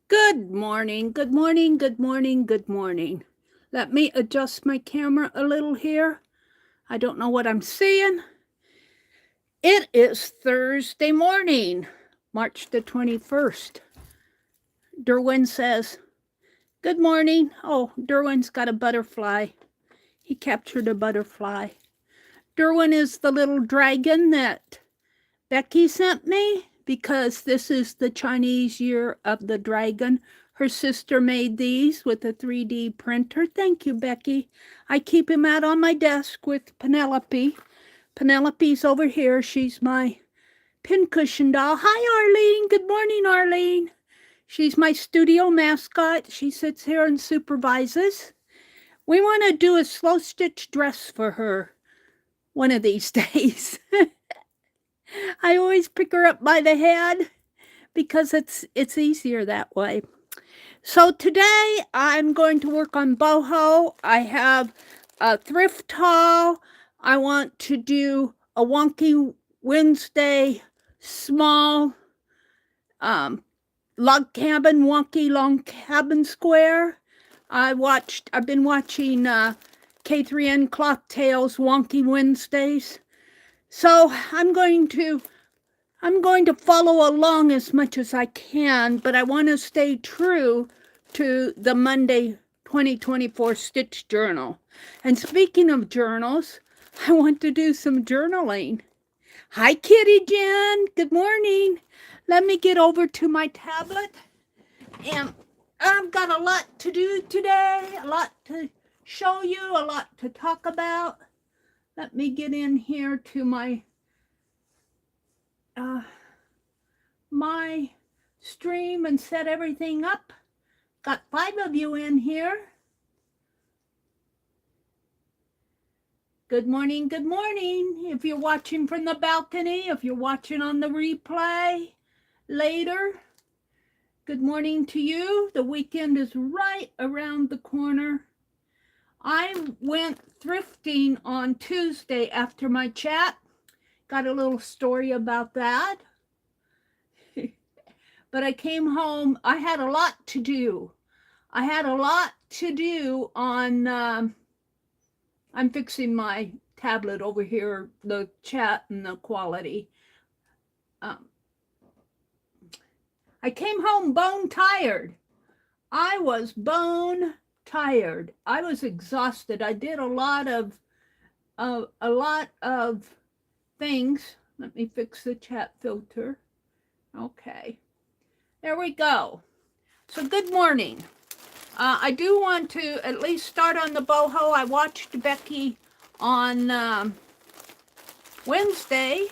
Good morning, good morning, good morning, good morning. Let me adjust my camera a little here. I don't know what I'm seeing. It is Thursday morning, March the 21st. Derwin says, "Good morning." Oh, Derwin's got a butterfly. He captured a butterfly. Derwin is the little dragon that Becky sent me because this is the Chinese Year of the Dragon. Her sister made these with a 3D printer. Thank you, Becky. I keep him out on my desk with Penelope. Penelope's over here. She's my pincushion doll. Hi, Arlene. Good morning, Arlene. She's my studio mascot. She sits here and supervises. We want to do a slow stitch dress for her one of these days. I always pick her up by the head because it's easier that way. So today I'm going to work on boho. I have a thrift haul. I want to do a wonky Wednesday small log cabin, wonky long cabin square. I've been watching K3N Cloth Tales Wonky Wednesdays. So I'm going to follow along as much as I can, but I want to stay true to the Monday 2024 Stitch Journal. And speaking of journals, I want to do some journaling. Hi, Kitty Jen. Good morning. Let me get over to my tablet. And I've got a lot to do today, a lot to show you, a lot to talk about. Let me get in here to my my stream and set everything up. Got 5 of you in here. Good morning, good morning. If you're watching from the balcony, if you're watching on the replay later, good morning to you. The weekend is right around the corner. I went thrifting on Tuesday after my chat. Got a little story about that. But I came home. I had a lot to do. I had a lot to do on, I'm fixing my tablet over here, the chat and the quality. I came home bone tired. I was bone tired. I was exhausted. I did a lot of things. Let me fix the chat filter. Okay. There we go. So good morning. I do want to at least start on the boho. I watched Becky on Wednesday.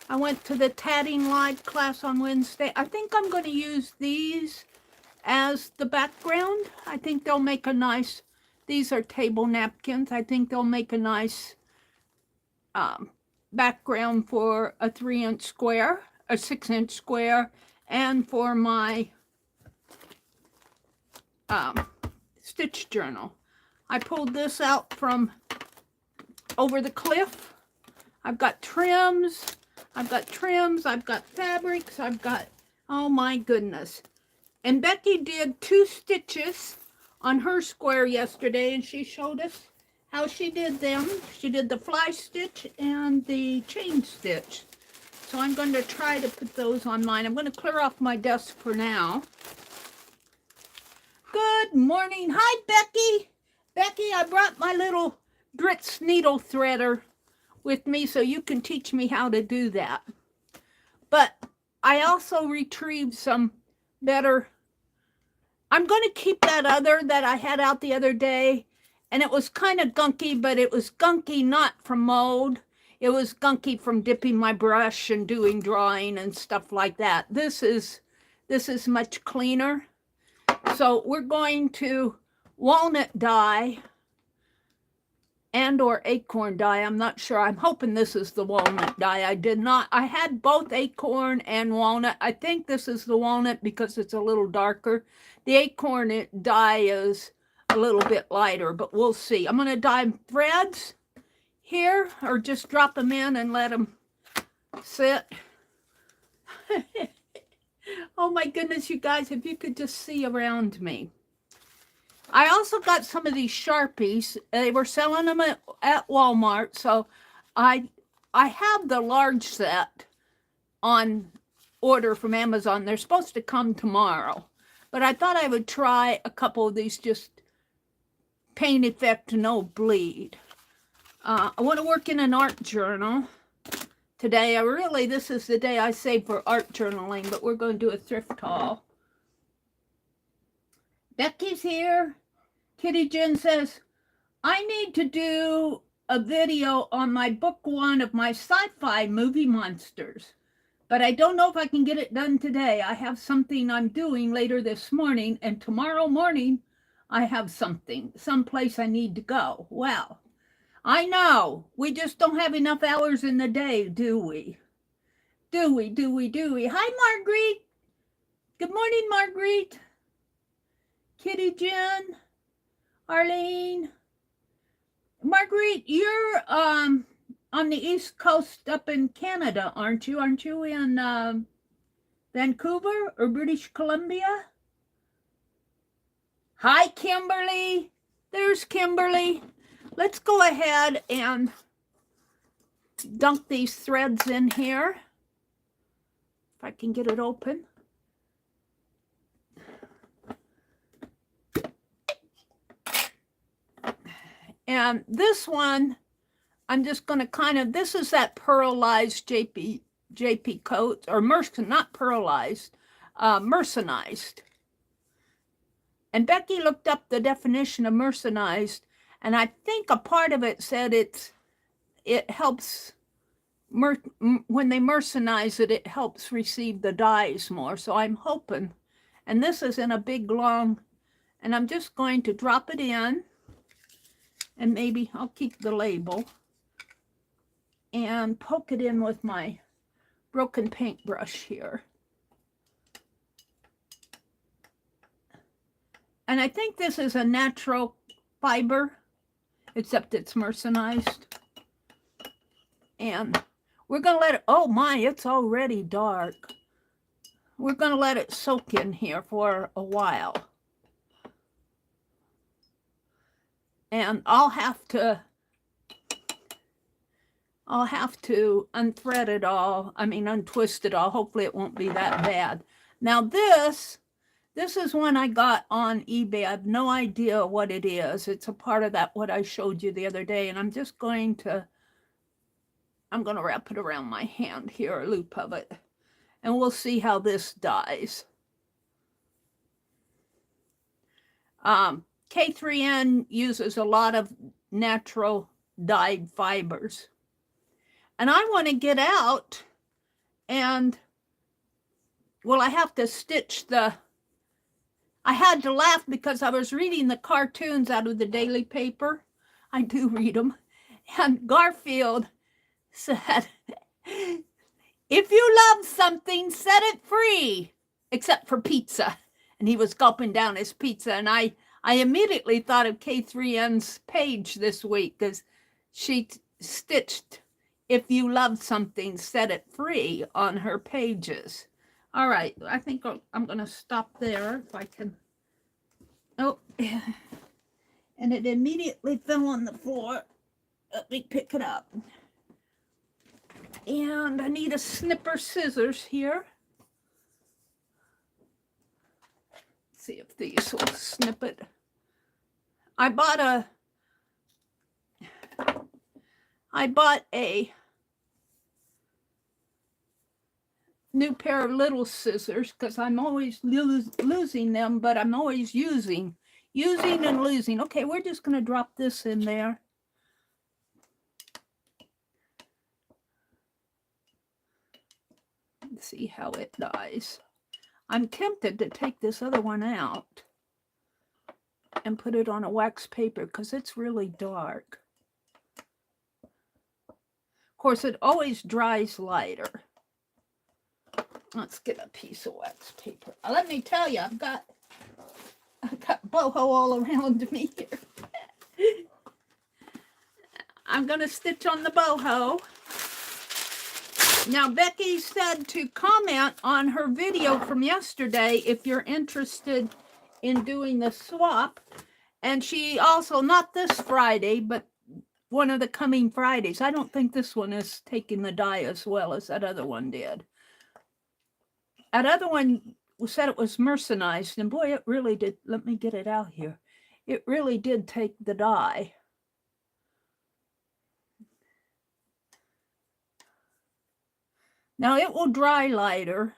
I went to the tatting live class on Wednesday. I think I'm going to use these as the background. I think they'll make a nice, these are table napkins. I think they'll make a nice background for a 3-inch square, a 6-inch square, and for my stitch journal. I pulled this out from over the cliff. I've got trims, I've got fabrics, I've got, oh my goodness. And Becky did 2 stitches on her square yesterday, and she showed us how she did them. She did the fly stitch and the chain stitch. So I'm going to try to put those on mine. I'm going to clear off my desk for now. Good morning. Hi, Becky. Becky, I brought my little Dritz needle threader with me so you can teach me how to do that. But I also retrieved some better. I'm going to keep that other that I had out the other day, and it was kind of gunky, but it was gunky not from mold. It was gunky from dipping my brush and doing drawing and stuff like that. This is much cleaner. So we're going to walnut dye and or acorn dye. I'm not sure. I'm hoping this is the walnut dye. I had both acorn and walnut. I think this is the walnut because it's a little darker. The acorn dye is a little bit lighter, but we'll see. I'm going to dye threads here, or just drop them in and let them sit. Oh my goodness, you guys, if you could just see around me. I also got some of these Sharpies. They were selling them at Walmart, so I have the large set on order from Amazon. They're supposed to come tomorrow, but I thought I would try a couple of these, just paint effect, no bleed. I want to work in an art journal today. This is the day I save for art journaling, but we're going to do a thrift haul. Becky's here. Kitty Jen says, I need to do a video on my book one of my sci-fi movie monsters, but I don't know if I can get it done today. I have something I'm doing later this morning, and tomorrow morning I have someplace I need to go. Well, I know, we just don't have enough hours in the day, do we? Do we? Hi, Marguerite. Good morning, Marguerite. Kitty Jen. Arlene. Marguerite, you're on the East Coast up in Canada, aren't you? Aren't you in Vancouver or British Columbia? Hi, Kimberly. There's Kimberly. Let's go ahead and dunk these threads in here. If I can get it open. And this one, I'm just going to this is that pearlized JP coat, or not pearlized, mercenized. And Becky looked up the definition of mercenized, and I think a part of it said it helps, when they mercenize it, it helps receive the dyes more. So I'm hoping, and this is in a big long, and I'm just going to drop it in. And maybe I'll keep the label and poke it in with my broken paintbrush here. And I think this is a natural fiber, except it's mercenized. And we're going to let it, oh my, it's already dark. We're going to let it soak in here for a while. And I'll have to unthread it all. Untwist it all. Hopefully it won't be that bad. Now this is one I got on eBay. I have no idea what it is. It's a part of what I showed you the other day. And I'm going to wrap it around my hand here, a loop of it. And we'll see how this dyes. K3N uses a lot of natural dyed fibers. And I want to get out and, well, I have to stitch I had to laugh because I was reading the cartoons out of the daily paper. I do read them. And Garfield said, if you love something, set it free, except for pizza. And he was gulping down his pizza, and I immediately thought of K3N's page this week, because she stitched, if you love something, set it free on her pages. All right, I think I'm going to stop there if I can. Oh, and it immediately fell on the floor. Let me pick it up. And I need a snipper scissors here. Let's see if these will snip it. I bought a new pair of little scissors because I'm always losing them, but I'm always using and losing. Okay, we're just going to drop this in there. Let's see how it dyes. I'm tempted to take this other one out and put it on a wax paper because it's really dark. Of course, it always dries lighter. Let's get a piece of wax paper. Let me tell you, I've got boho all around me here. I'm going to stitch on the boho. Now, Becky said to comment on her video from yesterday if you're interested in doing the swap. And she also, not this Friday, but one of the coming Fridays. I don't think this one is taking the dye as well as that other one did. That other one said it was mercenized, and boy, it really did. Let me get it out here. It really did take the dye. Now, it will dry lighter,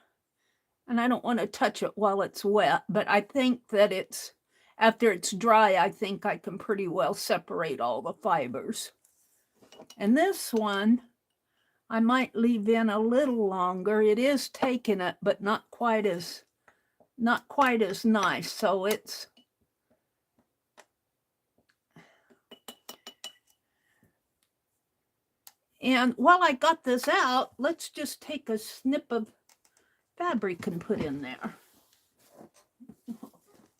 and I don't want to touch it while it's wet, but I think that it's, after it's dry, I think I can pretty well separate all the fibers. And this one, I might leave in a little longer. It is taking it, but not quite as nice. So it's, and while I got this out, let's just take a snip of fabric and put in there.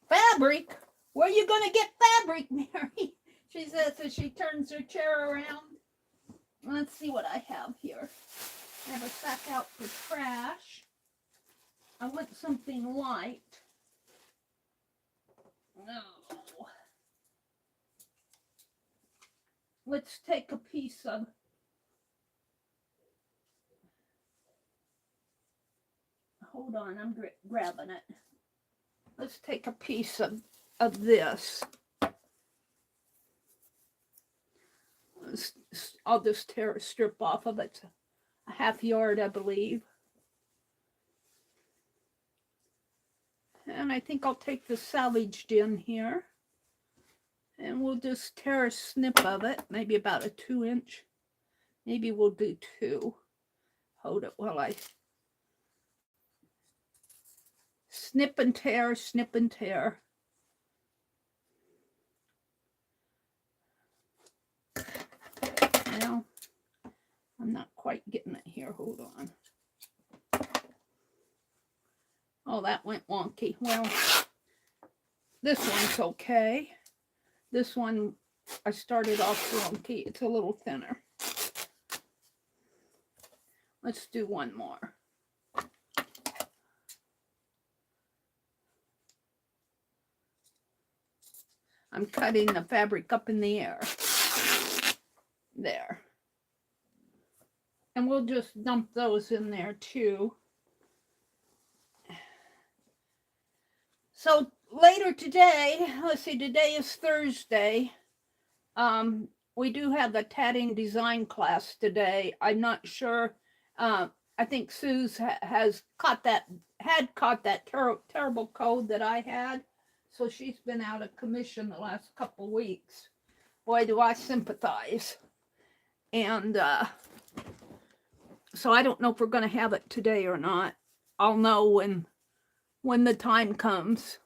Fabric? Where are you going to get fabric, Mary? She says as she turns her chair around. Let's see what I have here. I have a sack out for trash. I want something light. No. Let's take a piece of, hold on, I'm grabbing it. Let's take a piece of this. I'll just tear a strip off of it. A half yard, I believe. And I think I'll take the salvaged in here. And we'll just tear a snip of it, maybe about a 2-inch. Maybe we'll do 2. Hold it while I snip and tear, snip and tear. Now, I'm not quite getting it here. Hold on. Oh, that went wonky. Well, this one's okay. This one, I started off wonky. It's a little thinner. Let's do one more. I'm cutting the fabric up in the air. There. And we'll just dump those in there too. So later today, let's see, today is Thursday. We do have the tatting design class today. I'm not sure. I think Sue's had caught that terrible cold that I had. So she's been out of commission the last couple weeks. Boy, do I sympathize. And so I don't know if we're going to have it today or not. I'll know when the time comes.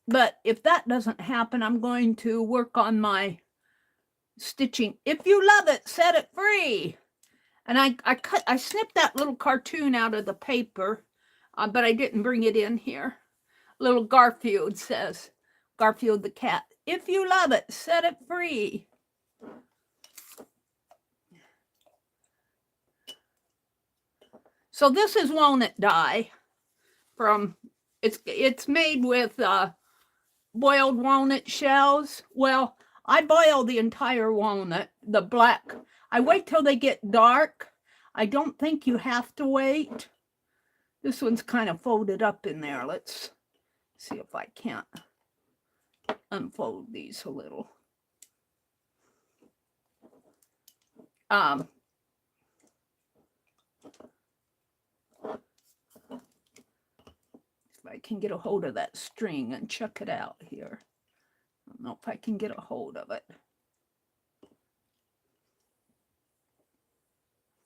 But if that doesn't happen, I'm going to work on my stitching. If you love it, set it free. And I snipped that little cartoon out of the paper, but I didn't bring it in here. Little Garfield says, Garfield the cat, if you love it, set it free. So this is walnut dye from, it's made with boiled walnut shells. Well, I boil the entire walnut, the black. I wait till they get dark. I don't think you have to wait. This one's kind of folded up in there. Let's see if I can't unfold these a little. If I can get a hold of that string and check it out here. I don't know if I can get a hold of it.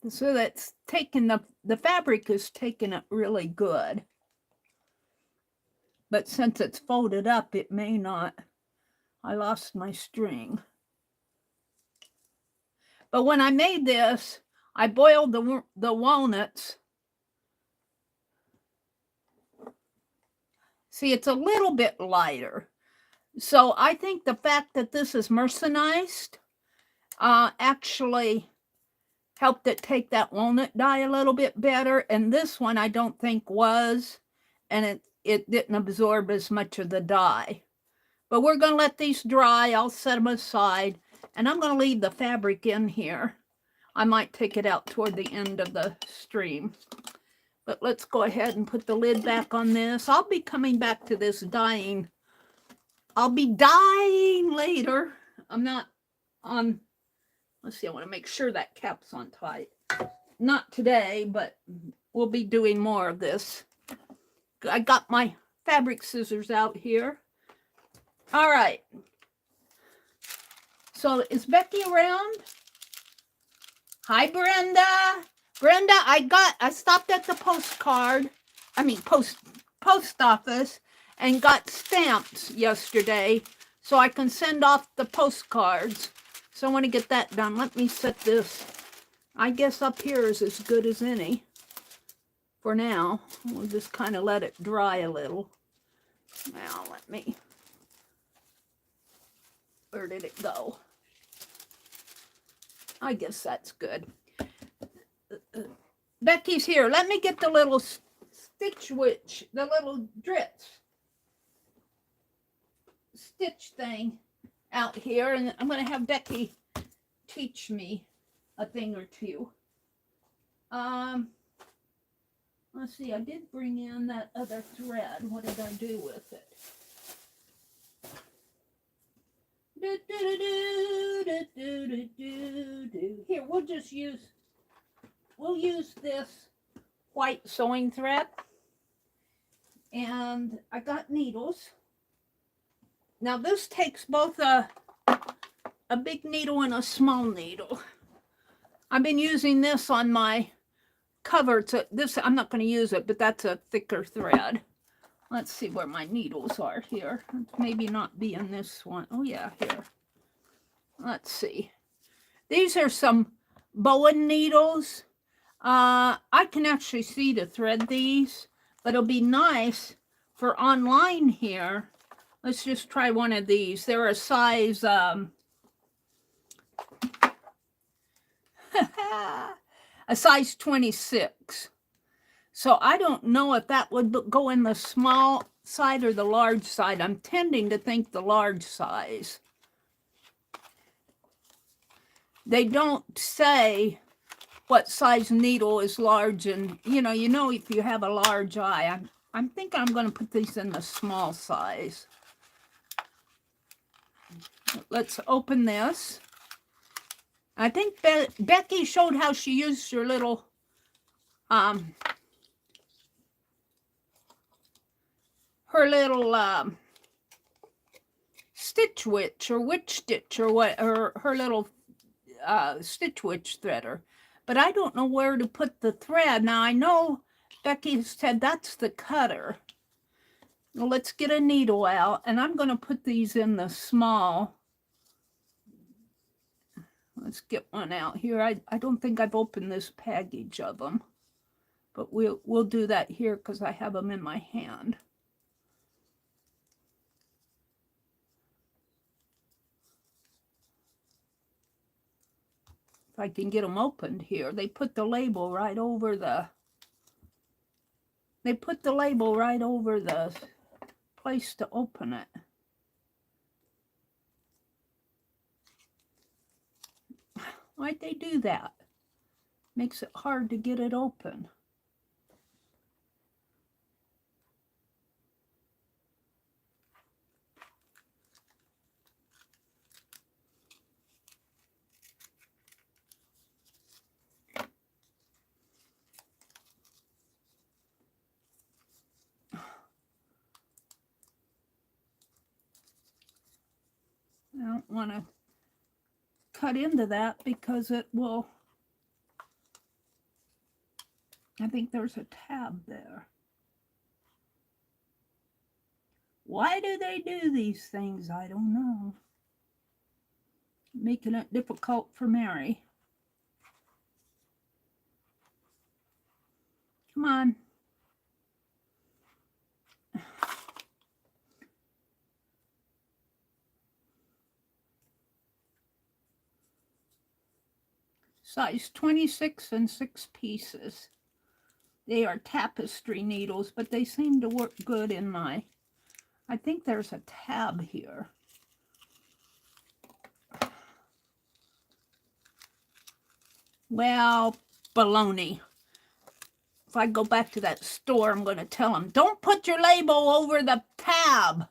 So that's taking the fabric is taking it really good. But since it's folded up, it may not. I lost my string. But when I made this, I boiled the walnuts. See, it's a little bit lighter. So I think the fact that this is mercenized actually helped it take that walnut dye a little bit better. And this one I don't think was, and it didn't absorb as much of the dye. But we're going to let these dry. I'll set them aside, and I'm going to leave the fabric in here. I might take it out toward the end of the stream. But let's go ahead and put the lid back on this. I'll be coming back to this dyeing. I'll be dyeing later. I'm not on, let's see, I want to make sure that cap's on tight. Not today, but we'll be doing more of this. I got my fabric scissors out here. All right. So is Becky around? Hi, Brenda. Brenda, I stopped at the post office and got stamps yesterday so I can send off the postcards. So I want to get that done. Let me set this. I guess up here is as good as any for now. We'll just kind of let it dry a little. Now let me. Where did it go? I guess that's good. Becky's here. Let me get the little stitch witch, the little stitch thing out here, and I'm going to have Becky teach me a thing or two. Let's see, I did bring in that other thread. What did I do with it? Here, we'll use this white sewing thread. And I got needles. Now this takes both a big needle and a small needle. I've been using this on my cover. This I'm not going to use it, but that's a thicker thread. Let's see where my needles are here. Maybe not be in this one. Oh yeah, here. Let's see. These are some Boho needles. I can actually see to thread these, but it'll be nice for online here. Let's just try one of these. They're a size a size 26. So I don't know if that would go in the small side or the large side. I'm tending to think the large size. They don't say what size needle is large, and you know if you have a large eye. I'm thinking I'm going to put these in the small size. Let's open this. I think Becky showed how she used her little stitch witch or witch stitch or what, or her little stitch witch threader. But I don't know where to put the thread. Now I know Becky said that's the cutter. Well, let's get a needle out, and I'm going to put these in the small. Let's get one out here. I don't think I've opened this package of them, but we'll do that here because I have them in my hand. If I can get them opened here. They put the label right over the place to open it. Why'd they do that? Makes it hard to get it open. I don't want to cut into that because it will, I think there's a tab there. Why do they do these things? I don't know. Making it difficult for Meri. Come on. size 26 and 6 pieces. They are tapestry needles, but they seem to work good in my, I think there's a tab here. Well, baloney. If I go back to that store, I'm going to tell them, don't put your label over the tab.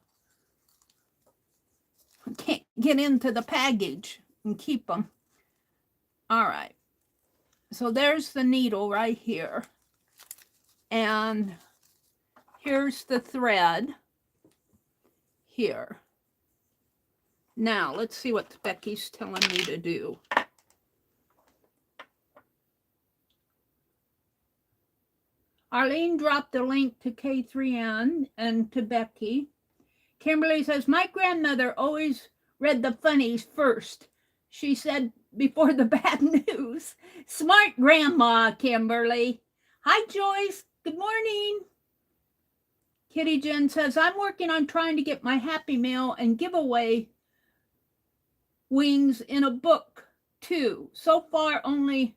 I can't get into the package and keep them. All right. So there's the needle right here. And here's the thread here. Now, let's see what Becky's telling me to do. Arlene dropped a link to K3N and to Becky. Kimberly says, my grandmother always read the funnies first. She said before the bad news. Smart grandma, Kimberly. Hi, Joyce. Good morning. Kitty Jen says, I'm working on trying to get my Happy Mail and giveaway wings in a book, too. So far, only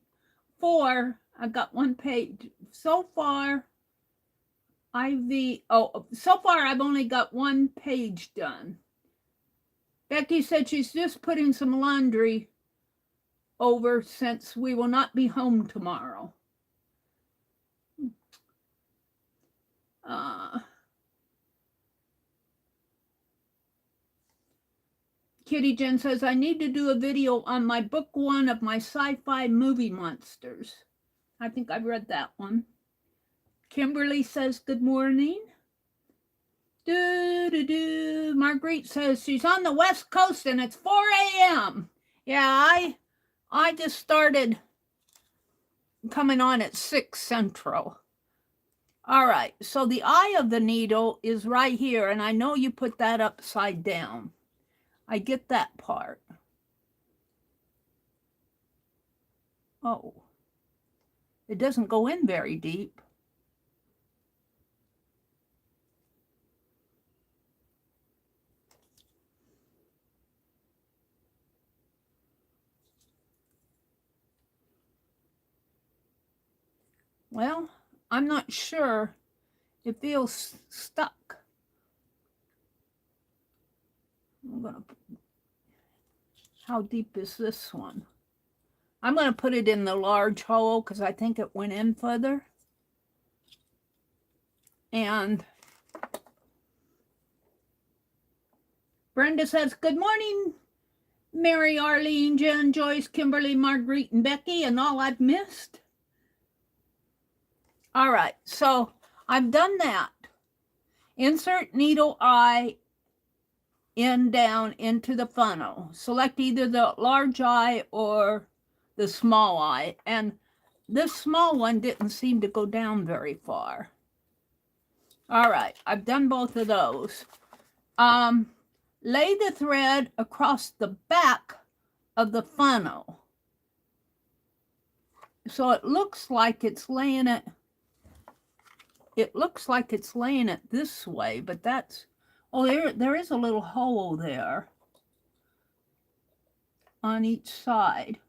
4. I got 1 page. So far, I've only got 1 page done. Becky said she's just putting some laundry over since we will not be home tomorrow. Kitty Jen says, I need to do a video on my book 1 of my sci-fi movie monsters. I think I've read that one. Kimberly says, good morning. Marguerite says she's on the West Coast and it's 4 a.m. Yeah, I just started coming on at 6 Central. All right, so the eye of the needle is right here, and I know you put that upside down. I get that part. Oh, it doesn't go in very deep. Well, I'm not sure. It feels stuck. How deep is this one? I'm going to put it in the large hole because I think it went in further. And Brenda says, good morning, Mary, Arlene, Jen, Joyce, Kimberly, Marguerite, and Becky, and all I've missed. All right, so I've done that. Insert needle eye in down into the funnel. Select either the large eye or the small eye. And this small one didn't seem to go down very far. All right, I've done both of those. Lay the thread across the back of the funnel. So it looks like it's laying it. It looks like it's laying it this way, but that's, oh, there is a little hole there on each side.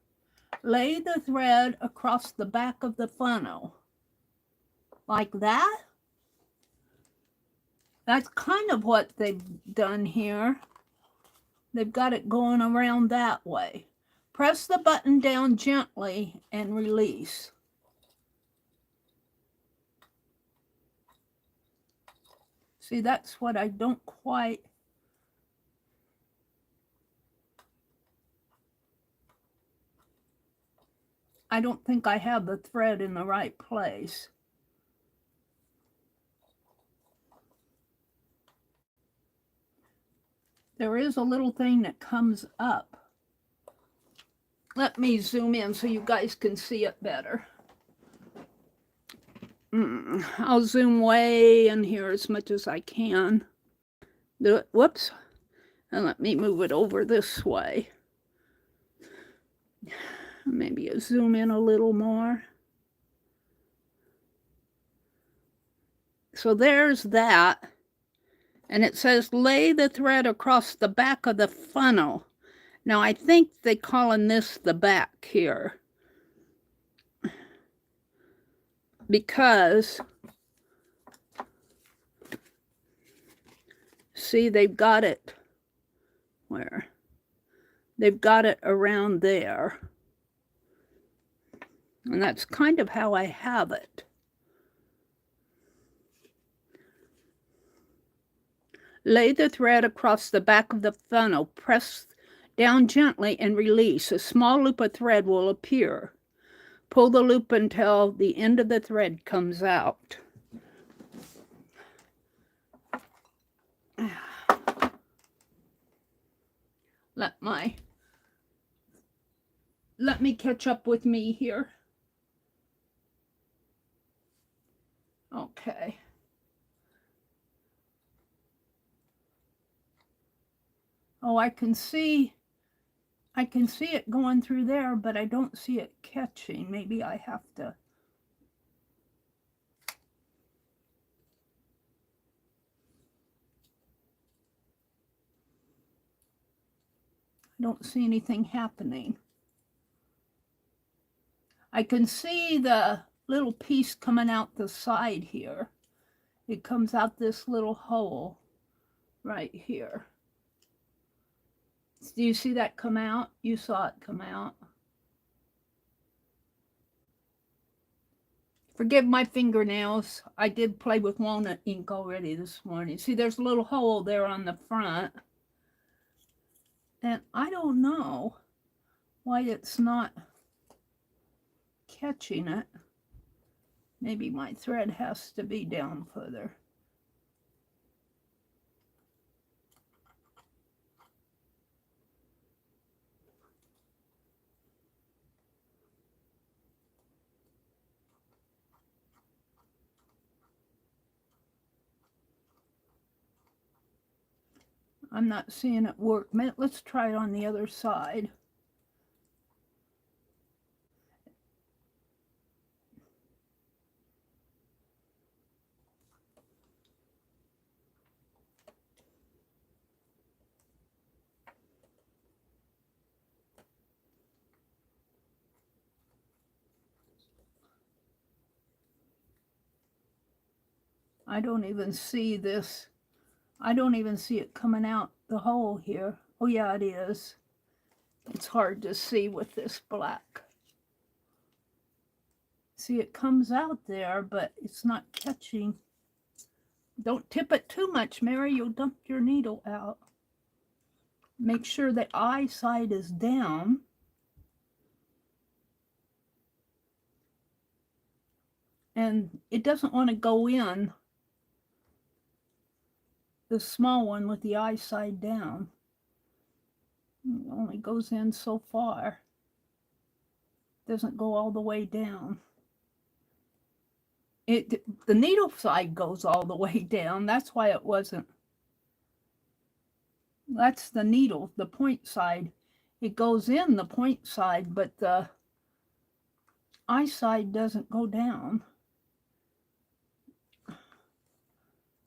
Lay the thread across the back of the funnel like that. That's kind of what they've done here. They've got it going around that way. Press the button down gently and release. See, that's what I don't quite. I don't think I have the thread in the right place. There is a little thing that comes up. Let me zoom in so you guys can see it better. I'll zoom way in here as much as I can. Do it, whoops. And let me move it over this way. Maybe I'll zoom in a little more. So there's that. And it says lay the thread across the back of the funnel. Now I think they're calling this the back here. because, see, they've got it, where? They've got it around there. And that's kind of how I have it. Lay the thread across the back of the funnel. Press down gently and release. A small loop of thread will appear. Pull the loop until the end of the thread comes out. Let me catch up with me here. Okay. Oh, I can see it going through there, but I don't see it catching. Maybe I have to. I don't see anything happening. I can see the little piece coming out the side here. It comes out this little hole right here. Do you see that come out? You saw it come out. Forgive my fingernails. I did play with walnut ink already this morning. See, there's a little hole there on the front. And I don't know why it's not catching it. Maybe my thread has to be down further. I'm not seeing it work. Let's try it on the other side. I don't even see this. I don't even see it coming out the hole here. Oh yeah, it is. It's hard to see with this black. See, it comes out there, but it's not catching. Don't tip it too much, Mary. You'll dump your needle out. Make sure the eye side is down. And it doesn't want to go in, the small one with the eye side down. It only goes in so far. Doesn't go all the way down. The needle side goes all the way down. That's why it wasn't. That's the needle, the point side. It goes in the point side, but the eye side doesn't go down.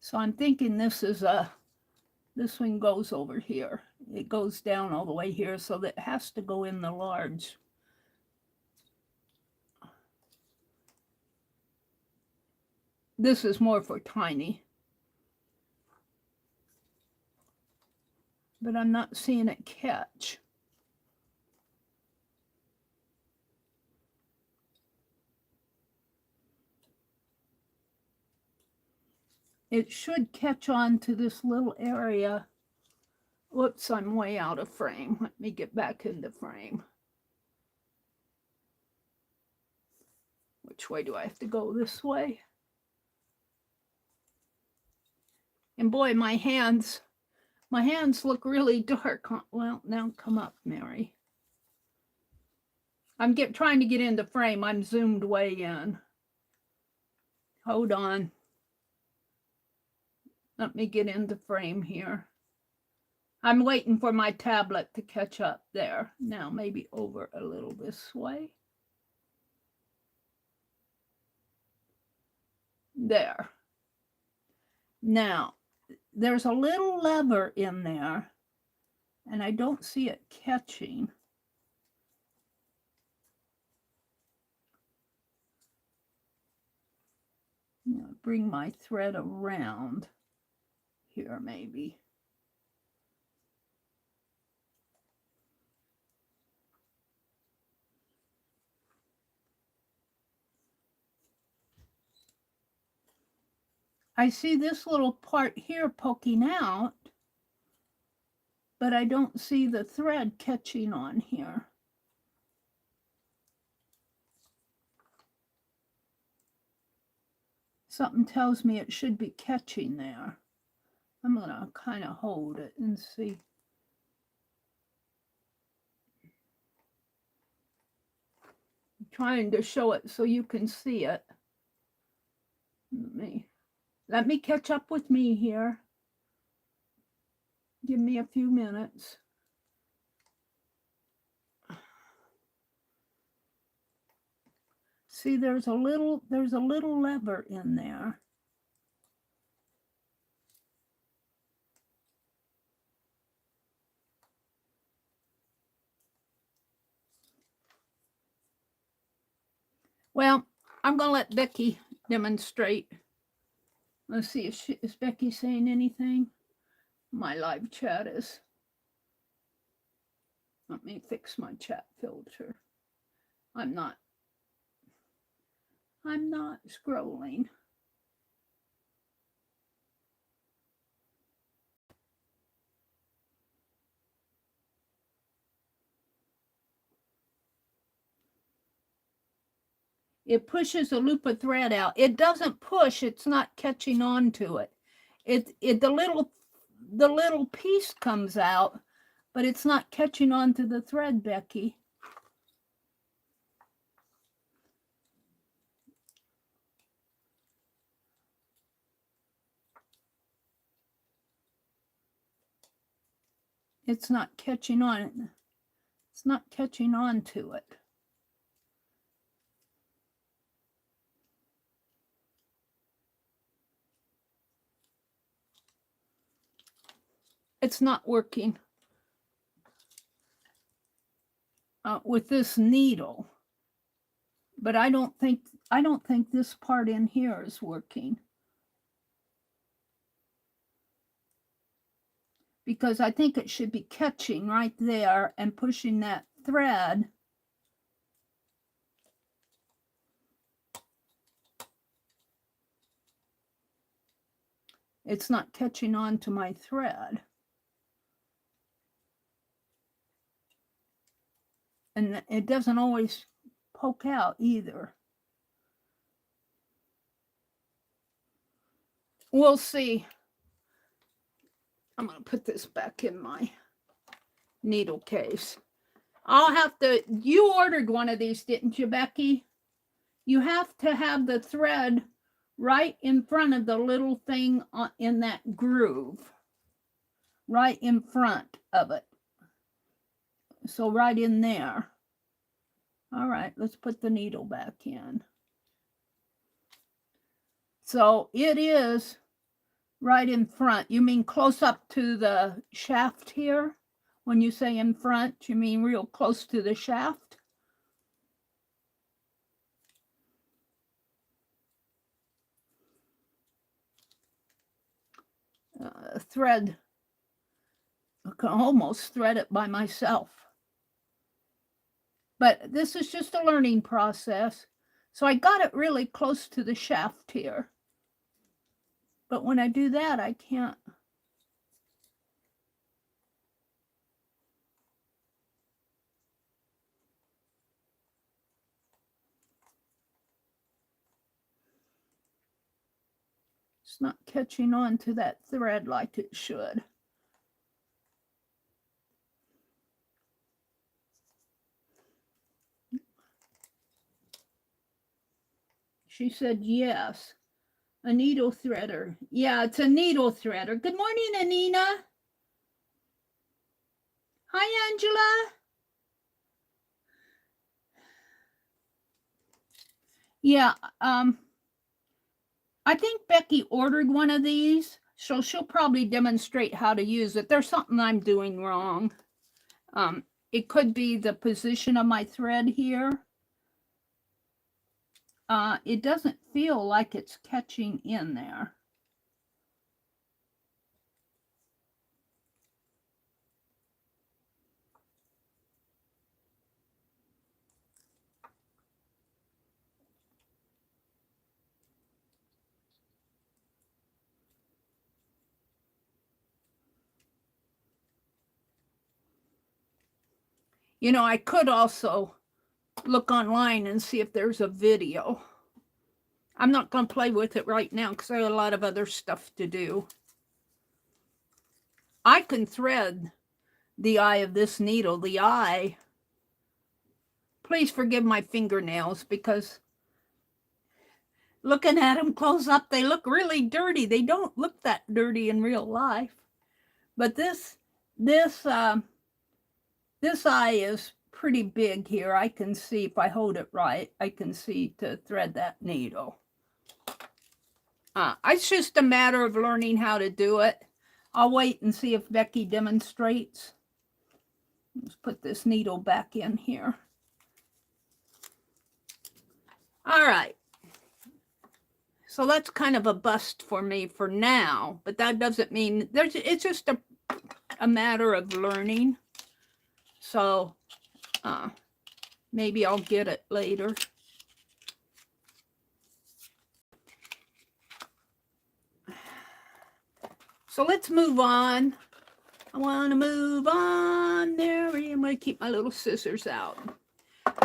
So I'm thinking this one goes over here. It goes down all the way here, so that it has to go in the large. This is more for tiny. But I'm not seeing it catch. It should catch on to this little area. Whoops, I'm way out of frame. Let me get back into frame. Which way do I have to go? This way? And boy, my hands look really dark. Well, now come up, Mary. I'm trying to get into frame. I'm zoomed way in. Hold on. Let me get into frame here. I'm waiting for my tablet to catch up there. Now maybe over a little this way. There. Now, there's a little lever in there, and I don't see it catching. I'm going to bring my thread around here maybe. I see this little part here poking out, but I don't see the thread catching on here. Something tells me it should be catching there. I'm going to kind of hold it and see. I'm trying to show it so you can see it. Let me catch up with me here. Give me a few minutes. See, there's a little lever in there. Well, I'm going to let Becky demonstrate. Let's see if is Becky saying anything. My live chat is. Let me fix my chat filter. I'm not scrolling. It pushes a loop of thread out. It doesn't push, it's not catching on to it. The little piece comes out, but it's not catching on to the thread, Becky. It's not catching on. It's not catching on to it. It's not working with this needle, but I don't think this part in here is working, because I think it should be catching right there and pushing that thread. It's not catching on to my thread. And it doesn't always poke out either. We'll see. I'm going to put this back in my needle case. I'll have to, you ordered one of these, didn't you, Becky? You have to have the thread right in front of the little thing in that groove. Right in front of it. So right in there. All right, let's put the needle back in. So it is right in front. You mean close up to the shaft here? When you say in front, you mean real close to the shaft? Thread. I can almost thread it by myself. But this is just a learning process. So I got it really close to the shaft here. But when I do that, I can't. It's not catching on to that thread like it should. She said yes. A needle threader. Yeah, it's a needle threader. Good morning, Anina. Hi, Angela. Yeah, I think Becky ordered one of these, so she'll probably demonstrate how to use it. There's something I'm doing wrong. It could be the position of my thread here. it doesn't feel like it's catching in there. You know, I could also look online and see if there's a video. I'm not going to play with it right now because I have a lot of other stuff to do. I can thread the eye of this needle. The eye, please forgive my fingernails because looking at them close up, they look really dirty. They don't look that dirty in real life. But this eye is pretty big here. I can see, if I hold it right, I can see to thread that needle. It's just a matter of learning how to do it. I'll wait and see if Becky demonstrates. Let's put this needle back in here. All right. So that's kind of a bust for me for now, but that doesn't mean it's just a matter of learning. So maybe I'll get it later. So let's move on. I want to move on, Mary. I'm going to keep my little scissors out.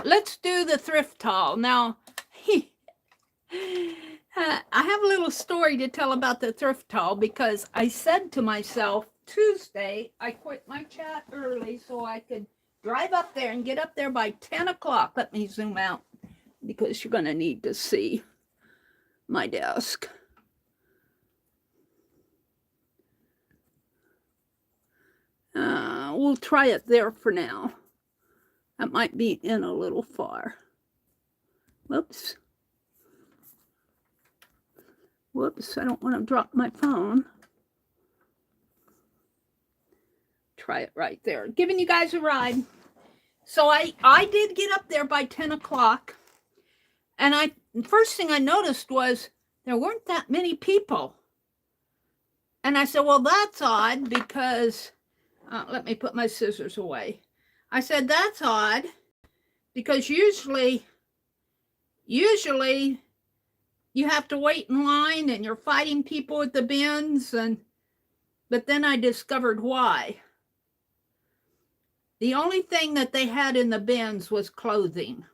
Let's do the thrift haul. Now, I have a little story to tell about the thrift haul because I said to myself, Tuesday, I quit my chat early so I could drive up there and get up there by 10 o'clock. Let me zoom out because you're going to need to see my desk. We'll try it there for now. That might be in a little far. Whoops. Whoops, I don't want to drop my phone. Try it right there. Giving you guys a ride. So I did get up there by 10 o'clock. And first thing I noticed was there weren't that many people. And I said, well, that's odd because, let me put my scissors away. I said, that's odd because usually you have to wait in line and you're fighting people at the bins. But then I discovered why. The only thing that they had in the bins was clothing.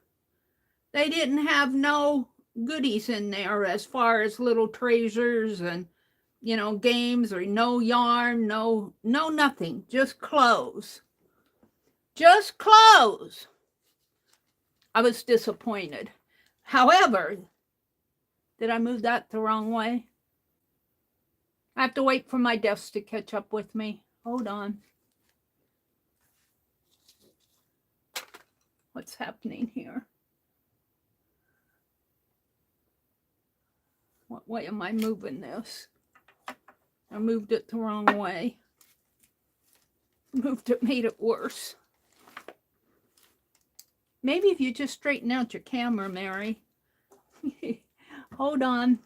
They didn't have no goodies in there as far as little treasures and, you know, games or no yarn, no nothing, just clothes. Just clothes. I was disappointed. However, did I move that the wrong way? I have to wait for my desk to catch up with me. Hold on. What's happening here? What way am I moving this? I moved it the wrong way. Moved it, made it worse. Maybe if you just straighten out your camera, Mary. Hold on.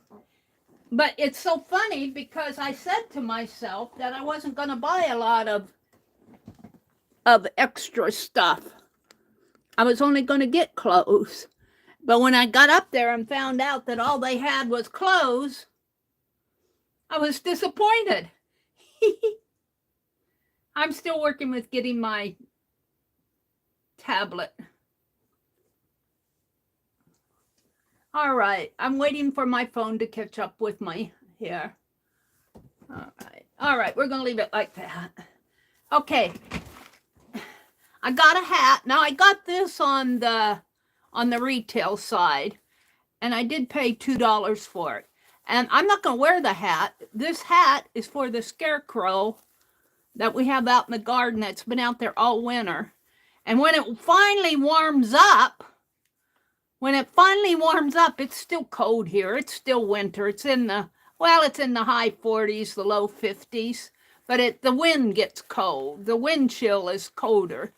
But it's so funny because I said to myself that I wasn't going to buy a lot of extra stuff. I was only going to get clothes. But when I got up there and found out that all they had was clothes, I was disappointed. I'm still working with getting my tablet. All right, I'm waiting for my phone to catch up with me here. All right, we're going to leave it like that. Okay, I got a hat. Now, I got this on the retail side, and I did pay $2 for it. And I'm not going to wear the hat. This hat is for the scarecrow that we have out in the garden that's been out there all winter. And when it finally warms up, it's still cold here. It's still winter. It's in the high 40s, the low 50s. But the wind gets cold. The wind chill is colder.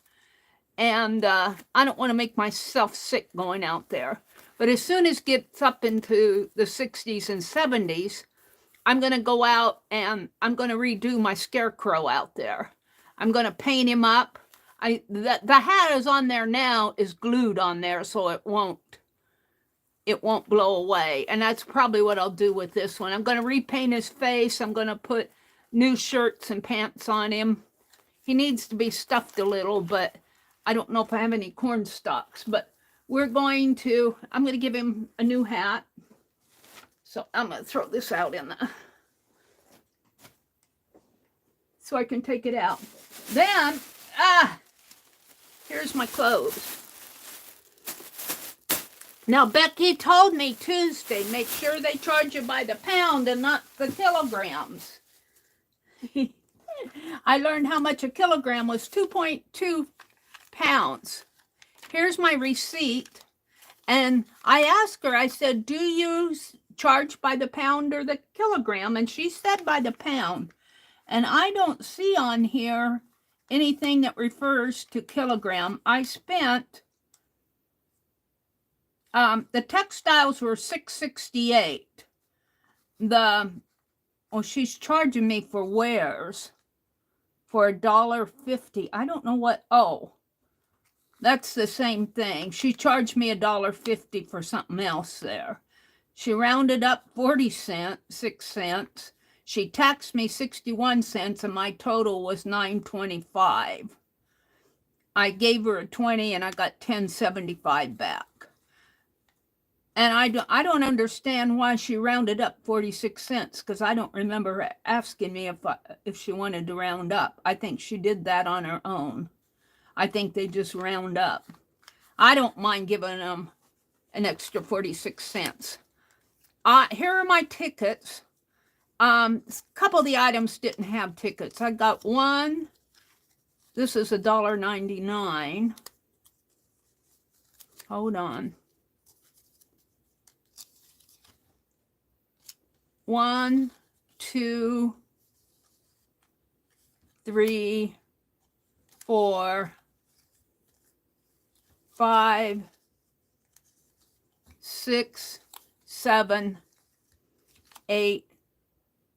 And I don't want to make myself sick going out there. But as soon as it gets up into the 60s and 70s, I'm going to go out and I'm going to redo my scarecrow out there. I'm going to paint him up. The hat is on there now, is glued on there, so it won't blow away. And that's probably what I'll do with this one. I'm going to repaint his face. I'm going to put new shirts and pants on him. He needs to be stuffed a little, but I don't know if I have any corn stalks. But I'm going to give him a new hat. So I'm going to throw this out in the, so I can take it out. Then, here's my clothes. Now, Becky told me Tuesday, make sure they charge you by the pound and not the kilograms. I learned how much a kilogram was, 2.2 pounds. Here's my receipt. And I asked her, I said, do you charge by the pound or the kilogram? And she said by the pound. And I don't see on here anything that refers to kilogram. I spent, the textiles were $6.68. She's charging me for wares for $1.50. I don't know what, that's the same thing. She charged me $1.50 for something else there. She rounded up 6 cents. She taxed me 61 cents and my total was $9.25. I gave her a 20 and I got $10.75 back. And I don't understand why she rounded up 46 cents, because I don't remember her asking me if she wanted to round up. I think she did that on her own. I think they just round up. I don't mind giving them an extra 46 cents. Here are my tickets. A couple of the items didn't have tickets. I got one. This is $1.99. Hold on. 1, 2, 3, 4, 5, 6, 7, 8,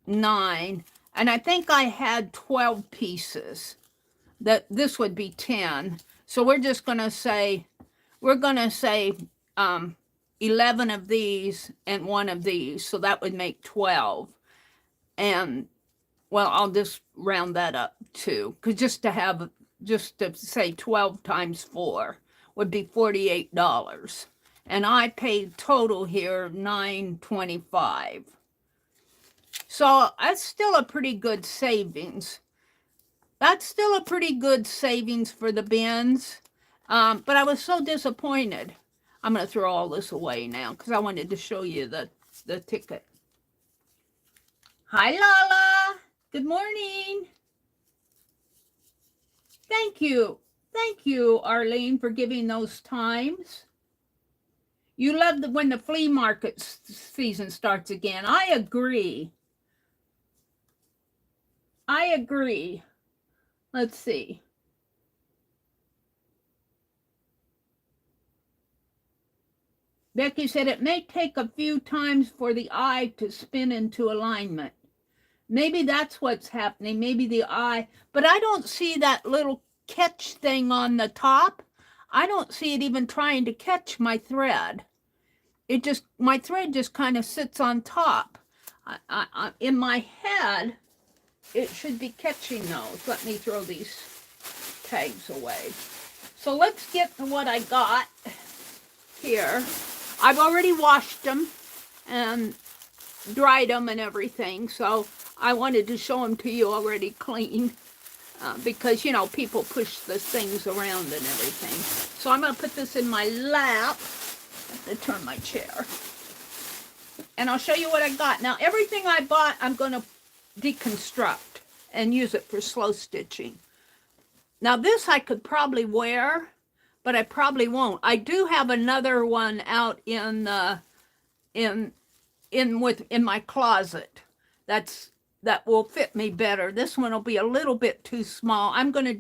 9. And I think I had 12 pieces. That this would be 10. So we're just going to say, 11 of these and 1 of these. So that would make 12. And, well, I'll just round that up too. Because just to say 12 times 4 would be $48. And I paid total here $9.25. So that's still a pretty good savings. That's still a pretty good savings for the bins. But I was so disappointed. I'm going to throw all this away now because I wanted to show you the ticket. Hi, Lala. Good morning. Thank you. Thank you, Arlene, for giving those times. You love when the flea market season starts again. I agree. I agree. Let's see. Becky said it may take a few times for the eye to spin into alignment. Maybe that's what's happening. Maybe the eye, but I don't see that little catch thing on the top. I don't see it even trying to catch my thread. My thread just kind of sits on top. In my head, it should be catching those. Let me throw these tags away. So let's get to what I got here. I've already washed them and dried them and everything, so I wanted to show them to you already clean because, you know, people push the things around and everything. So I'm going to put this in my lap. I have to turn my chair. And I'll show you what I got. Now, everything I bought, I'm going to deconstruct and use it for slow stitching. Now, this I could probably wear, but I probably won't. I do have another one out in my closet that will fit me better. This one will be a little bit too small. I'm going to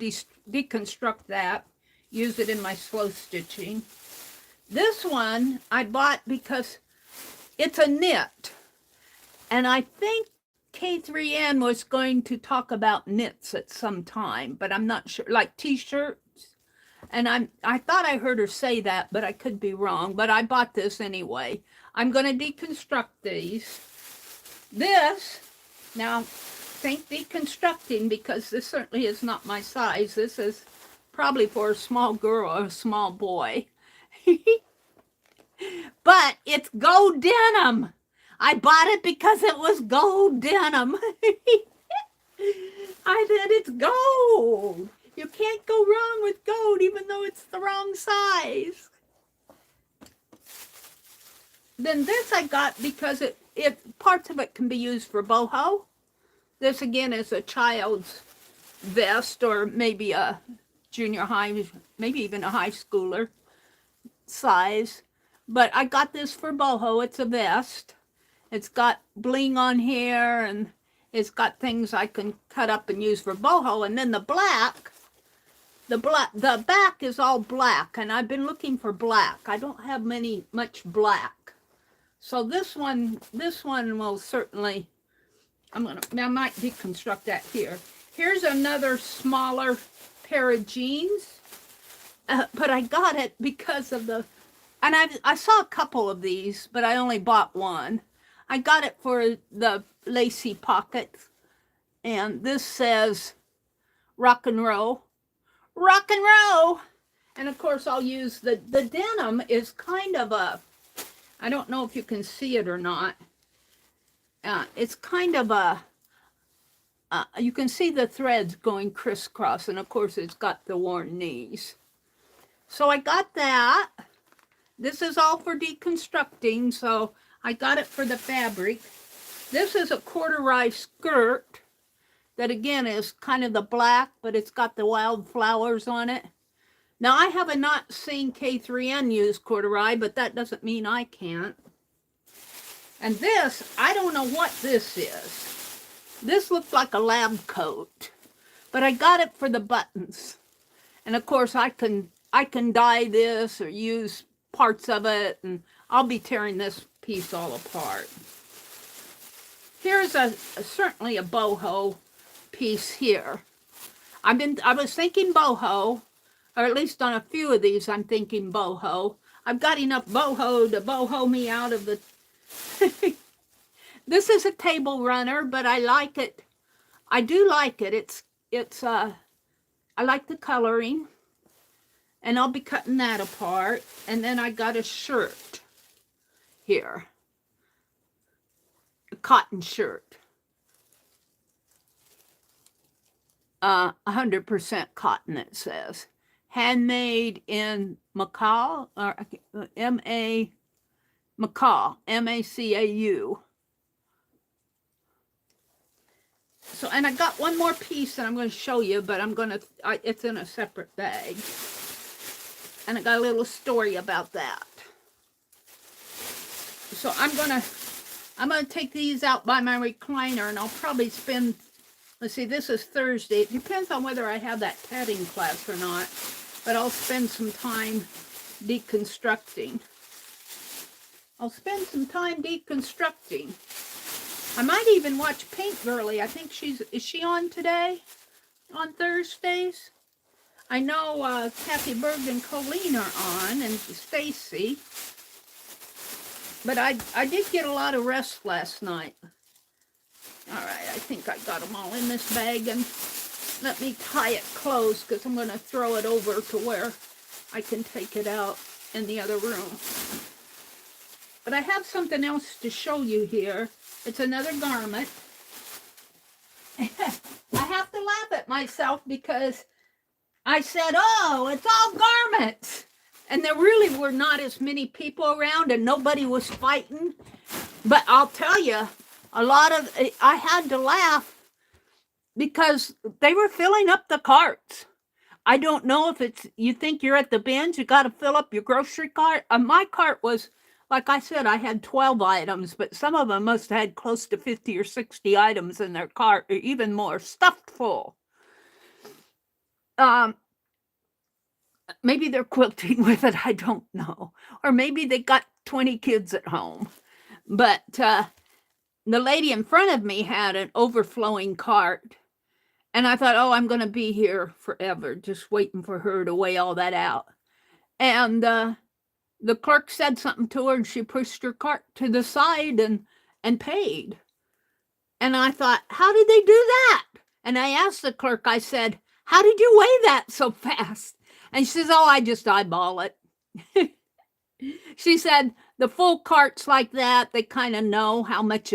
deconstruct that, use it in my slow stitching. This one I bought because it's a knit. And I think K3N was going to talk about knits at some time, but I'm not sure, like t-shirts. And I thought I heard her say that, but I could be wrong. But I bought this anyway. I'm going to deconstruct these. This, now think deconstructing, because this certainly is not my size. This is probably for a small girl or a small boy. But it's gold denim. I bought it because it was gold denim. I said, it's gold. You can't go wrong with gold, even though it's the wrong size. Then this I got because it parts of it can be used for boho. This again is a child's vest, or maybe a junior high, maybe even a high schooler size. But I got this for boho. It's a vest. It's got bling on here, and it's got things I can cut up and use for boho. And then the back is all black, and I've been looking for black. I don't have much black. So this one will certainly, I might deconstruct that here. Here's another smaller pair of jeans, but I got it because of and I saw a couple of these, but I only bought one. I got it for the lacy pockets, and this says rock and roll. Rock and roll! And of course I'll use the denim is kind of I don't know if you can see it or not. It's kind of you can see the threads going crisscross, and of course it's got the worn knees. So I got that. This is all for deconstructing, so I got it for the fabric. This is a corduroy skirt that again is kind of the black, but it's got the wild flowers on it. Now I have not seen K3N use corduroy, but that doesn't mean I can't. And this, I don't know what this is. This looks like a lab coat, but I got it for the buttons. And of course I can dye this or use parts of it, and I'll be tearing this piece all apart. Here's certainly a boho piece here. I was thinking boho, or at least on a few of these I'm thinking boho. I've got enough boho to boho me out of the This is a table runner, but I like it. I do like it. I like the coloring. And I'll be cutting that apart. And then I got a shirt here. A cotton shirt. 100% cotton, it says. Handmade in Macau, or Macau, M-A-C-A-U. So, and I got one more piece that I'm going to show you, but it's in a separate bag. And I got a little story about that. So I'm gonna take these out by my recliner, and I'll probably spend, let's see, this is Thursday. It depends on whether I have that tatting class or not, but I'll spend some time deconstructing. I might even watch Pink Girly. I think is she on today? On Thursdays? I know Kathy Berg and Colleen are on, and Stacy. But I did get a lot of rest last night. All right, I think I got them all in this bag, and let me tie it close because I'm going to throw it over to where I can take it out in the other room. But I have something else to show you here. It's another garment. I have to laugh at myself because I said, oh, it's all garments. And there really were not as many people around, and nobody was fighting. But I'll tell you, I had to laugh because they were filling up the carts. I don't know if you think you're at the bins, you got to fill up your grocery cart. My cart was, like I said, I had 12 items, but some of them must have had close to 50 or 60 items in their cart, or even more, stuffed full. Maybe they're quilting with it, I don't know. Or maybe they got 20 kids at home. But the lady in front of me had an overflowing cart. And I thought, oh, I'm going to be here forever, just waiting for her to weigh all that out. And the clerk said something to her, and she pushed her cart to the side and paid. And I thought, how did they do that? And I asked the clerk, I said, how did you weigh that so fast? And she says, oh, I just eyeball it. She said, the full carts like that, they kind of know how much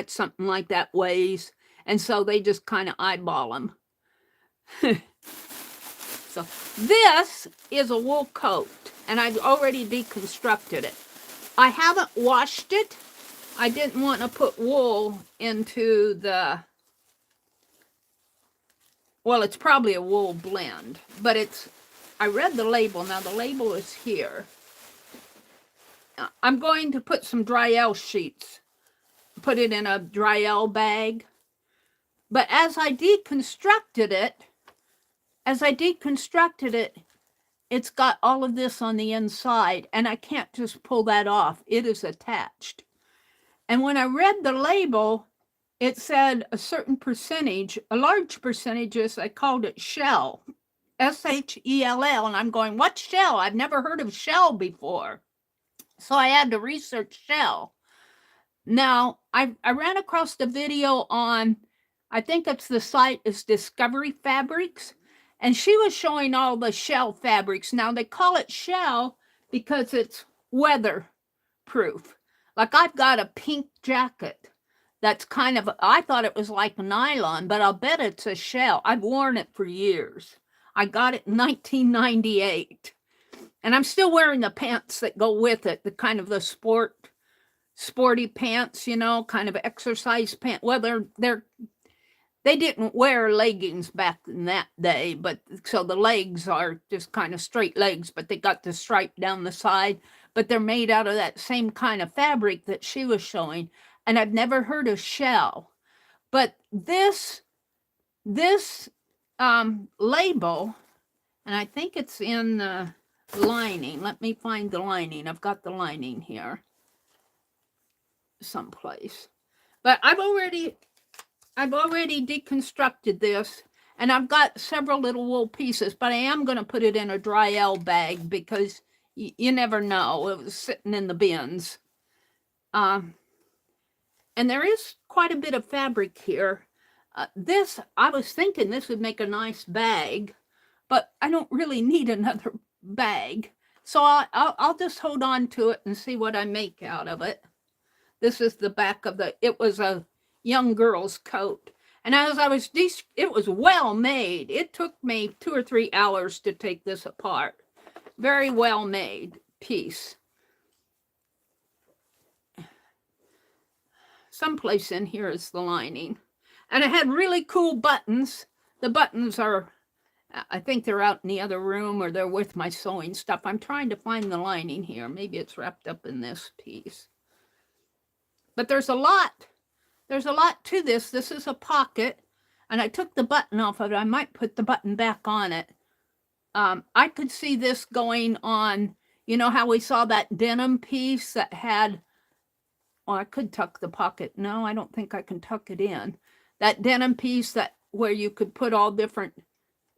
something like that weighs. And so they just kind of eyeball them. So this is a wool coat, and I've already deconstructed it. I haven't washed it. I didn't want to put wool into well, it's probably a wool blend, but I read the label. Now the label is here. I'm going to put some dry sheets, put it in a dry bag. But as I deconstructed it, it's got all of this on the inside, and I can't just pull that off. It is attached. And when I read the label, it said a certain percentage, a large percentage, I called it shell, Shell. And I'm going, what's shell? I've never heard of shell before. So I had to research shell. Now, I ran across the video on, I think it's the site is Discovery Fabrics, and she was showing all the shell fabrics. Now, they call it shell because it's weatherproof. Like I've got a pink jacket that's kind of, I thought it was like nylon, but I'll bet it's a shell. I've worn it for years. I got it in 1998. And I'm still wearing the pants that go with it, the kind of the sporty pants, you know, kind of exercise pants. Well, they didn't wear leggings back in that day, but so the legs are just kind of straight legs, but they got the stripe down the side, but they're made out of that same kind of fabric that she was showing. And I've never heard of shell, but this label, and I think it's in the lining. Let me find the lining. I've got the lining here someplace, but I've already deconstructed this, and I've got several little wool pieces, but I am going to put it in a dry bag because you never know. It was sitting in the bins. And there is quite a bit of fabric here. This, I was thinking this would make a nice bag, but I don't really need another bag. So I'll just hold on to it and see what I make out of it. This is the back of it was a young girl's coat. And as I was, it was well made. It took me 2 or 3 hours to take this apart. Very well made piece. Someplace in here is the lining. And it had really cool buttons. The buttons are, I think they're out in the other room or they're with my sewing stuff. I'm trying to find the lining here. Maybe it's wrapped up in this piece. But there's a lot to this. This is a pocket, and I took the button off of it. I might put the button back on it. I could see this going on, you know how we saw that denim piece that had, oh, I could tuck the pocket. No, I don't think I can tuck it in. That denim piece where you could put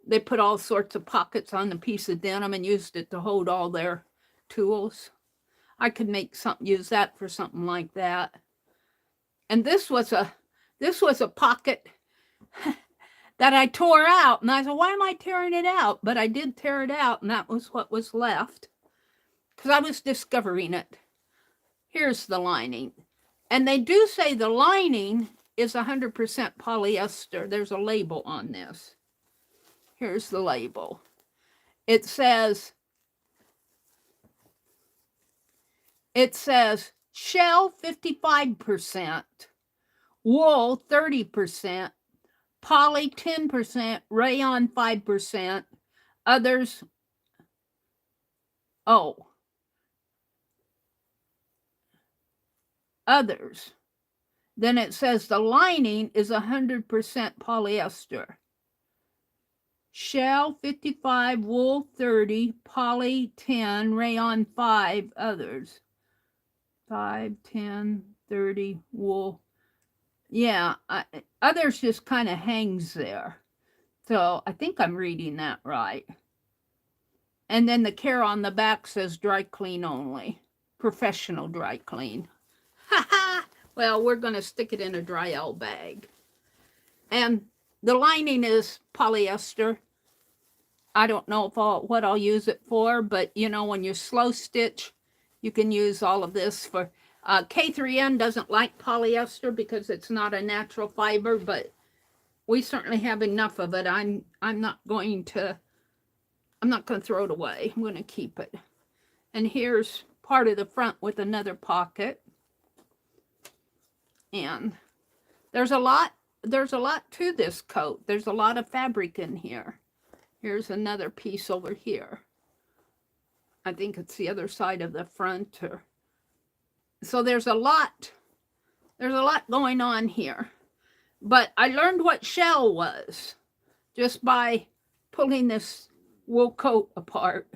they put all sorts of pockets on the piece of denim and used it to hold all their tools. I could use that for something like that. And this was a pocket that I tore out. And I said, why am I tearing it out? But I did tear it out, and that was what was left because I was discovering it. Here's the lining. And they do say the lining is 100% polyester. There's a label on this. Here's the label. It says shell 55%, wool 30%, poly 10%, rayon 5%, others, others. Then it says the lining is 100% polyester. shell 55, wool 30, poly 10, rayon 5, others 5, 10, 30, wool. Yeah, others just kind of hangs there. So I think I'm reading that right. And then the care on the back says dry clean only. Professional dry clean. Ha ha! Well, we're going to stick it in a dry out bag. And the lining is polyester. I don't know if what I'll use it for, but you know, when you slow stitch, you can use all of this for. K3N doesn't like polyester because it's not a natural fiber, but we certainly have enough of it. I'm not going to throw it away. I'm going to keep it. And here's part of the front with another pocket. And there's a lot to this coat. There's a lot of fabric in here. Here's another piece over here. I think it's the other side of the front. So there's a lot going on here. But I learned what shell was just by pulling this wool coat apart.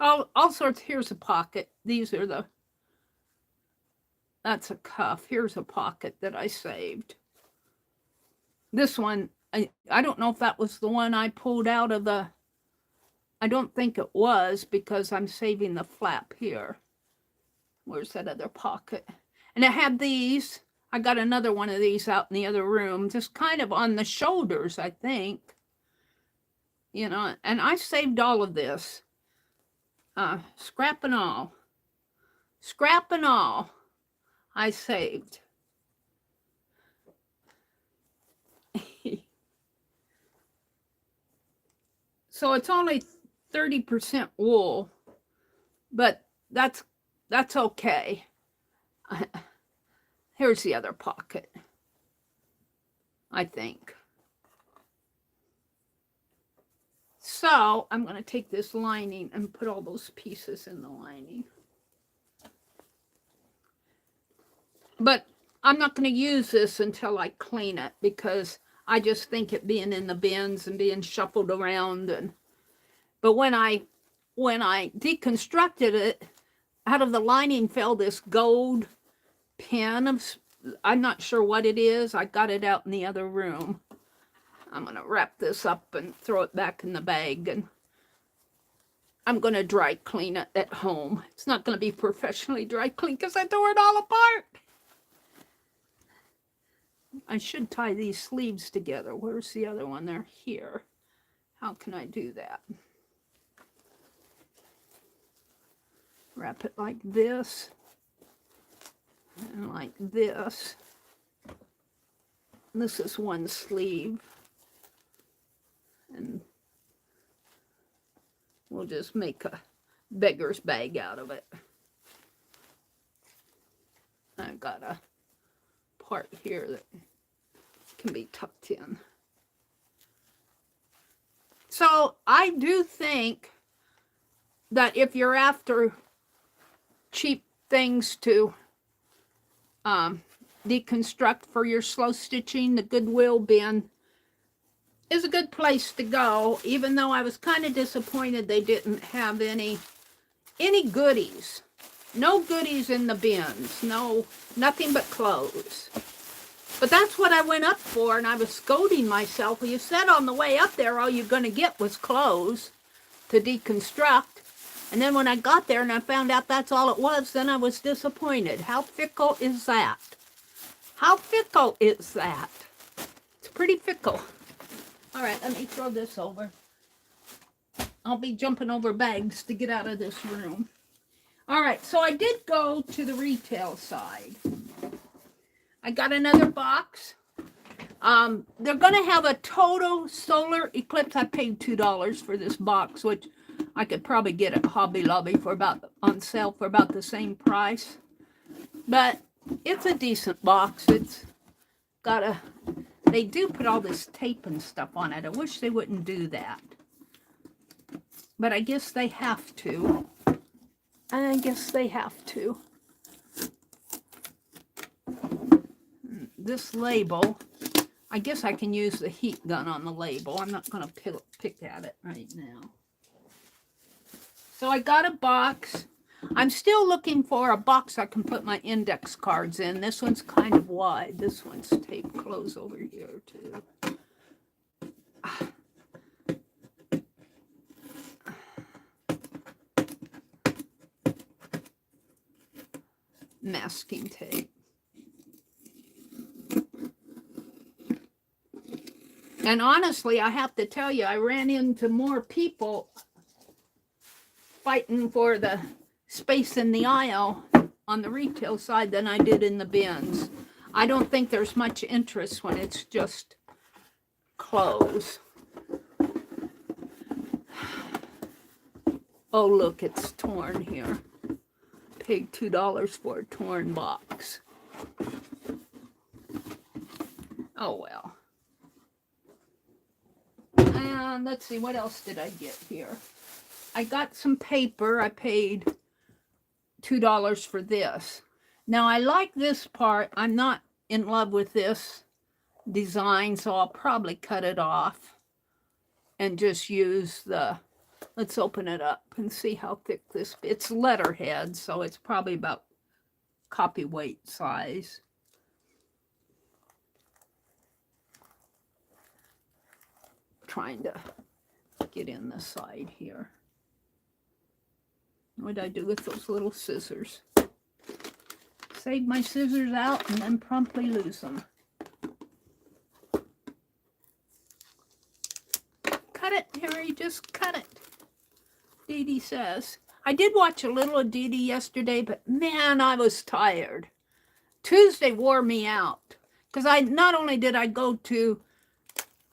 All sorts. Here's a pocket. That's a cuff. Here's a pocket that I saved. This one, I don't know if that was the one I pulled out of the, I don't think it was because I'm saving the flap here. Where's that other pocket? And it had these. I got another one of these out in the other room, just kind of on the shoulders, I think. You know, and I saved all of this. Scrap and all. Scrap and all. I saved. So it's only 30% wool, but that's okay. Here's the other pocket, I think. So I'm going to take this lining and put all those pieces in the lining. But I'm not going to use this until I clean it because I just think it being in the bins and being shuffled around. But when I deconstructed it, out of the lining fell this gold pin. I'm not sure what it is. I got it out in the other room. I'm going to wrap this up and throw it back in the bag. And I'm going to dry clean it at home. It's not going to be professionally dry clean because I tore it all apart. I should tie these sleeves together. Where's the other one? They're here. How can I do that? Wrap it like this. And like this. This is one sleeve. And we'll just make a beggar's bag out of it. I've got a part here that can be tucked in. So I do think that if you're after cheap things to deconstruct for your slow stitching, the Goodwill bin is a good place to go, even though I was kind of disappointed they didn't have any goodies. No goodies in the bins. Nothing but clothes. But that's what I went up for, and I was scolding myself. Well, you said on the way up there all you're going to get was clothes to deconstruct. And then when I got there and I found out that's all it was, then I was disappointed. How fickle is that? How fickle is that? It's pretty fickle. All right, let me throw this over. I'll be jumping over bags to get out of this room. All right, so I did go to the retail side. I got another box. They're going to have a total solar eclipse. I paid $2 for this box, which I could probably get at Hobby Lobby on sale for about the same price. But it's a decent box. It's got they do put all this tape and stuff on it. I wish they wouldn't do that. But I guess they have to. This label, I guess I can use the heat gun on the label. I'm not going to pick at it right now. So I got a box. I'm still looking for a box I can put my index cards in. This one's kind of wide. This one's taped close over here too. Masking tape. And honestly, I have to tell you, I ran into more people fighting for the space in the aisle on the retail side than I did in the bins. I don't think there's much interest when it's just clothes. Oh, look, it's torn here. Paid $2 for a torn box. Oh, well. And let's see, what else did I get here? I got some paper. I paid $2 for this. Now, I like this part. I'm not in love with this design, so I'll probably cut it off and just use the, let's open it up and see how thick this, it's letterhead, so it's probably about copyweight size. Trying to get in the side here. What did I do with those little scissors? Save my scissors out and then promptly lose them. Cut it, Harry, just cut it. Dee Dee says. I did watch a little of Dee Dee yesterday, but man, I was tired. Tuesday wore me out. Because not only did I go to,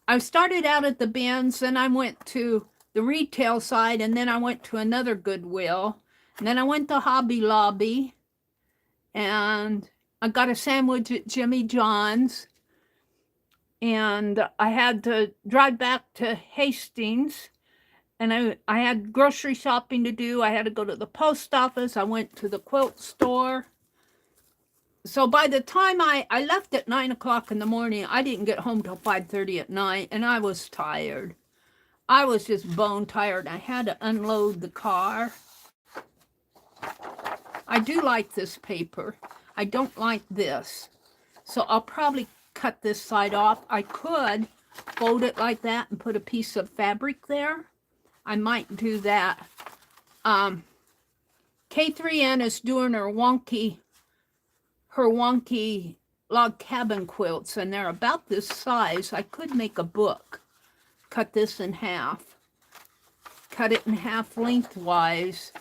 I started out at the bins, then I went to the retail side, and then I went to another Goodwill, and then I went to Hobby Lobby, and I got a sandwich at Jimmy John's, and I had to drive back to Hastings, and I had grocery shopping to do. I had to go to the post office. I went to the quilt store. So by the time I left at 9 o'clock in the morning, I didn't get home till 5:30 at night, and I was tired. I was just bone tired. I had to unload the car. I do like this paper. I don't like this. So I'll probably cut this side off. I could fold it like that and put a piece of fabric there. I might do that. K3N is doing her wonky log cabin quilts, and they're about this size. I could make a book. Cut this in half. Cut it in half lengthwise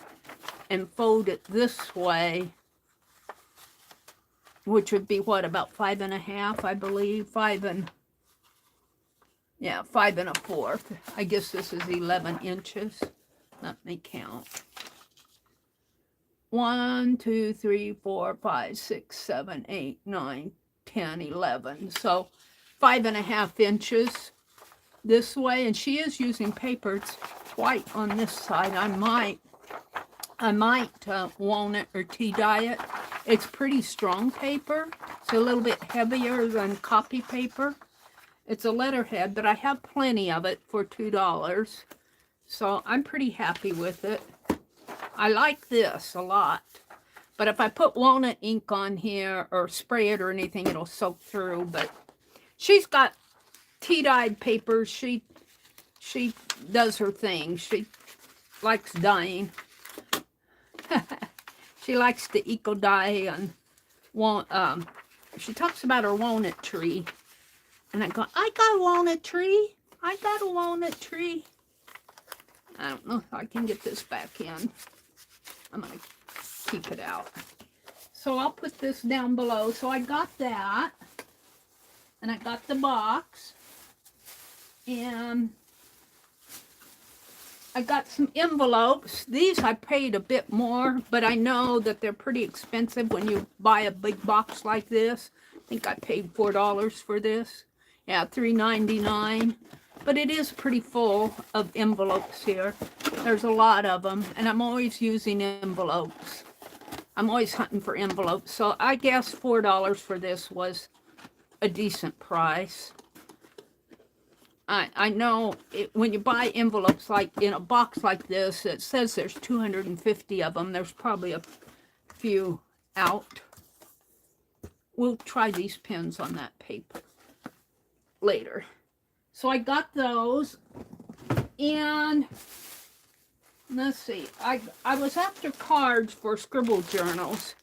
and fold it this way, which would be what, about 5 1/2, I believe. 5 1/4. I guess this is 11 inches. Let me count. 1, 2, 3, 4, 5, 6, 7, 8, 9, 10, 11. So 5 1/2 inches this way, and she is using paper. It's white on this side. I might walnut or tea dye it. It's pretty strong paper. It's a little bit heavier than copy paper. It's a letterhead, but I have plenty of it for $2. So I'm pretty happy with it. I like this a lot. But if I put walnut ink on here or spray it or anything, it'll soak through. But she's got tea-dyed paper. She does her thing. She likes dyeing. She likes to eco-dye, and she talks about her walnut tree. And I go, I got a walnut tree. I got a walnut tree. I don't know if I can get this back in. I'm going to keep it out. So I'll put this down below. So I got that. And I got the box. And I got some envelopes. These I paid a bit more, but I know that they're pretty expensive when you buy a big box like this. I think I paid $4 for this. Yeah, $3.99. But it is pretty full of envelopes here. There's a lot of them, and I'm always using envelopes. I'm always hunting for envelopes. So I guess $4 for this was a decent price. I know when you buy envelopes like in a box like this, it says there's 250 of them. There's probably a few out. We'll try these pins on that paper later. So I got those, and let's see, I was after cards for scribble journals,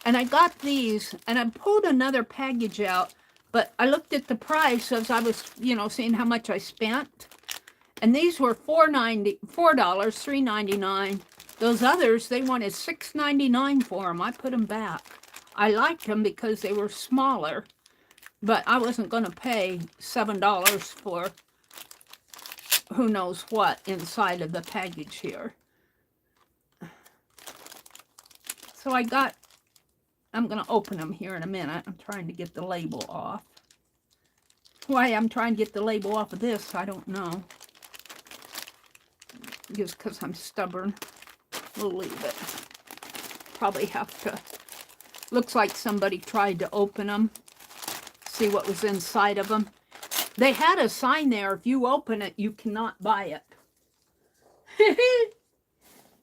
and I got these, and I pulled another package out, but I looked at the price as I was, you know, seeing how much I spent, and these were $3.99. Those others, they wanted $6.99 for them. I put them back. I liked them because they were smaller, but I wasn't going to pay $7 for who knows what inside of the package here. So I'm going to open them here in a minute. I'm trying to get the label off. Why I'm trying to get the label off of this, I don't know. Just because I'm stubborn. We'll leave it. Probably have to. Looks like somebody tried to open them. See what was inside of them. They had a sign there, if you open it, you cannot buy it.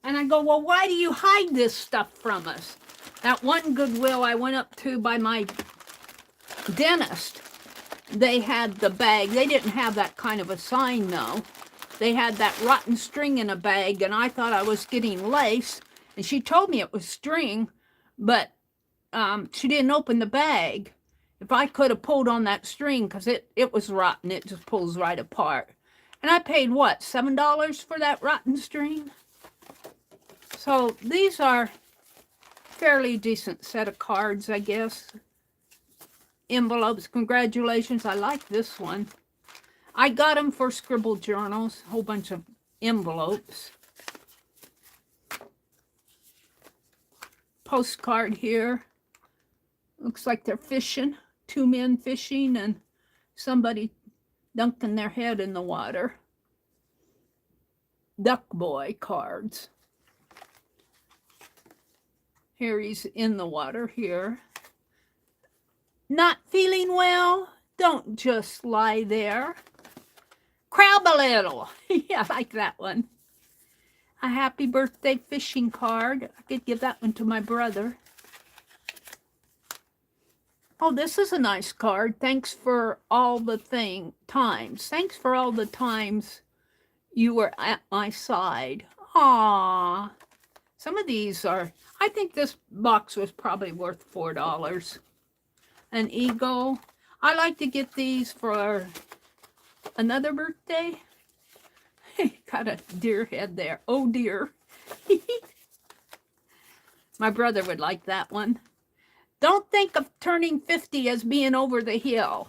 And I go, well, why do you hide this stuff from us? That one Goodwill I went up to by my dentist, they had the bag. They didn't have that kind of a sign, though. They had that rotten string in a bag, and I thought I was getting lace. And she told me it was string, but she didn't open the bag. If I could have pulled on that string, because it was rotten, it just pulls right apart. And I paid, what, $7 for that rotten string? So these are fairly decent set of cards, I guess. Envelopes, congratulations. I like this one. I got them for scribble journals, a whole bunch of envelopes. Postcard here. Looks like they're fishing. 2 men fishing and somebody dunking their head in the water. Duck Boy cards. Here he's in the water here. Not feeling well? Don't just lie there. Crab a little. Yeah, I like that one. A happy birthday fishing card. I could give that one to my brother. Oh, this is a nice card. Thanks for all the times. Thanks for all the times you were at my side. Aww. Some of these are, I think this box was probably worth $4. An eagle. I like to get these for another birthday. Got a deer head there. Oh dear. My brother would like that one. Don't think of turning 50 as being over the hill.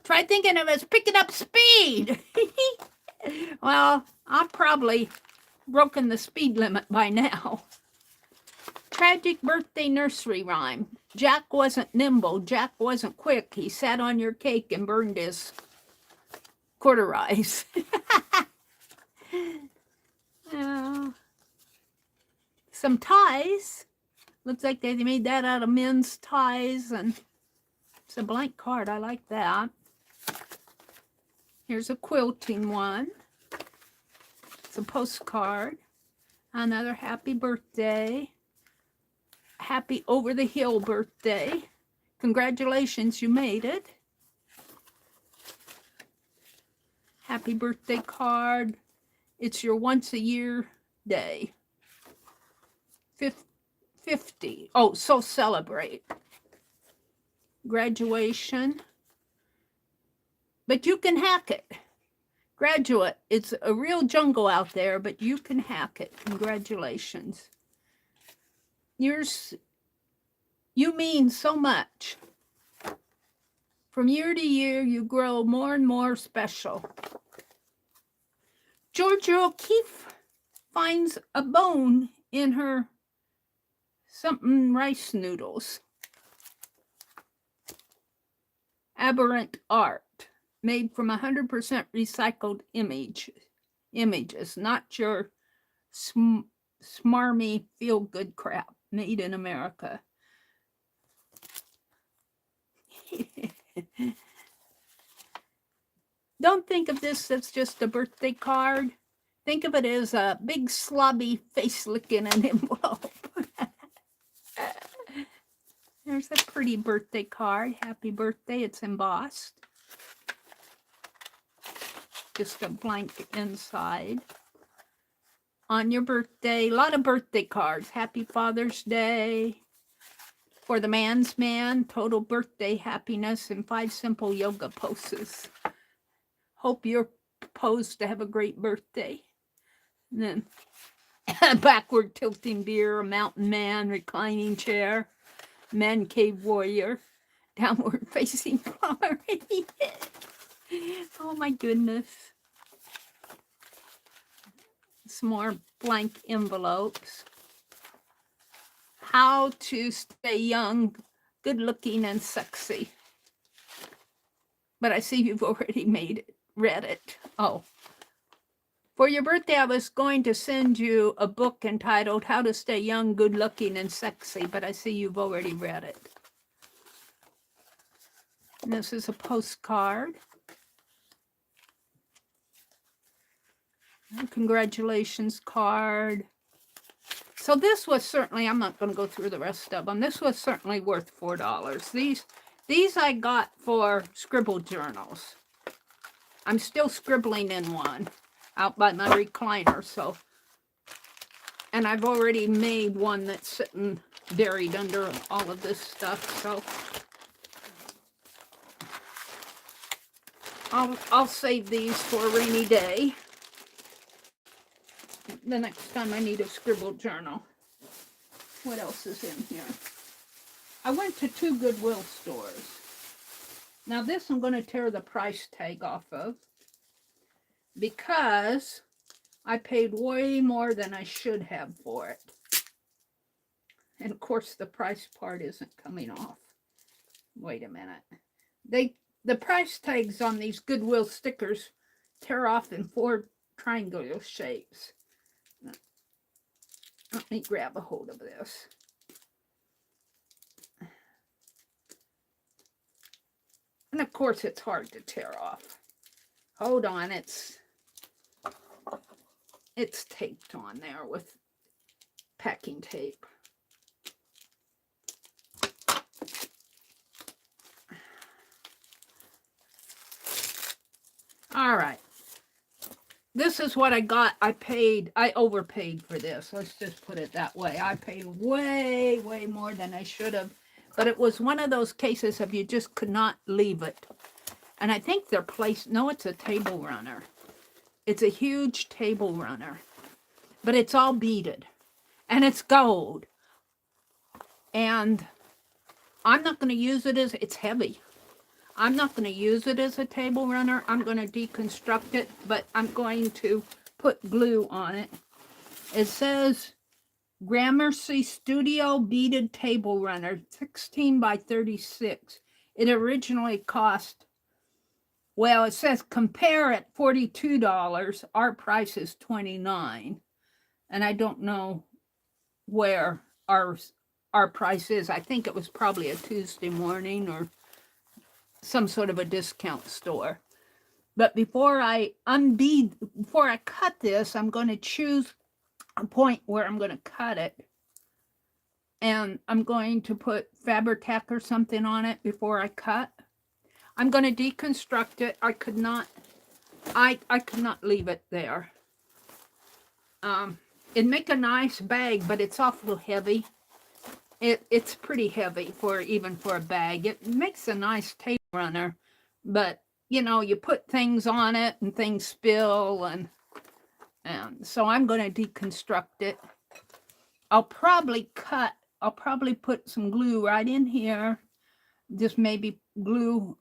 Try thinking of it as picking up speed. Well, I've probably broken the speed limit by now. Tragic birthday nursery rhyme. Jack wasn't nimble. Jack wasn't quick. He sat on your cake and burned his quarter rice. Some ties. Looks like they made that out of men's ties, and it's a blank card. I like that. Here's a quilting one. It's a postcard. Another happy birthday. Happy over the hill birthday. Congratulations, you made it. Happy birthday card. It's your once a year day. 50. Oh, so celebrate. Graduation. But you can hack it. Graduate, it's a real jungle out there, but you can hack it. Congratulations. You mean so much. From year to year, you grow more and more special. Georgia O'Keeffe finds a bone in her something rice noodles. Aberrant art, made from 100% recycled images, not your smarmy feel-good crap, made in America. Don't think of this as just a birthday card. Think of it as a big slobby face licking an envelope. There's a pretty birthday card. Happy birthday. It's embossed. Just a blank inside. On your birthday, a lot of birthday cards. Happy Father's Day. For the man's man, total birthday happiness and 5 simple yoga poses. Hope you're posed to have a great birthday. And then a backward tilting deer, a mountain man, reclining chair, man cave warrior, downward facing flower. Oh my goodness. Some more blank envelopes. How to stay young, good looking, and sexy. But I see you've already read it. Oh. For your birthday, I was going to send you a book entitled How to Stay Young, Good Looking, and Sexy, but I see you've already read it. And this is a postcard. A congratulations card. So this was certainly, I'm not going to go through the rest of them. This was certainly worth $4. These I got for scribble journals. I'm still scribbling in one out by my recliner, so. And I've already made one that's sitting buried under all of this stuff, so. I'll save these for a rainy day. The next time I need a scribble journal. What else is in here? I went to 2 Goodwill stores. Now this I'm going to tear the price tag off of because I paid way more than I should have for it. And of course the price part isn't coming off. Wait a minute. The price tags on these Goodwill stickers tear off in 4 triangular shapes. Let me grab a hold of this. And of course it's hard to tear off. Hold on, it's taped on there with packing tape. All right. This is what I got. I overpaid for this. Let's just put it that way. I paid way, way more than I should have. But it was one of those cases of you just could not leave it. And I think they're placed, no, it's a table runner. It's a huge table runner. But it's all beaded. And it's gold. And I'm not going to use it as, it's heavy. I'm not going to use it as a table runner. I'm going to deconstruct it, but I'm going to put glue on it. It says Gramercy Studio Beaded Table Runner, 16 by 36. It originally cost, well, it says compare at $42. Our price is $29. And I don't know where our price is. I think it was probably a Tuesday morning or some sort of a discount store. But before I cut this, I'm going to choose a point where I'm going to cut it. And I'm going to put Fabri-Tac or something on it before I cut. I'm going to deconstruct it. I could not leave it there. It'd make a nice bag, but it's awful heavy. It's pretty heavy even for a bag. It makes a nice table runner, but you know, you put things on it and things spill, and so I'm going to deconstruct it. I'll probably put some glue right in here, just maybe glue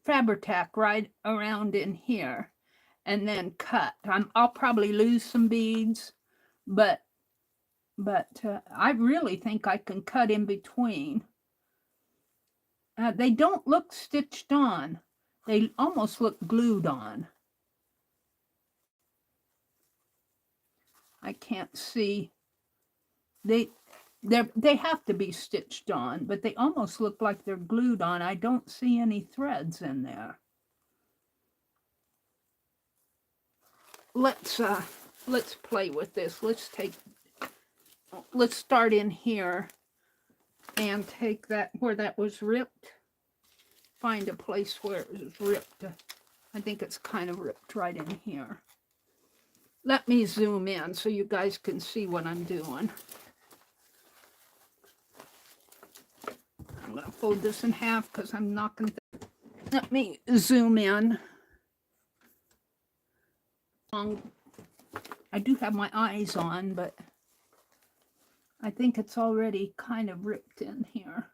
Fabri-Tac right around in here, and then cut. I'll probably lose some beads, but I really think I can cut in between. They don't look stitched on. They almost look glued on. I can't see. They have to be stitched on, but they almost look like they're glued on. I don't see any threads in there. let's play with this. Let's start in here and take that where that was ripped. Find a place where it was ripped. I think it's kind of ripped right in here. Let me zoom in so you guys can see what I'm doing. I'm going to fold this in half because I'm knocking. Let me zoom in. I do have my eyes on, but I think it's already kind of ripped in here.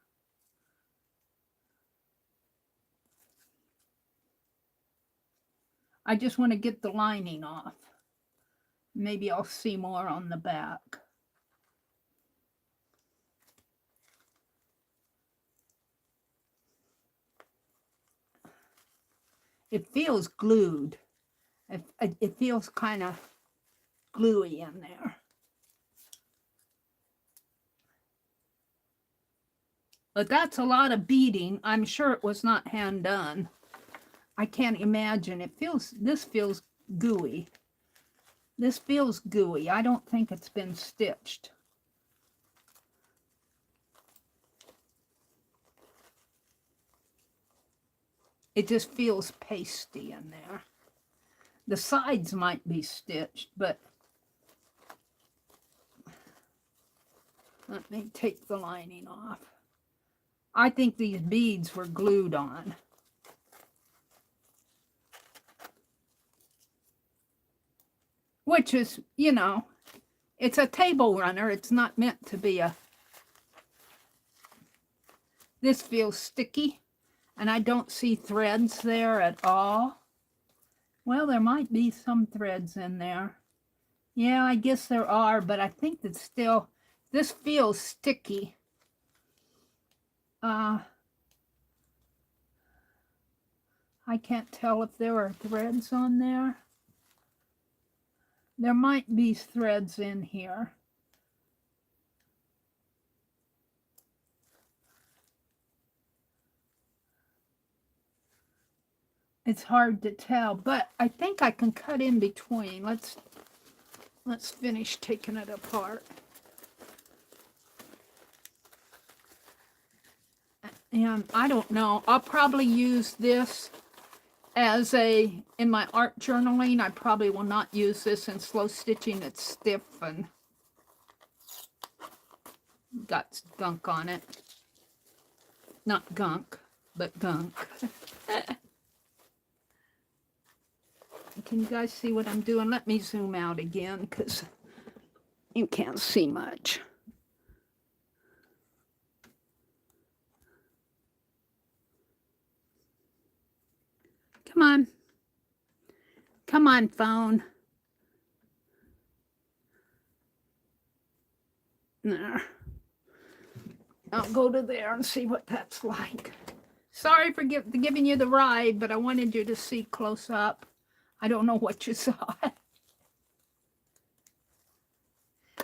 I just want to get the lining off. Maybe I'll see more on the back. It feels glued. It feels kind of gluey in there. But that's a lot of beading. I'm sure it was not hand done. I can't imagine. This feels gooey. This feels gooey. I don't think it's been stitched. It just feels pasty in there. The sides might be stitched, but let me take the lining off. I think these beads were glued on. Which is, you know, it's a table runner. It's not meant to be a... This feels sticky, and I don't see threads there at all. Well, there might be some threads in there. Yeah, I guess there are, but I think it's still... This feels sticky. I can't tell if there are threads on there. There might be threads in here. It's hard to tell, but I think I can cut in between. Let's finish taking it apart. And I don't know, I'll probably use this as in my art journaling. I probably will not use this in slow stitching. It's stiff and got gunk on it. Not gunk, but gunk. Can you guys see what I'm doing? Let me zoom out again because you can't see much. Come on. Come on, phone. There. I'll go to there and see what that's like. Sorry for giving you the ride, but I wanted you to see close up. I don't know what you saw.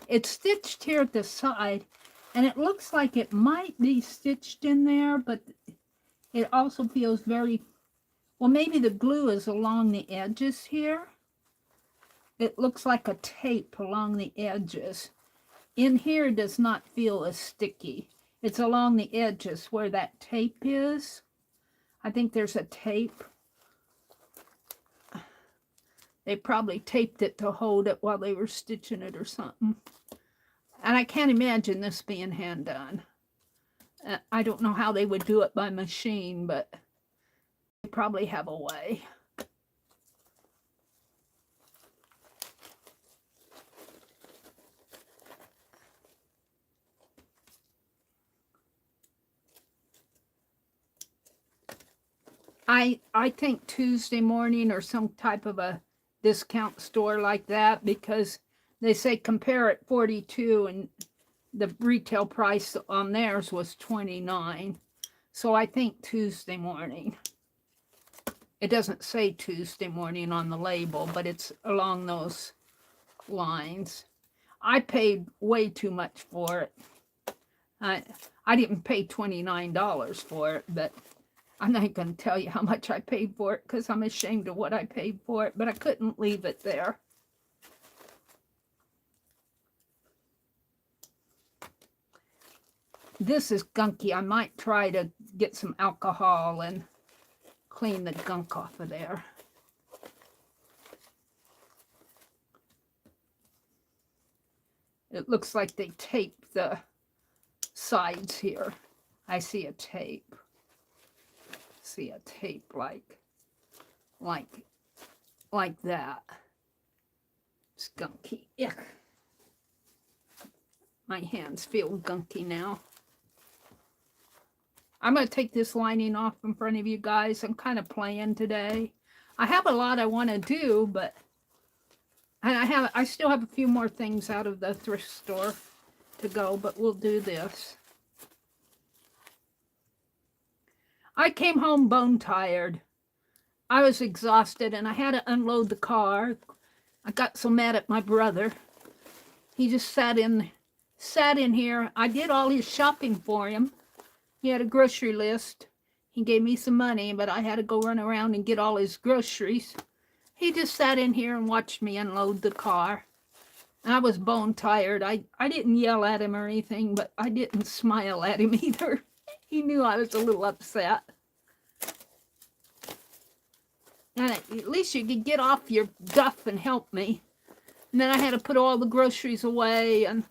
It's stitched here at the side, and it looks like it might be stitched in there, but it also feels very... Well, maybe the glue is along the edges here. It looks like a tape along the edges. In here does not feel as sticky. It's along the edges where that tape is. I think there's a tape. They probably taped it to hold it while they were stitching it or something. And I can't imagine this being hand done. I don't know how they would do it by machine, but... They probably have a way. I think Tuesday morning or some type of a discount store like that, because they say compare at 42 and the retail price on theirs was 29. So I think Tuesday morning. It doesn't say Tuesday morning on the label, but it's along those lines. I paid way too much for it. I didn't pay $29 for it, but I'm not going to tell you how much I paid for it because I'm ashamed of what I paid for it, but I couldn't leave it there. This is gunky. I might try to get some alcohol and clean the gunk off of there. It looks like they taped the sides here. I see a tape. See a tape like that. It's gunky. Ugh. My hands feel gunky now. I'm going to take this lining off in front of you guys. I'm kind of playing today. I have a lot I want to do, but I still have a few more things out of the thrift store to go, but we'll do this. I came home bone tired. I was exhausted and I had to unload the car. I got so mad at my brother. He just sat in here. I did all his shopping for him. He had a grocery list. He gave me some money, but I had to go run around and get all his groceries. He just sat in here and watched me unload the car. I was bone tired. I didn't yell at him or anything, but I didn't smile at him either. He knew I was a little upset. And at least you could get off your duff and help me. And then I had to put all the groceries away, and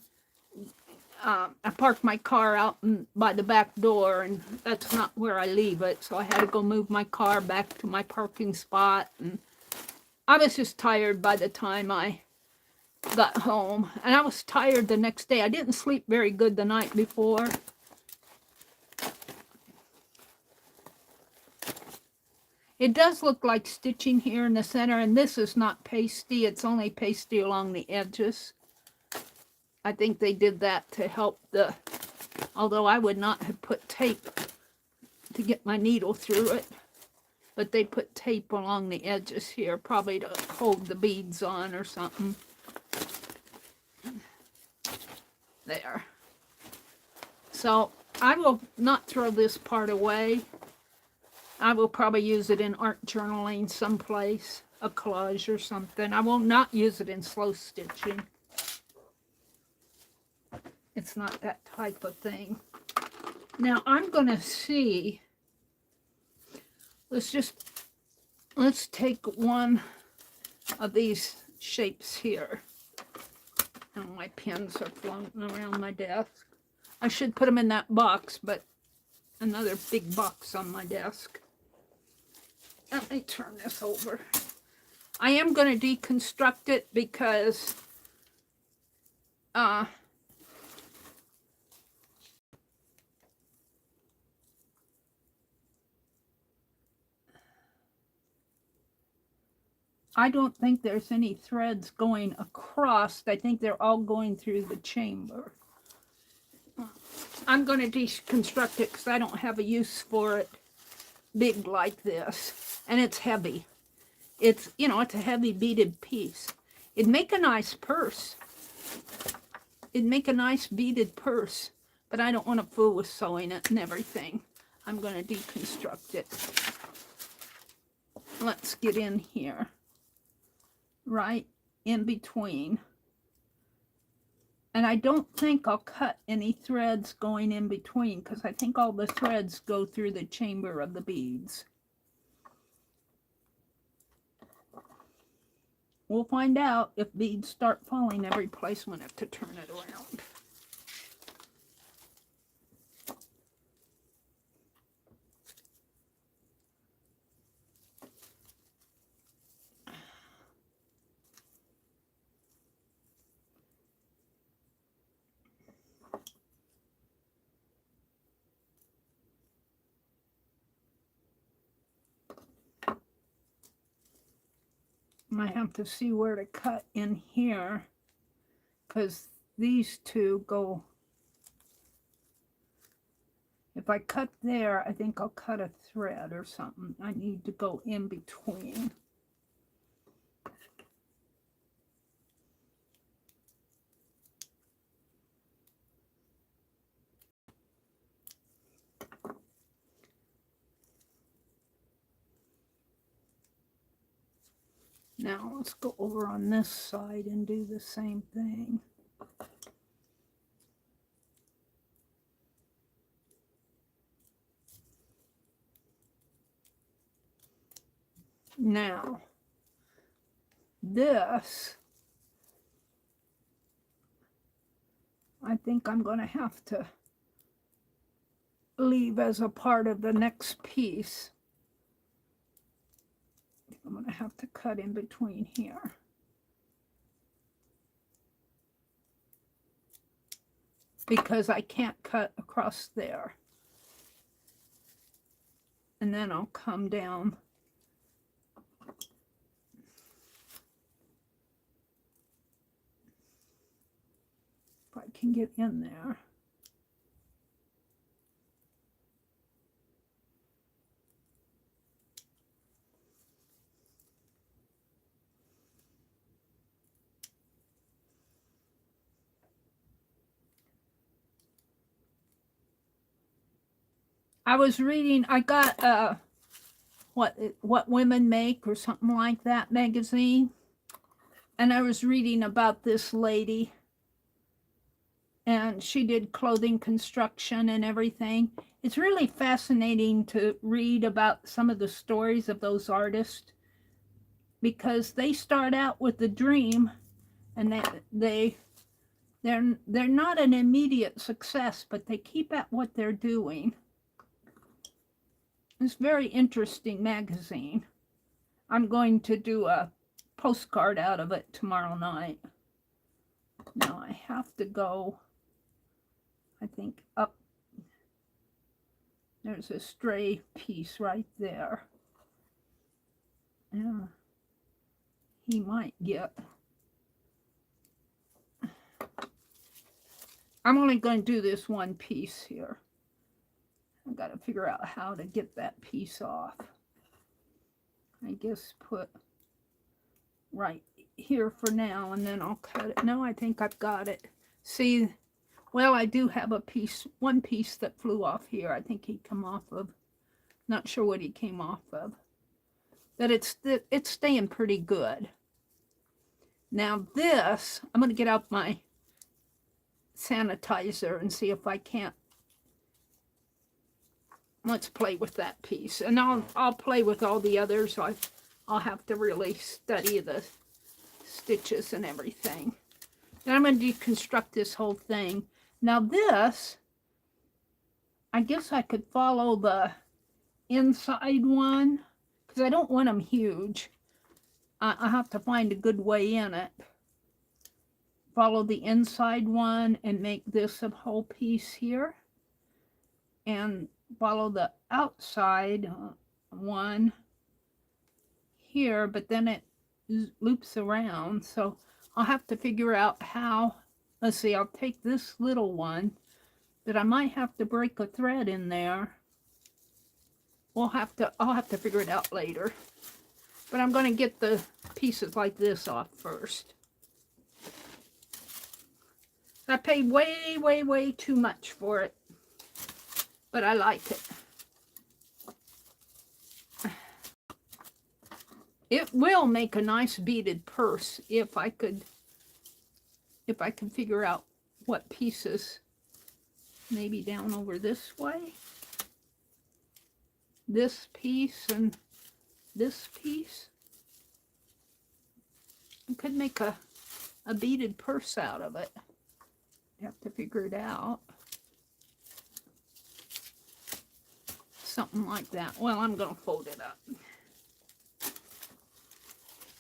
I parked my car out by the back door, and that's not where I leave it. So I had to go move my car back to my parking spot. And I was just tired by the time I got home. And I was tired the next day. I didn't sleep very good the night before. It does look like stitching here in the center, and this is not pasty. It's only pasty along the edges. I think they did that to help although I would not have put tape to get my needle through it, but they put tape along the edges here, probably to hold the beads on or something. There. So I will not throw this part away. I will probably use it in art journaling someplace, a collage or something. I will not use it in slow stitching. It's not that type of thing. Now I'm going to see, let's take one of these shapes here. Oh, my pens are floating around my desk. I should put them in that box, but another big box on my desk. Let me turn this over. I am going to deconstruct it because I don't think there's any threads going across. I think they're all going through the chamber. I'm going to deconstruct it because I don't have a use for it big like this. And it's heavy. It's, you know, it's a heavy beaded piece. It'd make a nice purse. It'd make a nice beaded purse. But I don't want to fool with sewing it and everything. I'm going to deconstruct it. Let's get in here. Right in between. And I don't think I'll cut any threads going in between because I think all the threads go through the chamber of the beads. We'll find out if beads start falling every place when I have to turn it around. I have to see where to cut in here because these two go. If I cut there, I think I'll cut a thread or something. I need to go in between. Now let's go over on this side and do the same thing. Now, this, I think I'm going to have to leave as a part of the next piece. I'm going to have to cut in between here. Because I can't cut across there. And then I'll come down. If I can get in there. I was reading, I got what Women Make or something like that magazine. And I was reading about this lady. And she did clothing construction and everything. It's really fascinating to read about some of the stories of those artists. Because they start out with the dream. And they're not an immediate success. But they keep at what they're doing. It's a very interesting magazine. I'm going to do a postcard out of it tomorrow night. Now I have to go, I think, up. There's a stray piece right there. Yeah, he might get. I'm only going to do this one piece here. I've got to figure out how to get that piece off. I guess put right here for now, and then I'll cut it. No, I think I've got it. See, well, I do have a piece, one piece that flew off here. I think he come off of, not sure what he came off of. But it's staying pretty good. Now this, I'm going to get out my sanitizer and see if I can't. Let's play with that piece, and I'll play with all the others. So I'll have to really study the stitches and everything. Then I'm going to deconstruct this whole thing. Now this, I guess I could follow the inside one because I don't want them huge. I have to find a good way in it. Follow the inside one and make this a whole piece here, and follow the outside one here, but then it loops around. So I'll have to figure out how. Let's see, I'll take this little one, but I might have to break a thread in there. I'll have to figure it out later. But I'm going to get the pieces like this off first. I paid way too much for it. But I like it. It will make a nice beaded purse if I could figure out what pieces. Maybe down over this way. This piece and this piece. I could make a beaded purse out of it. You have to figure it out. Something like that. Well, I'm going to fold it up.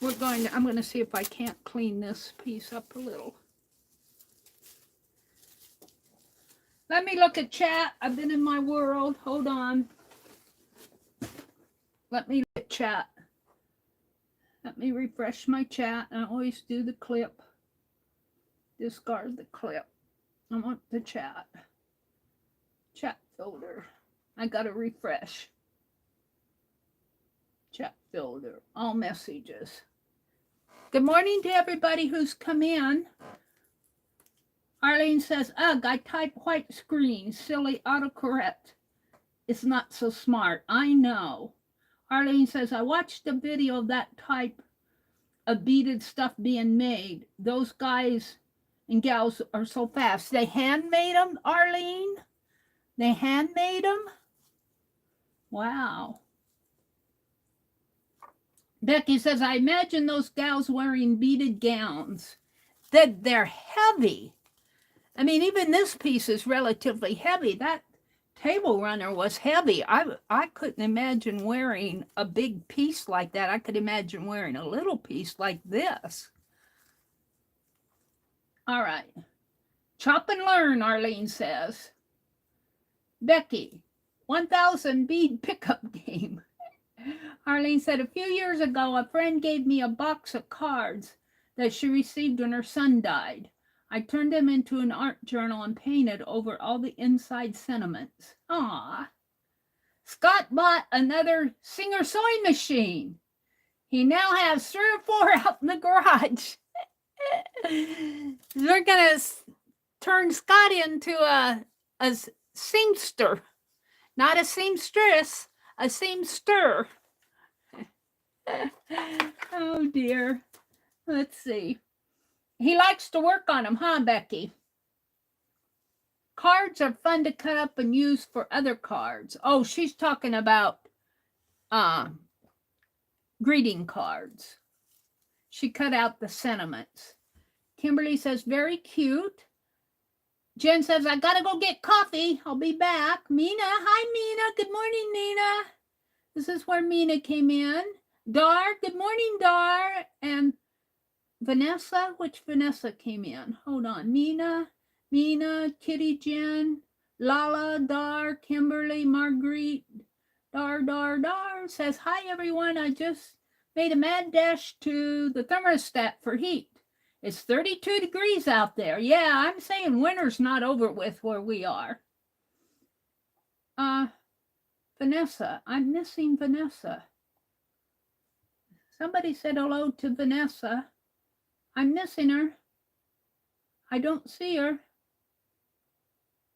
I'm going to see if I can't clean this piece up a little. Let me look at chat. I've been in my world. Hold on. Let me look at chat. Let me refresh my chat. I always do the clip. Discard the clip. I want the chat. Chat folder. I gotta refresh. Chat folder. All messages. Good morning to everybody who's come in. Arlene says, ugh, I type white screen. Silly autocorrect. It's not so smart. I know. Arlene says, I watched a video of that type of beaded stuff being made. Those guys and gals are so fast. They handmade them, Arlene? They handmade them? Wow. Becky says, I imagine those gals wearing beaded gowns. They're heavy. I mean, even this piece is relatively heavy. That table runner was heavy. I couldn't imagine wearing a big piece like that. I could imagine wearing a little piece like this. All right. Chop and learn, Arlene says. Becky, 1,000 bead pickup game. Arlene said, a few years ago, a friend gave me a box of cards that she received when her son died. I turned them into an art journal and painted over all the inside sentiments. Ah. Scott bought another Singer sewing machine. He now has 3 or 4 out in the garage. They're going to turn Scott into a seamster. Not a seamstress, a seamster. Oh, dear. Let's see. He likes to work on them, huh, Becky? Cards are fun to cut up and use for other cards. Oh, she's talking about greeting cards. She cut out the sentiments. Kimberly says, very cute. Jen says, I gotta go get coffee. I'll be back. Mina, hi, Mina. Good morning, Nina. This is where Mina came in. Dar, good morning, Dar. And Vanessa, which Vanessa came in? Hold on. Mina, Kitty, Jen, Lala, Dar, Kimberly, Marguerite, Dar says, hi, everyone. I just made a mad dash to the thermostat for heat. It's 32 degrees out there. Yeah, I'm saying winter's not over with where we are. Vanessa, I'm missing Vanessa. Somebody said hello to Vanessa. I'm missing her. I don't see her.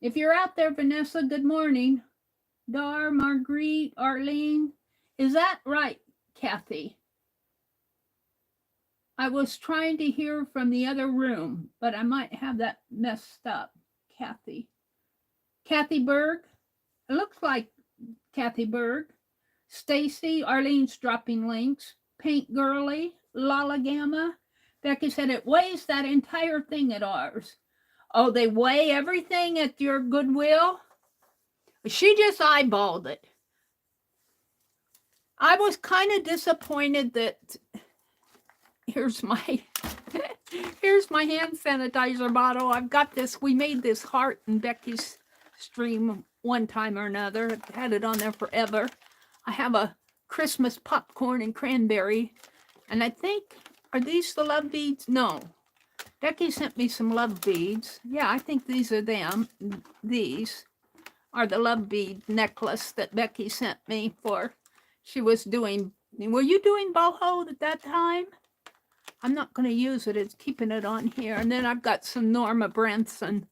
If you're out there, Vanessa, good morning. Dar, Marguerite, Arlene. Is that right, Kathy? I was trying to hear from the other room, but I might have that messed up. Kathy. Kathy Berg. It looks like Kathy Berg. Stacy. Arlene's dropping links. Paint Girly. Lala Gamma. Becky said it weighs that entire thing at ours. Oh, they weigh everything at your Goodwill? She just eyeballed it. I was kind of disappointed that here's my hand sanitizer bottle. I've got this. We made this heart in Becky's stream one time or another. I've had it on there forever. I have a Christmas popcorn and cranberry. And I think, are these the love beads? No. Becky sent me some love beads. Yeah, I think these are them. These are the love bead necklace that Becky sent me for. She was doing, were you doing boho at that time? I'm not going to use it. It's keeping it on here. And then I've got some Norma Branson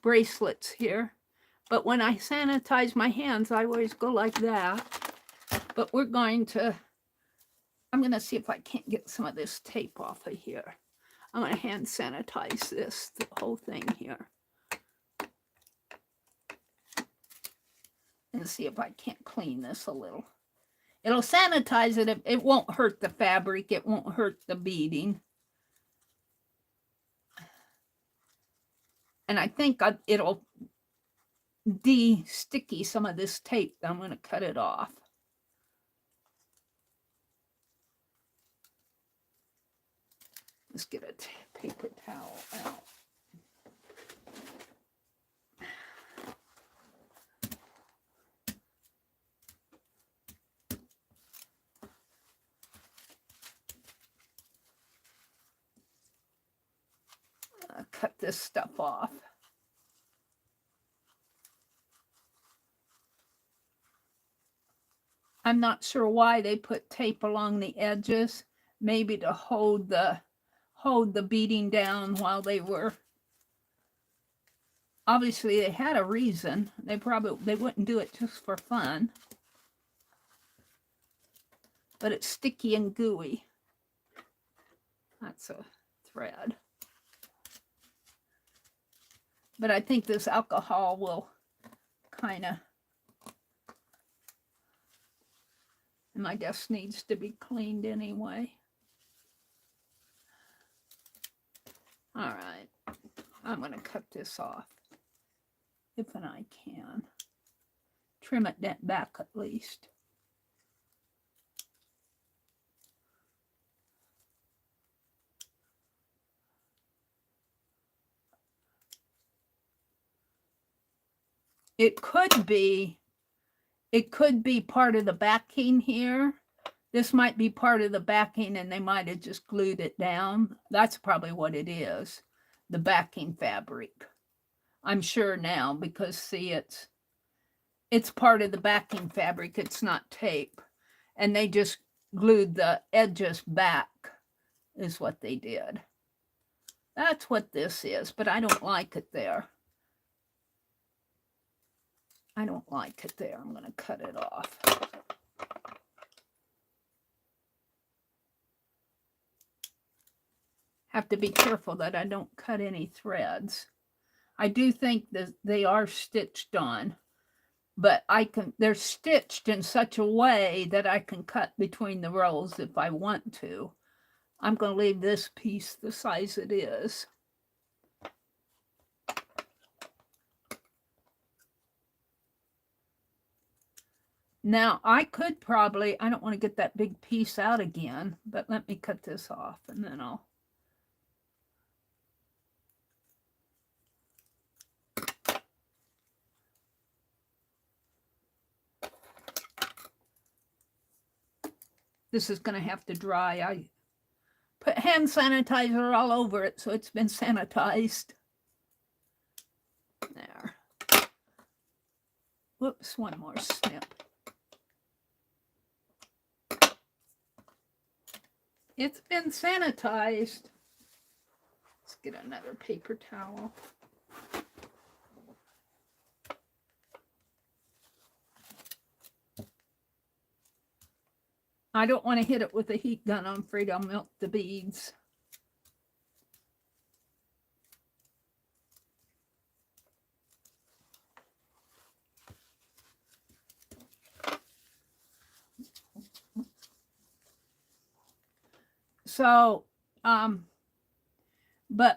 bracelets here. But when I sanitize my hands, I always go like that. But I'm going to see if I can't get some of this tape off of here. I'm going to hand sanitize this, the whole thing here. And see if I can't clean this a little. It'll sanitize it. It won't hurt the fabric. It won't hurt the beading. And I think it'll de-sticky some of this tape. I'm going to cut it off. Let's get a paper towel out. Cut this stuff off. I'm not sure why they put tape along the edges, maybe to hold the beading down while they were. Obviously, they had a reason. They wouldn't do it just for fun. But it's sticky and gooey. That's a thread. But I think this alcohol will kind of And my desk needs to be cleaned anyway. All right, I'm going to cut this off if I can. Trim it back at least. It could be part of the backing here. This might be part of the backing and they might have just glued it down. That's probably what it is, the backing fabric. I'm sure now because see, it's part of the backing fabric. It's not tape. And they just glued the edges back is what they did. That's what this is, but I don't like it there. I don't like it there. I'm going to cut it off. Have to be careful that I don't cut any threads. I do think that they are stitched on, but they're stitched in such a way that I can cut between the rows if I want to. I'm going to leave this piece the size it is. Now, I could probably, I don't want to get that big piece out again, but let me cut this off and then I'll. This is going to have to dry. I put hand sanitizer all over it, so it's been sanitized. There. Whoops, one more snip. It's been sanitized. Let's get another paper towel. I don't want to hit it with a heat gun. I'm afraid I'll melt the beads. So, but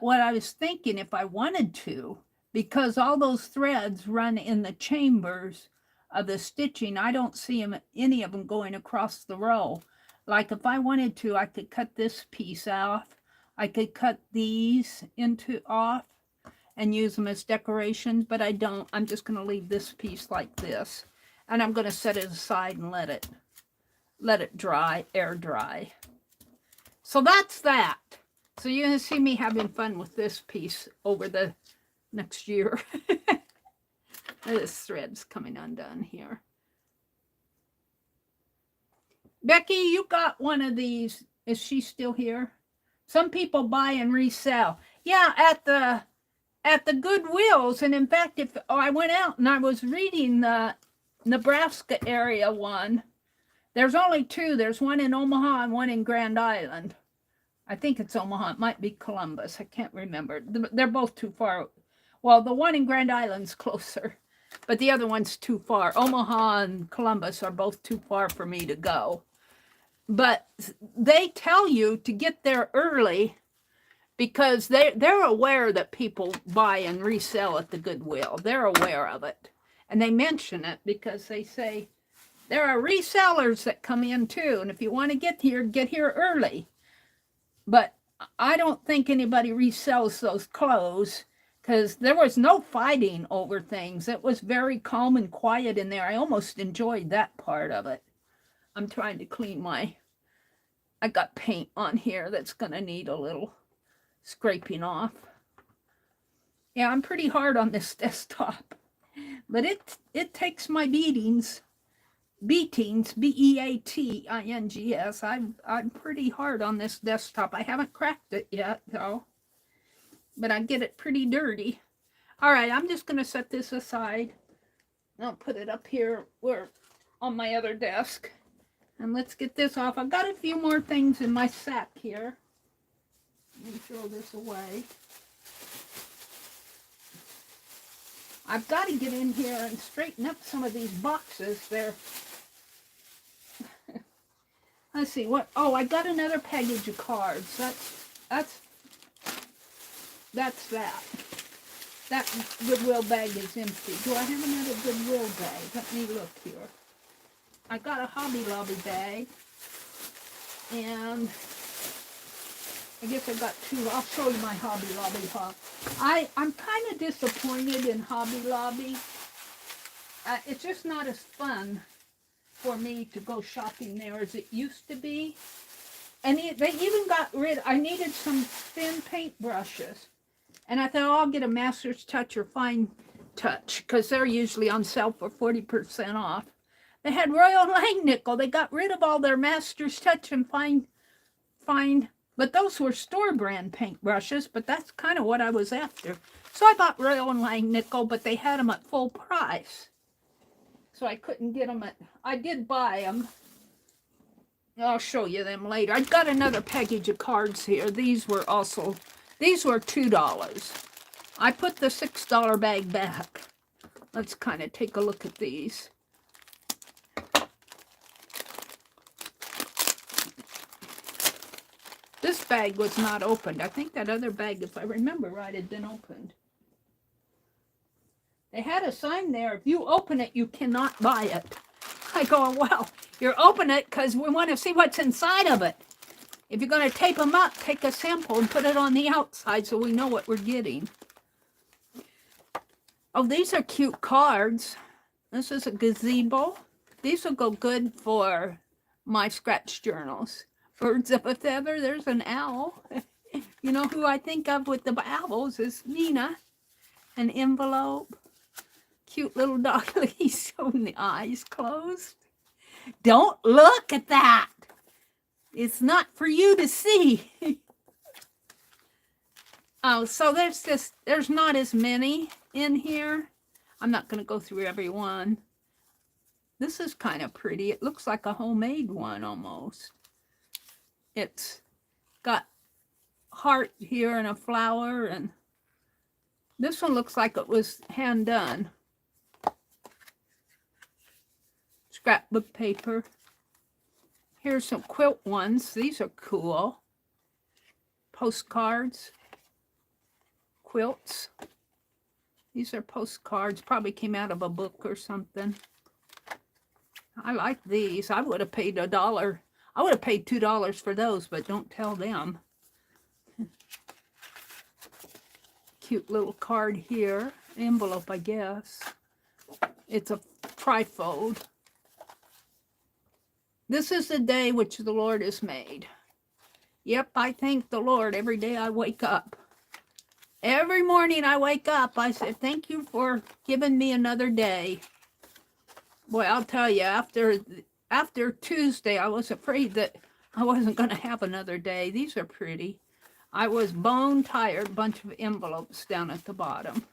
what I was thinking, if I wanted to, because all those threads run in the chambers of the stitching, I don't see any of them going across the row. Like if I wanted to, I could cut this piece off. I could cut these off and use them as decorations, but I don't. I'm just going to leave this piece like this. And I'm going to set it aside and let it dry, air dry. So that's that. So you're going to see me having fun with this piece over the next year. This thread's coming undone here. Becky, you got one of these. Is she still here? Some people buy and resell. Yeah, at the Goodwills. And in fact, if I went out and I was reading the Nebraska area one, there's only two. There's one in Omaha and one in Grand Island. I think it's Omaha. It might be Columbus. I can't remember. They're both too far. Well, the one in Grand Island's closer, but the other one's too far. Omaha and Columbus are both too far for me to go. But they tell you to get there early because they're aware that people buy and resell at the Goodwill. They're aware of it. And they mention it because they say there are resellers that come in too. And if you want to get here early. But I don't think anybody resells those clothes because there was no fighting over things. It was very calm and quiet in there. I almost enjoyed that part of it. I'm trying to clean I got paint on here that's going to need a little scraping off. Yeah, I'm pretty hard on this desktop. But it takes my beatings, B-E-A-T-I-N-G-S. I'm pretty hard on this desktop. I haven't cracked it yet, though. But I get it pretty dirty. All right, I'm just going to set this aside. I'll put it up here on my other desk. And let's get this off. I've got a few more things in my sack here. Let me throw this away. I've got to get in here and straighten up some of these boxes. Let's see what. Oh, I got another package of cards. That's that. That Goodwill bag is empty. Do I have another Goodwill bag? Let me look here. I got a Hobby Lobby bag. And I guess I got two. I'll show you my Hobby Lobby haul. I'm kind of disappointed in Hobby Lobby. It's just not as fun for me to go shopping there as it used to be. And they even got rid. I needed some thin paint brushes. And I thought, oh, I'll get a Master's Touch or Fine Touch, because they're usually on sale for 40% off. They had Royal Langnickel. They got rid of all their Master's Touch and Fine, but those were store brand paint brushes, but that's kind of what I was after. So I bought Royal Langnickel, but they had them at full price. So I couldn't get them I did buy them. I'll show you them later. I got another package of cards here. These were $2. I put the $6 bag back. Let's kind of take a look at these. This bag was not opened. I think that other bag, if I remember right, had been opened. They had a sign there, if you open it, you cannot buy it. I go, well, you're opening it because we want to see what's inside of it. If you're going to tape them up, take a sample and put it on the outside so we know what we're getting. Oh, these are cute cards. This is a gazebo. These will go good for my scratch journals. Birds of a feather, there's an owl. You know who I think of with the owls is Nina. An envelope. Cute little dog. He's showing the eyes closed. Don't look at that. It's not for you to see. Oh, so there's not as many in here. I'm not going to go through every one. This is kind of pretty. It looks like a homemade one almost. It's got heart here and a flower, and this one looks like it was hand done. Scrapbook paper. Here's some quilt ones. These are cool. Postcards. Quilts. These are postcards. Probably came out of a book or something. I like these. I would have paid $1. I would have paid $2 for those, but don't tell them. Cute little card here. Envelope, I guess. It's a trifold. This is the day which the Lord has made. Yep, I thank the Lord every day I wake up. Every morning I wake up, I say, thank you for giving me another day. Boy, I'll tell you, after Tuesday, I was afraid that I wasn't going to have another day. These are pretty. I was bone tired, bunch of envelopes down at the bottom,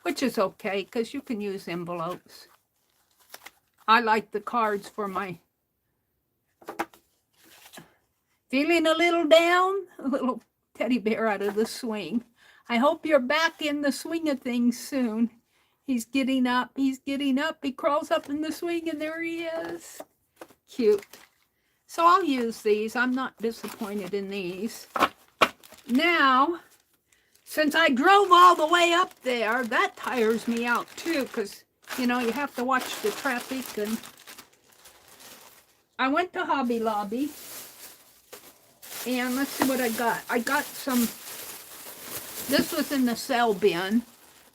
which is okay because you can use envelopes. I like the cards for my feeling a little down, a little teddy bear out of the swing. I hope you're back in the swing of things soon. He's getting up. He's getting up. He crawls up in the swing, and there he is. Cute. So I'll use these. I'm not disappointed in these. Now, since I drove all the way up there, that tires me out too, because, you know, you have to watch the traffic. And I went to Hobby Lobby, and let's see what I got. I got some, this was in the sale bin.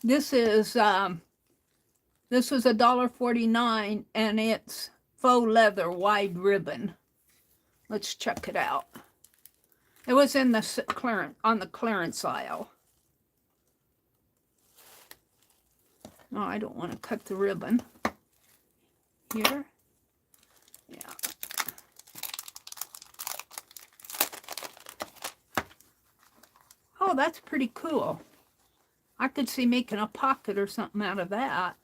This was $1.49, and it's faux leather wide ribbon. Let's check it out. It was in the on the clearance aisle. No, I don't want to cut the ribbon. Here. Yeah. Oh, that's pretty cool. I could see making a pocket or something out of that.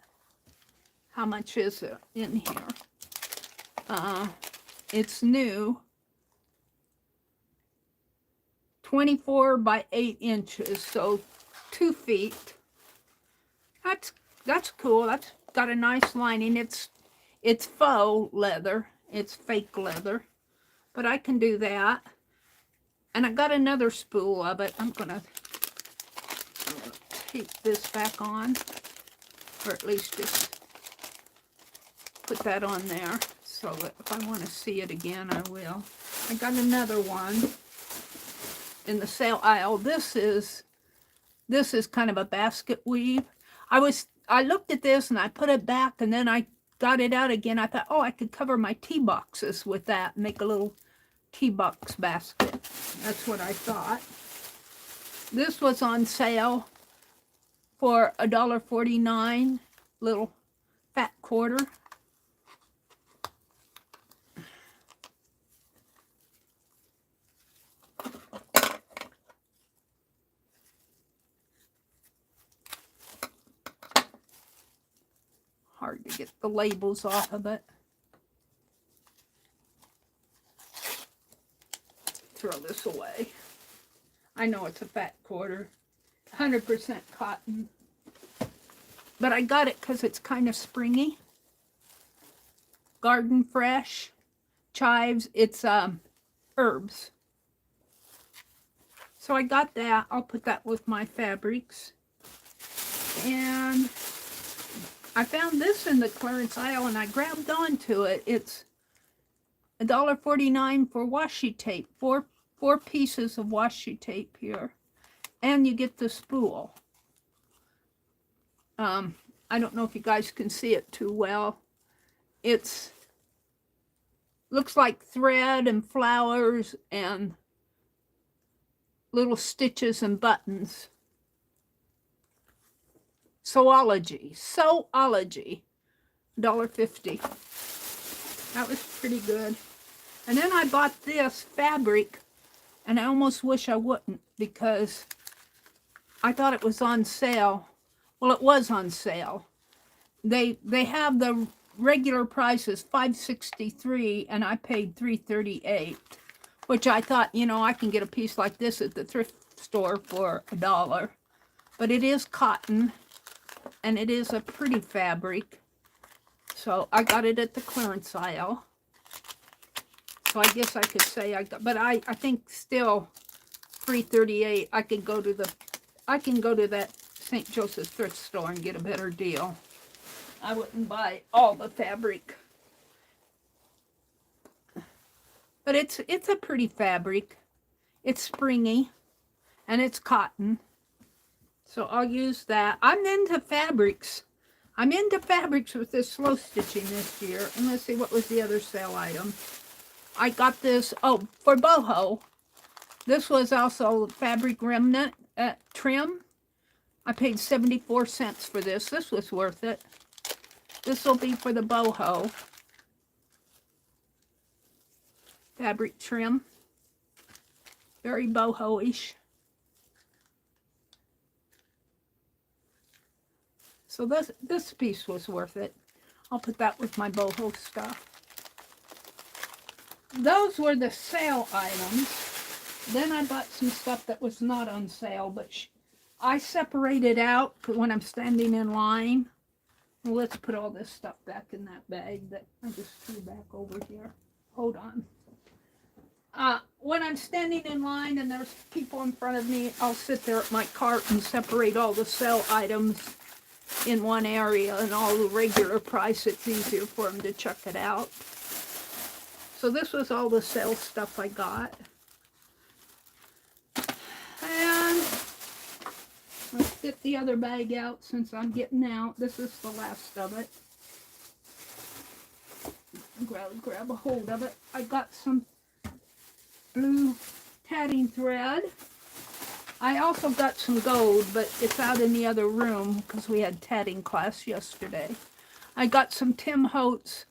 How much is it in here? It's new. 24 by 8 inches, so 2 feet. That's cool. That's got a nice lining. It's faux leather. It's fake leather. but I can do that. And I got another spool of it. I'm gonna tape this back on, or at least just put that on there so that if I want to see it again, I will. I got another one in the sale aisle. This is kind of a basket weave. I looked at this and I put it back, and then I got it out again. I thought, oh, I could cover my tea boxes with that, make a little tea box basket. That's what I thought. This was on sale for $1.49, little fat quarter. Hard to get the labels off of it. Throw this away. I know it's a fat quarter, 100% cotton, but I got it because it's kind of springy. Garden fresh, chives, it's herbs. So I got that. I'll put that with my fabrics. And I found this in the clearance aisle and I grabbed onto it. It's $1.49 for washi tape. Four pieces of washi tape here. And you get the spool. I don't know if you guys can see it too well. It's looks like thread and flowers and little stitches and buttons. Sew-ology, $1.50. That was pretty good. And then I bought this fabric, and I almost wish I wouldn't because I thought it was on sale. Well, it was on sale. They have the regular price is $5.63, and I paid $3.38, which I thought, you know, I can get a piece like this at the thrift store for $1. But it is cotton. And it is a pretty fabric. So I got it at the clearance aisle. So I guess I could say I got, but I think still $3.38. I can go to that St. Joseph's thrift store and get a better deal. I wouldn't buy all the fabric. But it's a pretty fabric. It's springy and it's cotton. So I'll use that. I'm into fabrics. I'm into fabrics with this slow stitching this year. And let's see, what was the other sale item? I got this, oh, for Boho. This was also fabric remnant trim. I paid 74 cents for this. This was worth it. This will be for the Boho. Fabric trim. Very boho-ish. So this piece was worth it. I'll put that with my boho stuff. Those were the sale items. Then I bought some stuff that was not on sale, but I separated out when I'm standing in line. Well, let's put all this stuff back in that bag that I just threw back over here. Hold on. When I'm standing in line and there's people in front of me, I'll sit there at my cart and separate all the sale items in one area, and all the regular price, it's easier for them to check it out. So this was all the sale stuff I got. And let's get the other bag out since I'm getting out. This is the last of it. Grab a hold of it. I got some blue tatting thread. I also got some gold, but it's out in the other room because we had tatting class yesterday. I got some Tim Holtz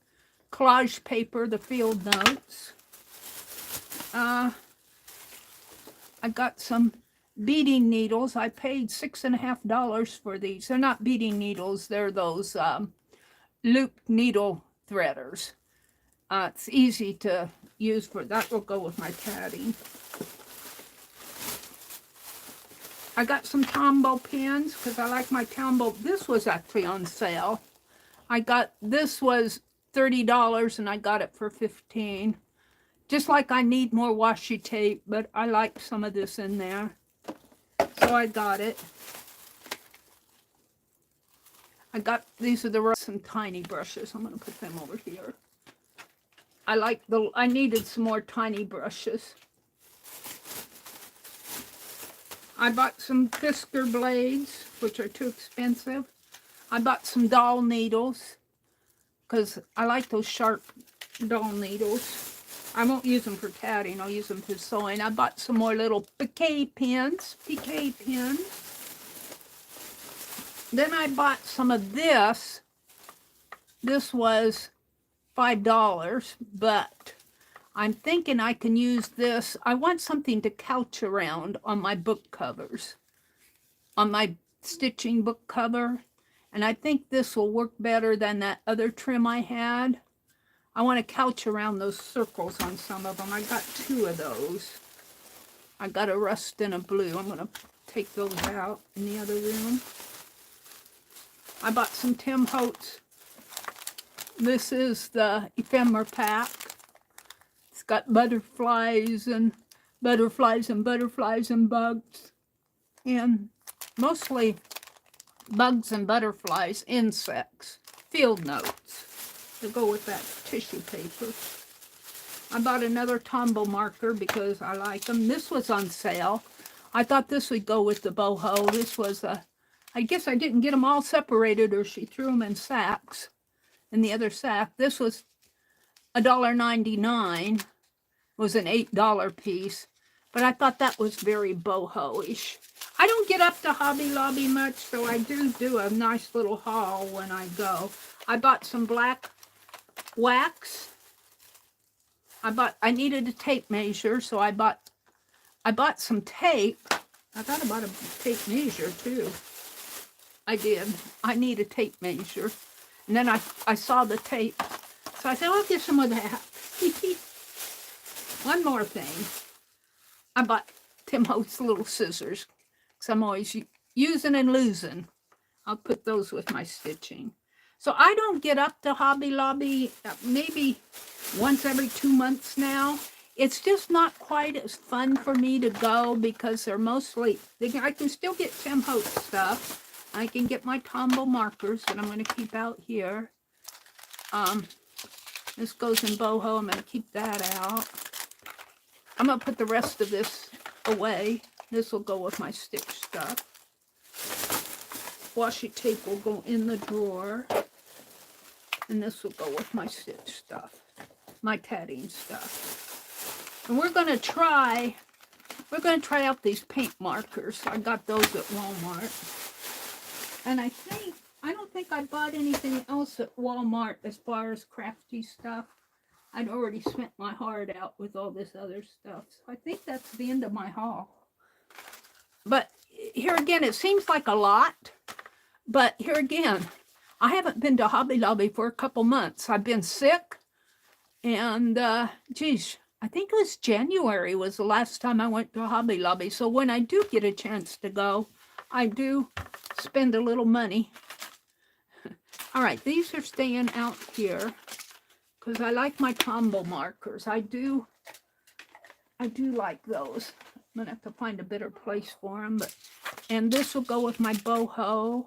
collage paper, the field notes. I got some beading needles. I paid $6.50 for these. They're not beading needles. They're those loop needle threaders. It's easy to use for that. Will go with my tatting. I got some Tombow pins because I like my Tombow. This was actually on sale. This was $30 and I got it for $15. Just like I need more washi tape, but I like some of this in there. So I got it. These are some tiny brushes. I'm going to put them over here. I needed some more tiny brushes. I bought some Fisker blades, which are too expensive. I bought some doll needles, because I like those sharp doll needles. I won't use them for tatting, I'll use them for sewing. I bought some more little Picasso pins. Then I bought some of this. This was $5, but I'm thinking I can use this. I want something to couch around on my book covers, on my stitching book cover. And I think this will work better than that other trim I had. I want to couch around those circles on some of them. I got 2 of those. I got a rust and a blue. I'm going to take those out in the other room. I bought some Tim Holtz. This is the ephemera pack. It's got butterflies and butterflies and butterflies and bugs. And mostly bugs and butterflies, insects, field notes to go with that tissue paper. I bought another Tombow marker because I like them. This was on sale. I thought this would go with the Boho. This was I guess I didn't get them all separated, or she threw them in sacks, in the other sack. This was $1.99. It was an $8 piece, but I thought that was very boho-ish. I don't get up to Hobby Lobby much, so I do a nice little haul when I go. I bought some black wax. I needed a tape measure, so I bought some tape. I thought I bought a tape measure too. I did. I need a tape measure. And then I saw the tape. So I said, I'll get some of that. One more thing. I bought Tim Holtz little scissors, because I'm always using and losing. I'll put those with my stitching. So I don't get up to Hobby Lobby maybe once every 2 months now. It's just not quite as fun for me to go, because they're mostly, I can still get Tim Holtz stuff. I can get my Tombow markers that I'm going to keep out here. This goes in Boho. I'm going to keep that out. I'm going to put the rest of this away. This will go with my stitch stuff. Washi tape will go in the drawer. And this will go with my stitch stuff, my tatting stuff. And we're going to try out these paint markers. I got those at Walmart. And I don't think I bought anything else at Walmart as far as crafty stuff. I'd already spent my heart out with all this other stuff. So I think that's the end of my haul. But here again, it seems like a lot. But here again, I haven't been to Hobby Lobby for a couple months. I've been sick. And, geez, I think it was January was the last time I went to Hobby Lobby. So when I do get a chance to go, I do spend a little money. All right, these are staying out here because I like my Tombow markers. I do like those. I'm gonna have to find a better place for them. And this will go with my Boho.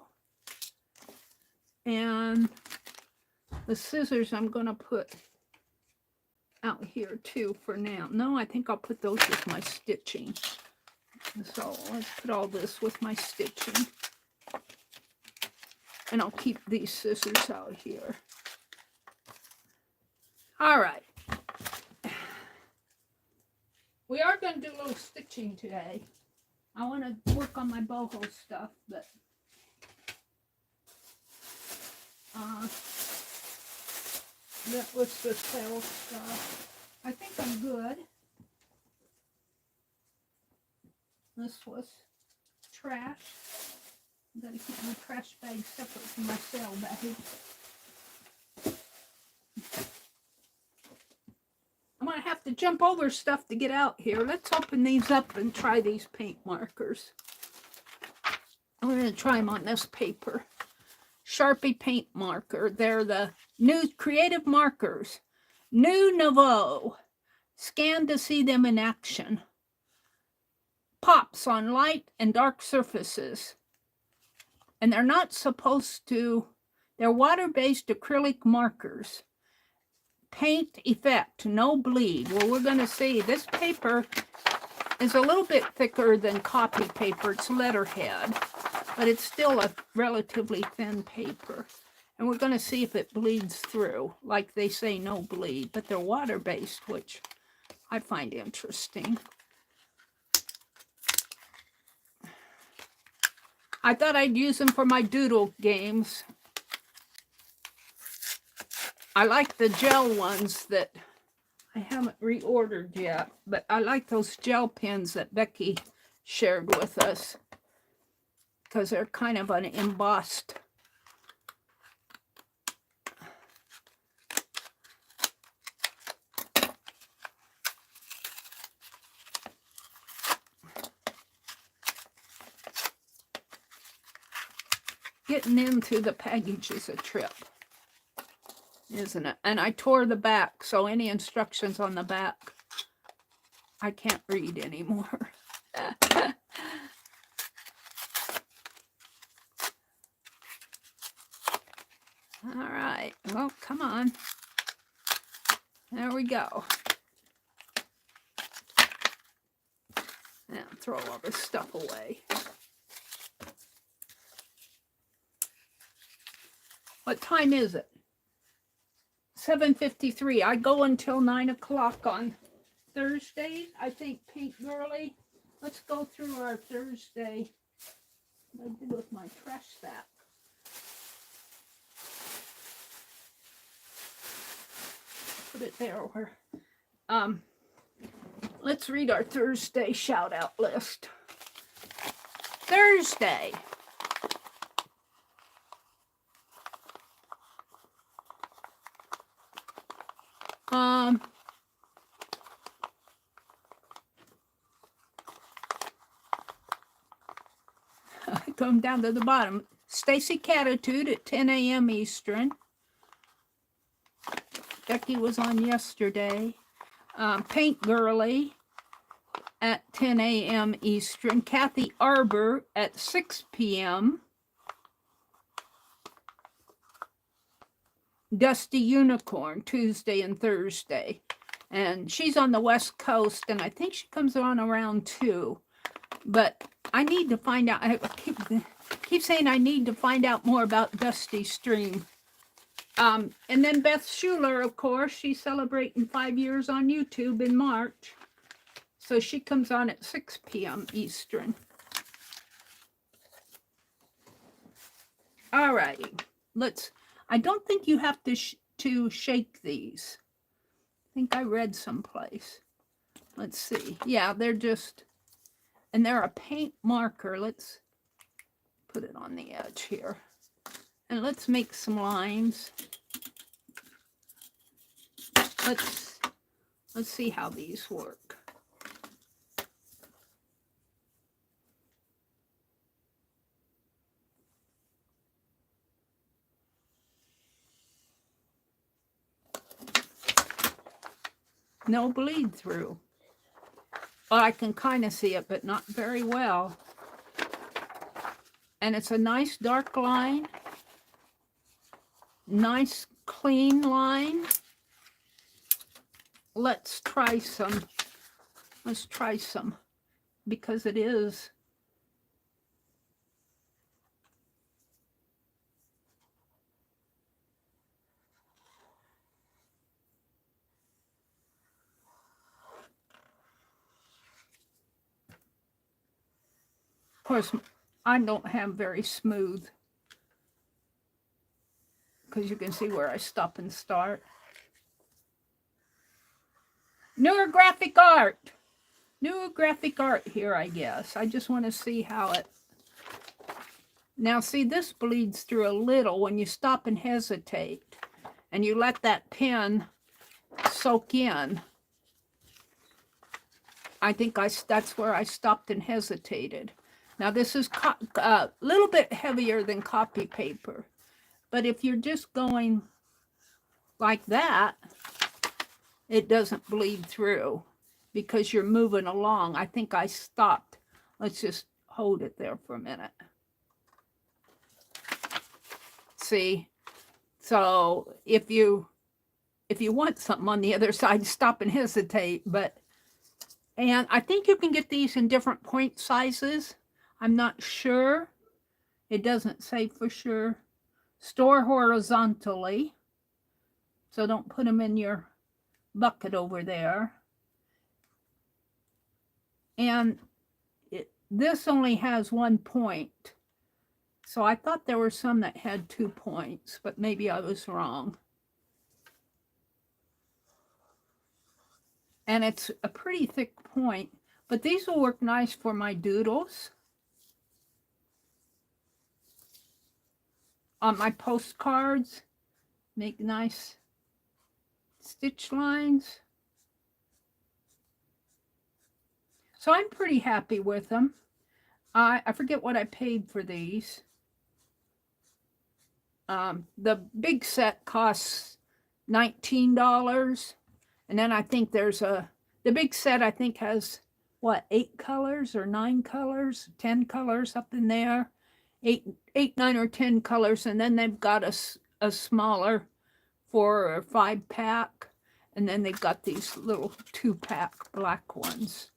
And the scissors I'm gonna put out here too for now. No, I think I'll put those with my stitching. So let's put all this with my stitching. And I'll keep these scissors out here. All right. We are going to do a little stitching today. I want to work on my boho stuff, but that was the sale stuff. I think I'm good. This was trash. I've got to keep my trash bag separate from my sale bag. I'm going to have to jump over stuff to get out here. Let's open these up and try these paint markers. I'm going to try them on this paper. Sharpie paint marker. They're the new Creative Markers. New Nouveau. Scan to see them in action. Pops on light and dark surfaces. And they're not supposed to, they're water-based acrylic markers. Paint effect, no bleed. Well, we're going to see this paper is a little bit thicker than copy paper. It's letterhead, but it's still a relatively thin paper. And we're going to see if it bleeds through. Like they say, no bleed, but they're water-based, which I find interesting. I thought I'd use them for my doodle games. I like the gel ones that I haven't reordered yet, but I like those gel pens that Becky shared with us because they're kind of an embossed. Getting into the package is a trip, isn't it? And I tore the back, so any instructions on the back, I can't read anymore. All right, well, come on. There we go. Now throw all this stuff away. What time is it? 7:53. I go until 9 o'clock on Thursdays. I think Pink Girly. Let's go through our Thursday. What do I do with my trash sack? Put it there. Where? Let's read our Thursday shout out list. Thursday. Come down to the bottom. Stacy Catitude at 10 a.m. Eastern. Becky was on yesterday. Paint Girly at 10 a.m. Eastern. Kathy Arbor at 6 p.m. Dusty Unicorn, Tuesday and Thursday. And she's on the West Coast, and I think she comes on around 2. But I need to find out. I keep saying I need to find out more about Dusty's stream. And then Beth Schuler, of course, she's celebrating 5 years on YouTube in March. So she comes on at 6 p.m. Eastern. All right. I don't think you have to shake these. I think I read someplace. Let's see. Yeah, they're just, and they're a paint marker. Let's put it on the edge here. And let's make some lines. Let's see how these work. No bleed through. Well, I can kind of see it, but not very well. And it's a nice dark line. Nice clean line. Let's try some. Let's try some because it is. Of course, I don't have very smooth because you can see where I stop and start. Newer graphic art here, I guess. I just want to see how it. Now, see, this bleeds through a little when you stop and hesitate and you let that pen soak in. I think that's where I stopped and hesitated. Now, this is a little bit heavier than copy paper, but if you're just going like that, it doesn't bleed through because you're moving along. I think I stopped. Let's just hold it there for a minute. See? So if you want something on the other side, stop and hesitate. And I think you can get these in different point sizes. I'm not sure. It doesn't say for sure. Store horizontally. So don't put them in your bucket over there. And this only has 1 point. So I thought there were some that had 2 points, but maybe I was wrong. And it's a pretty thick point, but these will work nice for my doodles. On my postcards, make nice stitch lines. So I'm pretty happy with them. I forget what I paid for these. The big set costs $19. And then I think there's the big set I think has, what, 8 colors or 9 colors, 10 colors up in there. 8, 9, or 10 colors. And then they've got a smaller 4 or 5 pack. And then they've got these little 2-pack black ones.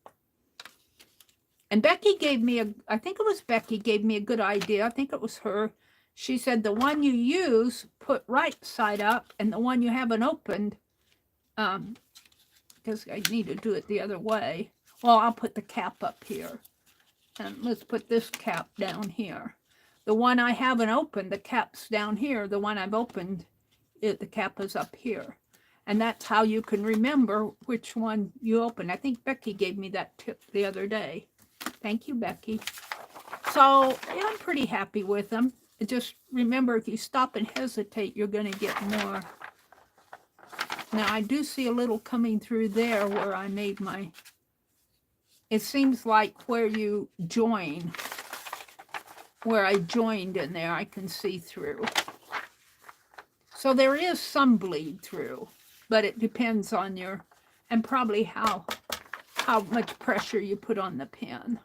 And Becky gave me I think it was Becky gave me a good idea. I think it was her. She said the one you use, put right side up, and the one you haven't opened, because I need to do it the other way. Well, I'll put the cap up here. And let's put this cap down here. The one I haven't opened, the cap's down here. The one I've opened, the cap is up here. And that's how you can remember which one you open. I think Becky gave me that tip the other day. Thank you, Becky. So, yeah, I'm pretty happy with them. Just remember, if you stop and hesitate, you're going to get more. Now, I do see a little coming through there where I made my... It seems like where you join, where I joined in there, I can see through. So there is some bleed through, but it depends on your... And probably how much pressure you put on the pen.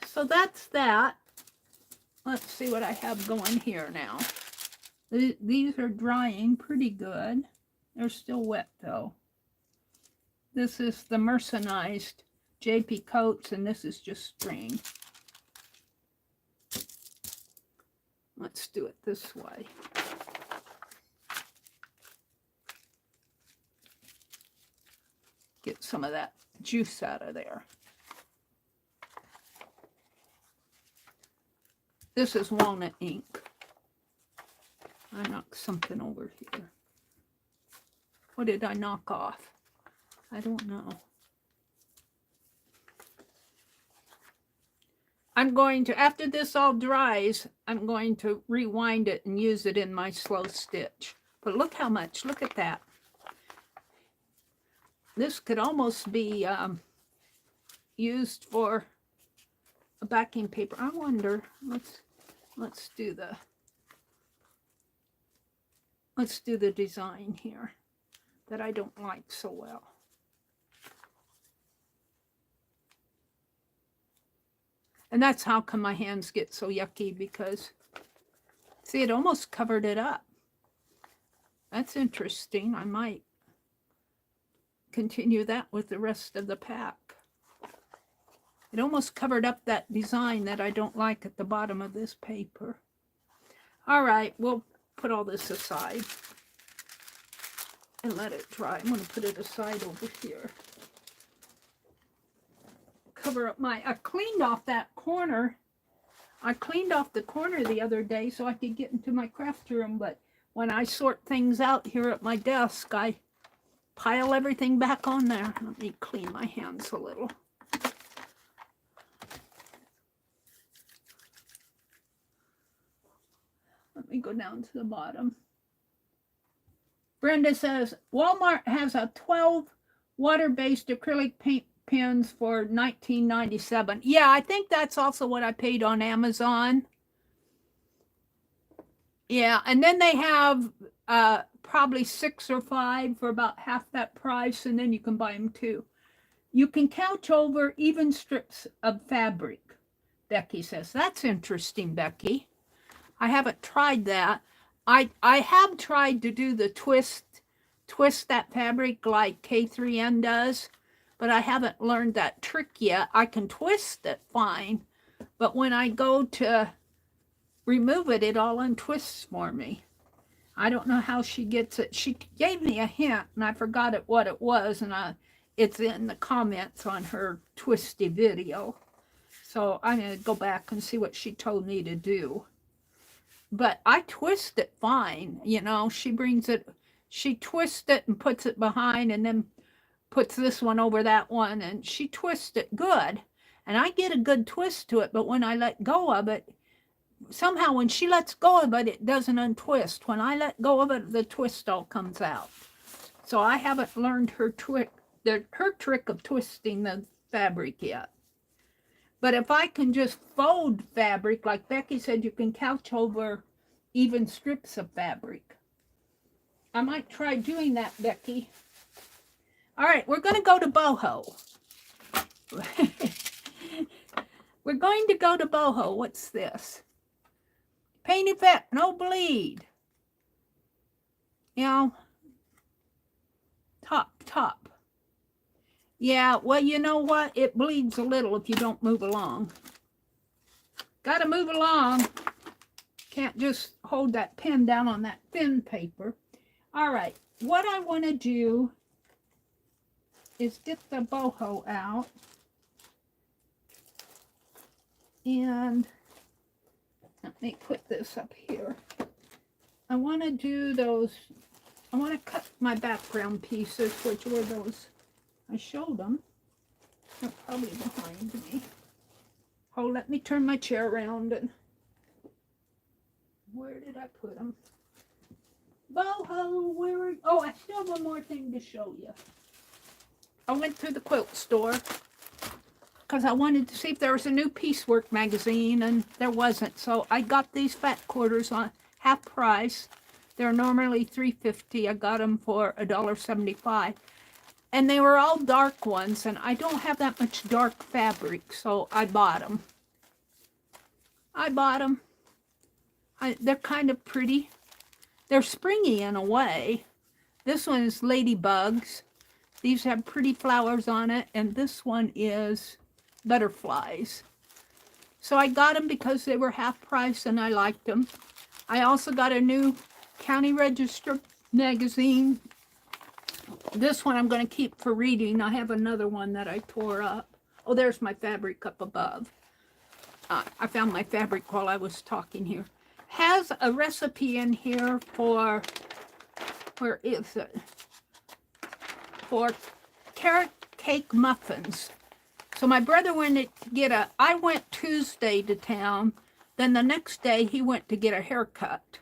So that's that. Let's see what I have going here now. These are drying pretty good. They're still wet though. This is the mercerized JP Coats, and this is just string. Let's do it this way. Get some of that juice out of there. This is walnut ink. I knocked something over here. What did I knock off? I don't know. I'm going to, after this all dries, I'm going to rewind it and use it in my slow stitch. But look how much, look at that. This could almost be used for a backing paper. I wonder, let's do the design here that I don't like so well. And that's how come my hands get so yucky, because see, it almost covered it up. That's interesting. I might continue that with the rest of the pack. It almost covered up that design that I don't like at the bottom of this paper. All right, we'll put all this aside and let it dry. I'm going to put it aside over here. Cover up I cleaned off that corner. I cleaned off the corner the other day so I could get into my craft room, but when I sort things out here at my desk, I pile everything back on there. Let me clean my hands a little. Let me go down to the bottom. Brenda says, Walmart has a 12 water-based acrylic paint pens for $19.97. Yeah, I think that's also what I paid on Amazon. Yeah, and then they have probably 6 or 5 for about half that price, and then you can buy them too. You can couch over even strips of fabric, Becky says. That's interesting, Becky. I haven't tried that. I have tried to do the twist that fabric like K3N does, but I haven't learned that trick yet. I can twist it fine, but when I go to remove it, it all untwists for me. I don't know how she gets it. She gave me a hint, and I forgot what it was, and it's in the comments on her twisty video. So I'm going to go back and see what she told me to do. But I twist it fine. You know, she twists it and puts it behind, and then puts this one over that one, and she twists it good. And I get a good twist to it, but when I let go of it, somehow when she lets go of it, it doesn't untwist. When I let go of it, the twist all comes out. So I haven't learned her trick of twisting the fabric yet. But if I can just fold fabric, like Becky said, you can couch over even strips of fabric. I might try doing that, Becky. All right, we're going to go to Boho. We're going to go to Boho. What's this? Paint effect, no bleed. You know, top. Yeah, well, you know what? It bleeds a little if you don't move along. Got to move along. Can't just hold that pen down on that thin paper. All right, what I want to do is get the boho out. And let me put this up here. I want to do those. I want to cut my background pieces, which were those. I showed them. They're probably behind me. Oh, let me turn my chair around. And where did I put them? Boho, where are you? Oh, I still have one more thing to show you. I went to the quilt store because I wanted to see if there was a new piecework magazine, and there wasn't. So I got these fat quarters on half price. They're normally $3.50. I got them for $1.75. And they were all dark ones, and I don't have that much dark fabric, so I bought them. They're kind of pretty. They're springy in a way. This one is ladybugs. These have pretty flowers on it, and this one is butterflies. So I got them because they were half price and I liked them. I also got a new County Register magazine. This one I'm going to keep for reading. I have another one that I tore up. Oh, there's my fabric up above. I found my fabric while I was talking here. Has a recipe in here for, where is it? For carrot cake muffins. So my brother went to get I went Tuesday to town. Then the next day he went to get a haircut.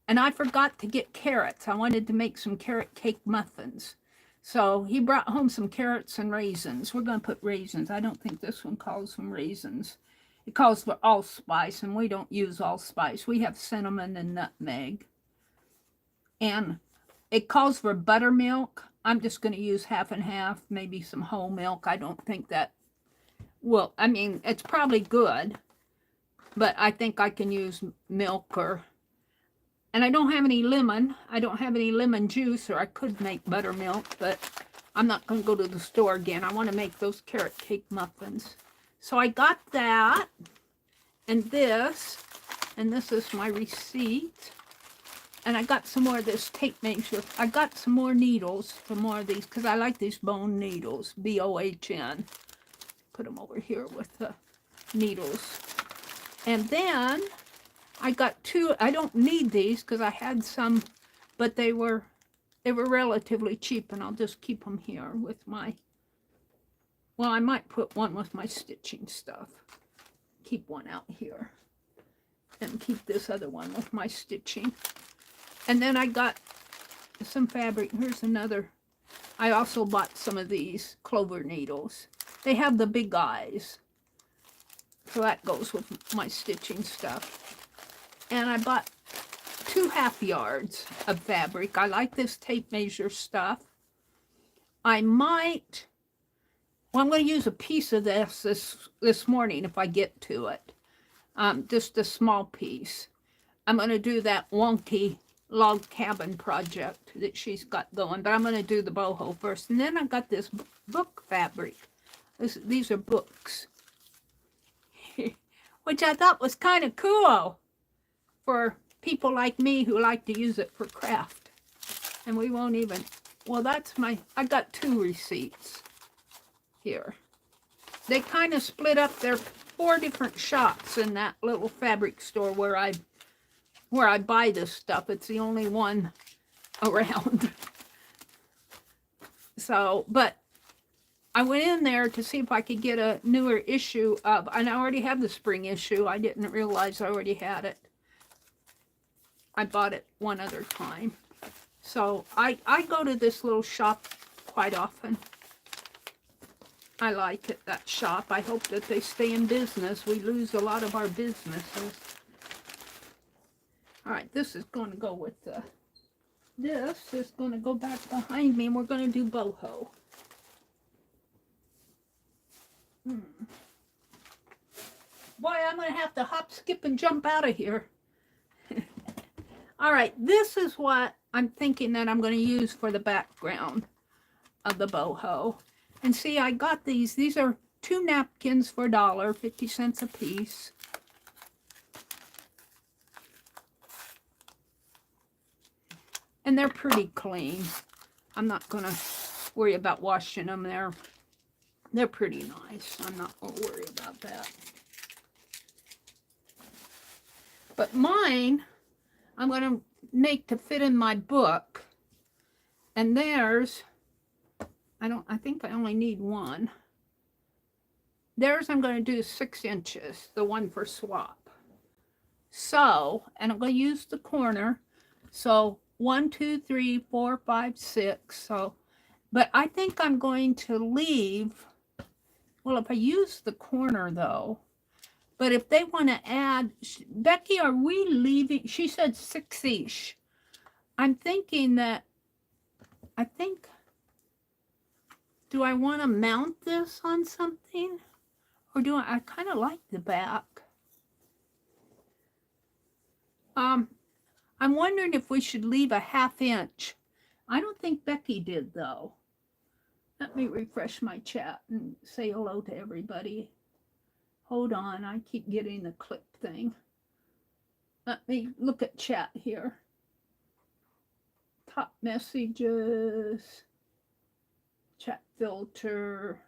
And I forgot to get carrots. I wanted to make some carrot cake muffins. So he brought home some carrots and raisins. We're going to put raisins. I don't think this one calls them raisins. It calls for allspice, and we don't use allspice. We have cinnamon and nutmeg. And it calls for buttermilk. I'm just going to use half and half, maybe some whole milk. I don't think that, well, I mean, it's probably good, but I think I can use milk or, and I don't have any lemon. I don't have any lemon juice, or I could make buttermilk, but I'm not going to go to the store again. I want to make those carrot cake muffins. So I got that, and this is my receipt. And I got some more of this tape measure. I got some more needles for more of these, because I like these bone needles, B-O-H-N. Put them over here with the needles. And then I got two. I don't need these because I had some, but they were relatively cheap, and I'll just keep them here with my, well, I might put one with my stitching stuff. Keep one out here. And keep this other one with my stitching. And then I got some fabric. Here's another. I also bought some of these clover needles. They have the big eyes. So that goes with my stitching stuff. And I bought 2½ yards of fabric. I like this tape measure stuff. I might, well, I'm going to use a piece of this morning if I get to it. Just a small piece. I'm going to do that wonky log cabin project that she's got going, but I'm going to do the boho first. And then I've got this book fabric. These are books, which I thought was kind of cool for people like me who like to use it for craft. And we won't even, well, that's I got 2 receipts here. They kind of split up. There are 4 different shops in that little fabric store where I buy this stuff. It's the only one around. So, but I went in there to see if I could get a newer issue of, and I already have the spring issue. I didn't realize I already had it. I bought it one other time. So I go to this little shop quite often. I like it, that shop. I hope that they stay in business. We lose a lot of our businesses. All right, this is going to go with this is going to go back behind me, and we're going to do boho. Boy, I'm going to have to hop, skip, and jump out of here. All right, this is what I'm thinking that I'm going to use for the background of the boho. And see, I got these. These are 2 napkins for $1, 50 cents a piece. And they're pretty clean. I'm not going to worry about washing them. They're pretty nice. I'm not going to worry about that. But mine, I'm going to make to fit in my book. And theirs, I think I only need 1. Theirs I'm going to do 6 inches, the one for swap. So, and I'm going to use the corner. So 1, 2, 3, 4, 5, 6. So, but I think I'm going to leave, well, if I use the corner though, but if they want to add, Becky, are we leaving? She said 6-ish. I'm thinking that, do I want to mount this on something? Or do I kind of like the back. I'm wondering if we should leave a 1/2 inch. I don't think Becky did though. Let me refresh my chat and say hello to everybody. Hold on, I keep getting the clip thing. Let me look at chat here. Top messages. Chat filter.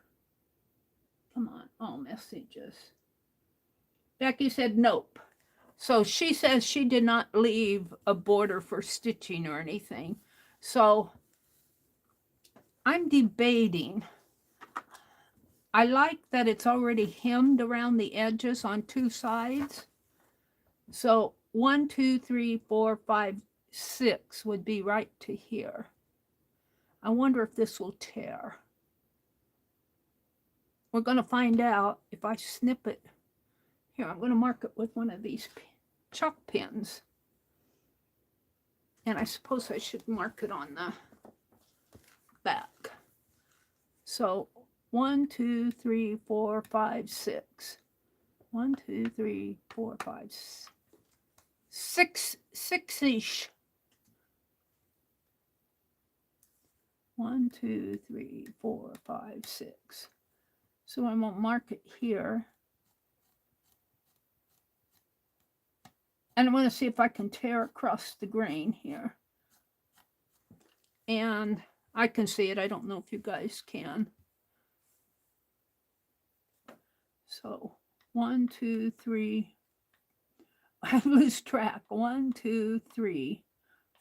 Come on, all messages. Becky said nope. So she says she did not leave a border for stitching or anything. So I'm debating. I like that it's already hemmed around the edges on 2 sides. So 1, 2, 3, 4, 5, 6 would be right to here. I wonder if this will tear. We're going to find out if I snip it. Here, I'm going to mark it with one of these chalk pens. And I suppose I should mark it on the back. So 1, 2, 3, 4, 5, 6. 1, 2, 3, 4, 5, 6. 6-ish. 1, 2, 3, 4, 5, 6. So I'm going to mark it here. And I'm going to see if I can tear across the grain here. And I can see it. I don't know if you guys can. So 1, 2, 3. I lose track. 1, 2, 3,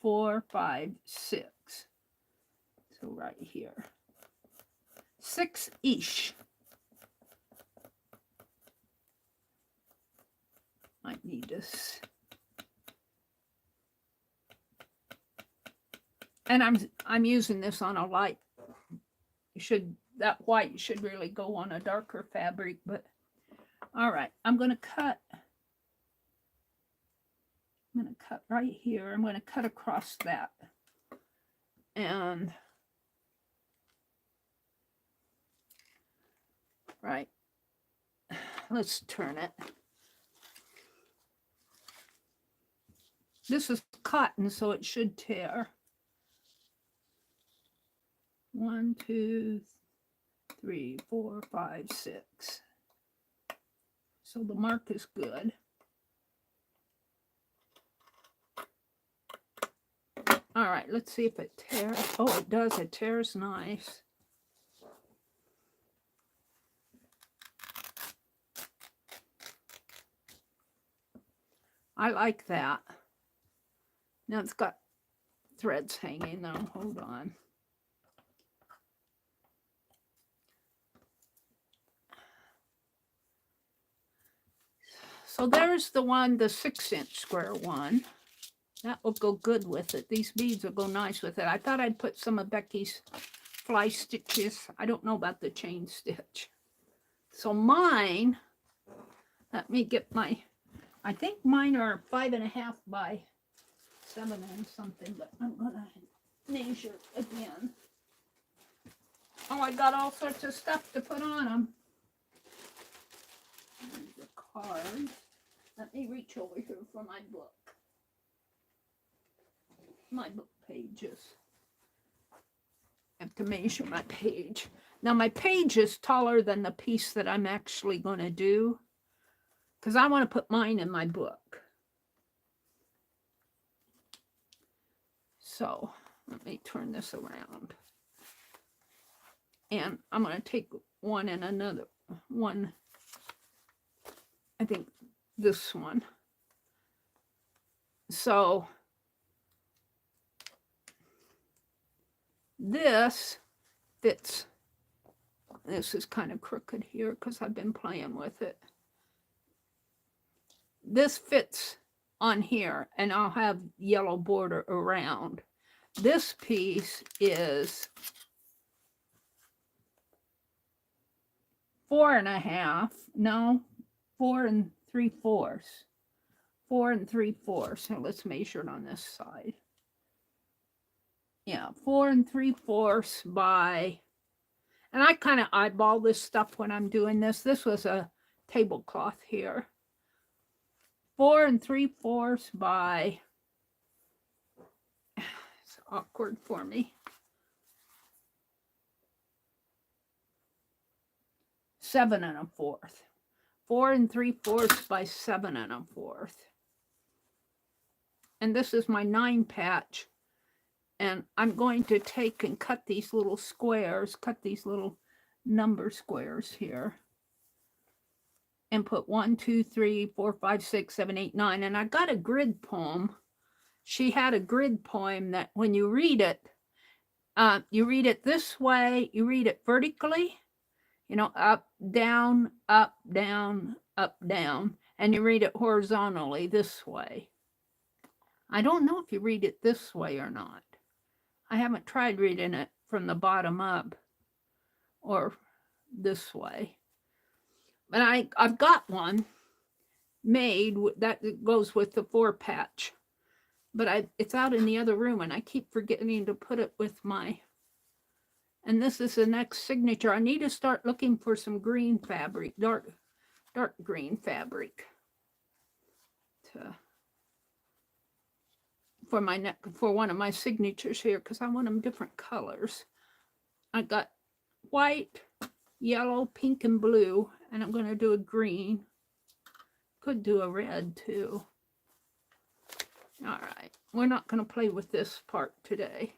4, 5, 6. So right here. 6-ish. Might need this. And I'm using this on a light. That white should really go on a darker fabric, but all right, I'm going to cut I'm going to cut right here. I'm going to cut across that. And right, let's turn it. This is cotton, so it should tear. 1, 2, 3, 4, 5, 6. So the mark is good. All right, let's see if it tears. Oh, it does. It tears nice. I like that. Now it's got threads hanging though. Hold on. So there's the one, the 6-inch square one. That will go good with it. These beads will go nice with it. I thought I'd put some of Becky's fly stitches. I don't know about the chain stitch. So mine, let me get my, I think mine are 5.5 by 7 and something, but I'm gonna measure again. Oh, I got all sorts of stuff to put on them. There's the card. Let me reach over here for my book. My book pages. I have to measure my page. Now my page is taller than the piece that I'm actually going to do, because I want to put mine in my book. So let me turn this around. And I'm going to take one and another one. I think this one. So this fits. This is kind of crooked here because I've been playing with it. This fits on here, and I'll have yellow border around. This piece is 4.5. No, 4 3/4. 4 3/4. So let's measure it on this side. Yeah, 4 3/4 by, and I kind of eyeball this stuff when I'm doing this. This was a tablecloth here. 4 3/4 by, it's awkward for me, 7 1/4. 4 3/4 by 7 1/4. And this is my 9 patch. And I'm going to take and cut these little squares, cut these little number squares here. And put 1, 2, 3, 4, 5, 6, 7, 8, 9. And I got a grid poem. She had a grid poem that when you read it this way, you read it vertically, you know, up, down, up, down, up, down. And you read it horizontally this way. I don't know if you read it this way or not. I haven't tried reading it from the bottom up or this way. But I've got one made that goes with the 4 patch. But it's out in the other room, and I keep forgetting to put it with my... And this is the next signature. I need to start looking for some green fabric, dark green fabric for one of my signatures here, because I want them different colors. I got white, yellow, pink, and blue, and I'm going to do a green. Could do a red too. All right, we're not going to play with this part today.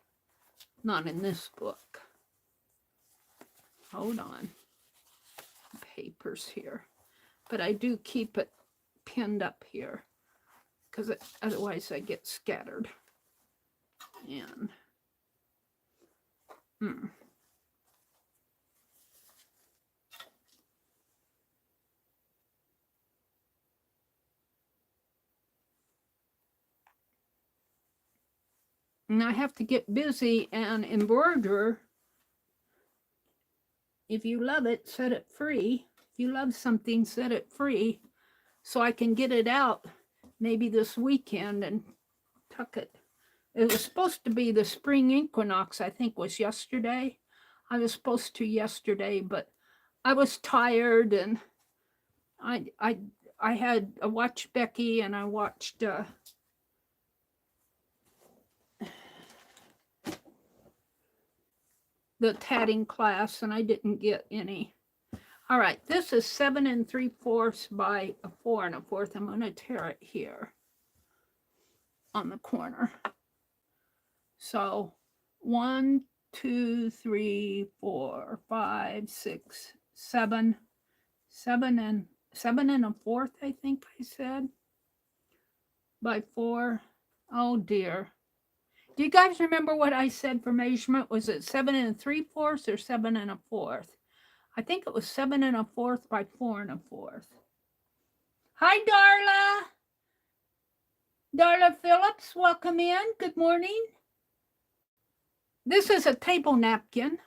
Not in this book. Hold on. Papers here. But I do keep it pinned up here, because otherwise I get scattered. And and I have to get busy and embroider. If you love it, set it free. If you love something, set it free so I can get it out maybe this weekend and tuck it. It was supposed to be the spring equinox, I think was yesterday. I was supposed to yesterday, but I was tired and I had watched Becky and I watched the tatting class and I didn't get any. All right, this is 7 3/4 by 4 1/4. I'm going to tear it here on the corner. So 1, 2, 3, 4, 5, 6, 7, 7 1/4, I think I said, by 4. Oh dear. Do you guys remember what I said for measurement? Was it 7 3/4 or 7 1/4? I think it was 7 1/4 by 4 1/4. Hi, Darla. Darla Phillips, welcome in. Good morning. This is a table napkin.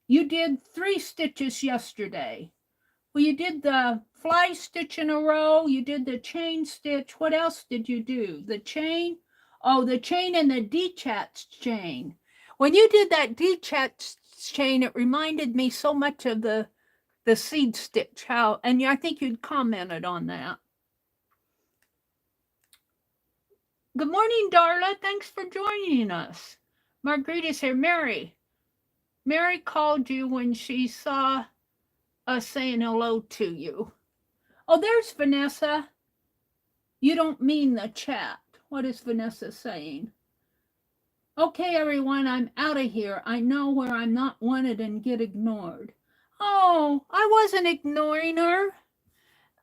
You did 3 stitches yesterday. Well, you did the fly stitch in a row. You did the chain stitch. What else did you do? The chain? Oh, the chain and the detached chain. When you did that detached chain, it reminded me so much of the seed stitch. How, and I think you'd commented on that. Good morning, Darla. Thanks for joining us. Marguerite's here. Meri called you when she saw us saying hello to you. Oh, there's Vanessa. You don't mean the chat. What is Vanessa saying? Okay, everyone, I'm out of here. I know where I'm not wanted and get ignored. Oh, I wasn't ignoring her.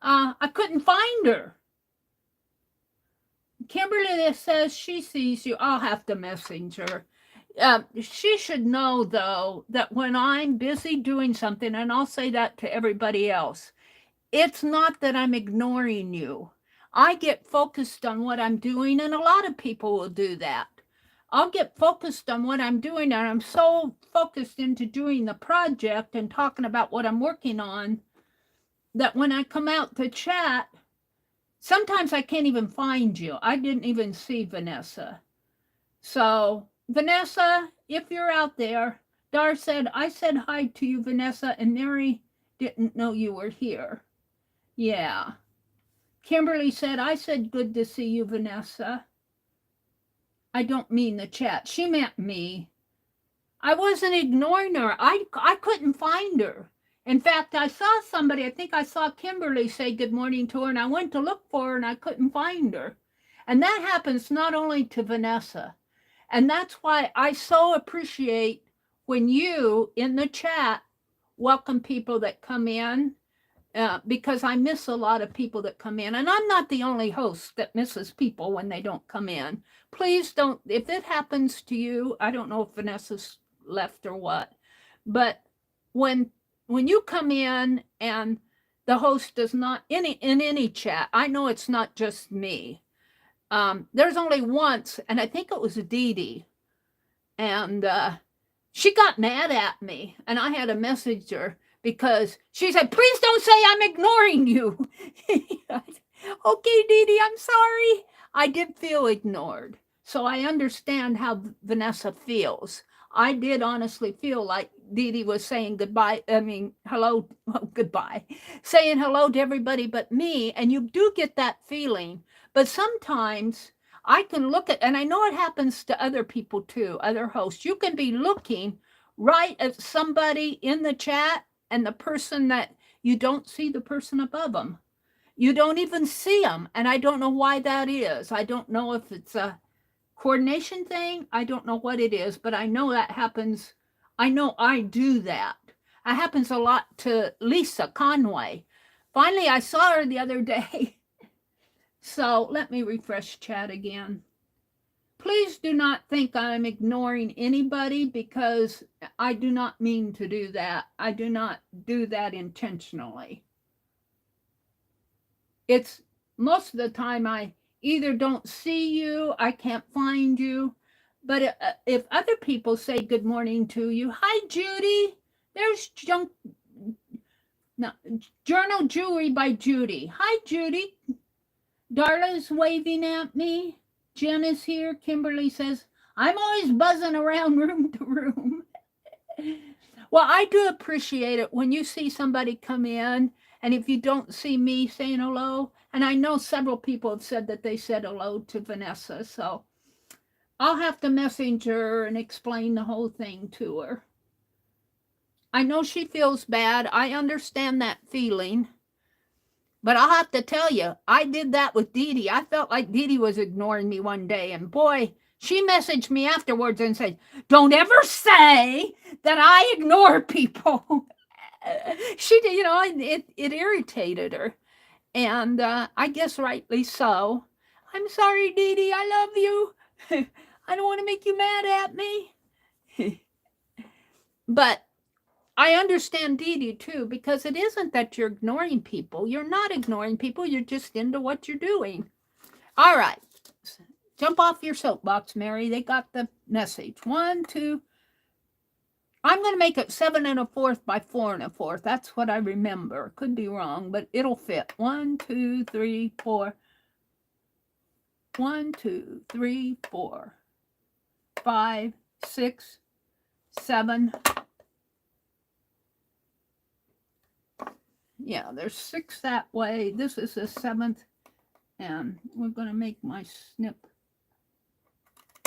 I couldn't find her. Kimberly says she sees you. I'll have to message her. She should know, though, that when I'm busy doing something, and I'll say that to everybody else, it's not that I'm ignoring you. I get focused on what I'm doing, and a lot of people will do that. I'll get focused on what I'm doing, and I'm so focused into doing the project and talking about what I'm working on that when I come out to chat, sometimes I can't even find you. I didn't even see Vanessa. So, Vanessa, if you're out there, Dar said, I said hi to you, Vanessa, and Meri didn't know you were here. Yeah. Kimberly said, I said good to see you, Vanessa. I don't mean the chat. She meant me. I wasn't ignoring her. I couldn't find her. In fact, I saw somebody, I think I saw Kimberly say good morning to her, and I went to look for her, and I couldn't find her. And that happens not only to Vanessa. And that's why I so appreciate when you, in the chat, welcome people that come in, because I miss a lot of people that come in. And I'm not the only host that misses people when they don't come in. Please don't, if it happens to you, I don't know if Vanessa's left or what, but when you come in and the host does not, in any chat, I know it's not just me. There's only once, and I think it was Dee Dee, and she got mad at me, and I had to message her because she said, please don't say I'm ignoring you. Okay, Dee Dee, I'm sorry. I did feel ignored, so I understand how Vanessa feels. I did honestly feel like Dee Dee was saying goodbye, hello, goodbye, saying hello to everybody but me, and you do get that feeling. But sometimes I can look at, and I know it happens to other people too, other hosts. You can be looking right at somebody in the chat and the person that you don't see the person above them. You don't even see them. And I don't know why that is. I don't know if it's a coordination thing. I don't know what it is, but I know that happens. I know I do that. It happens a lot to Lisa Conway. Finally, I saw her the other day. So let me refresh chat again. Please do not think I'm ignoring anybody, because I do not mean to do that. I do not do that intentionally. It's most of the time I either don't see you, I can't find you. But if other people say good morning to you, hi, Judy. There's No, Journal Jewelry by Judy. Hi, Judy. Darla's waving at me. Jen is here. Kimberly says, I'm always buzzing around room to room. Well, I do appreciate it when you see somebody come in, and if you don't see me saying hello, and I know several people have said that they said hello to Vanessa, so I'll have to message her and explain the whole thing to her. I know she feels bad. I understand that feeling. But I'll have to tell you, I did that with Dee Dee. I felt like Dee Dee was ignoring me one day. And boy, she messaged me afterwards and said, don't ever say that I ignore people. She did, it irritated her. And I guess rightly so. I'm sorry, Dee Dee. I love you. I don't want to make you mad at me. But I understand Dee Dee too, because it isn't that you're ignoring people. You're not ignoring people. You're just into what you're doing. All right. Jump off your soapbox, Mary. They got the message. 1, 2. I'm going to make it 7 1/4 by 4 1/4. That's what I remember. Could be wrong, but it'll fit. 1, 2, 3, 4. 1, 2, 3, 4. 5, 6, 7. Yeah, there's 6 that way. This is the 7th, and we're going to make my snip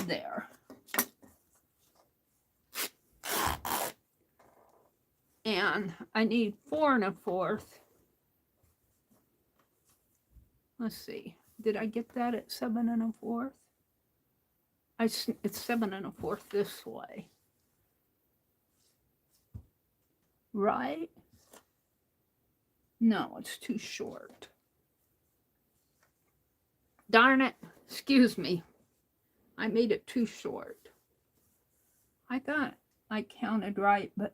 there. And I need 4 1/4. Let's see. Did I get that at 7 1/4? It's 7 1/4 this way. Right? No, it's too short. Darn it. Excuse me. I made it too short. I thought I counted right, but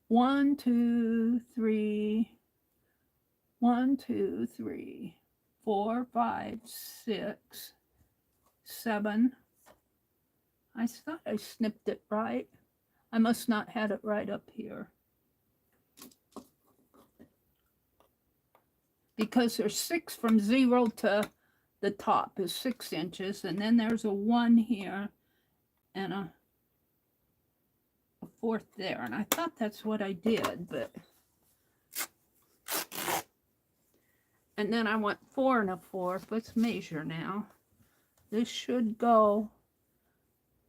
1, 2, 3. 1, 2, 3, 4, 5, 6, 7. I thought I snipped it right. I must not have it right up here. Because there's 6 from 0 to the top is 6 inches, and then there's a 1 here and a 4th there. And I thought that's what I did, but and then I went 4 1/4. Let's measure now. This should go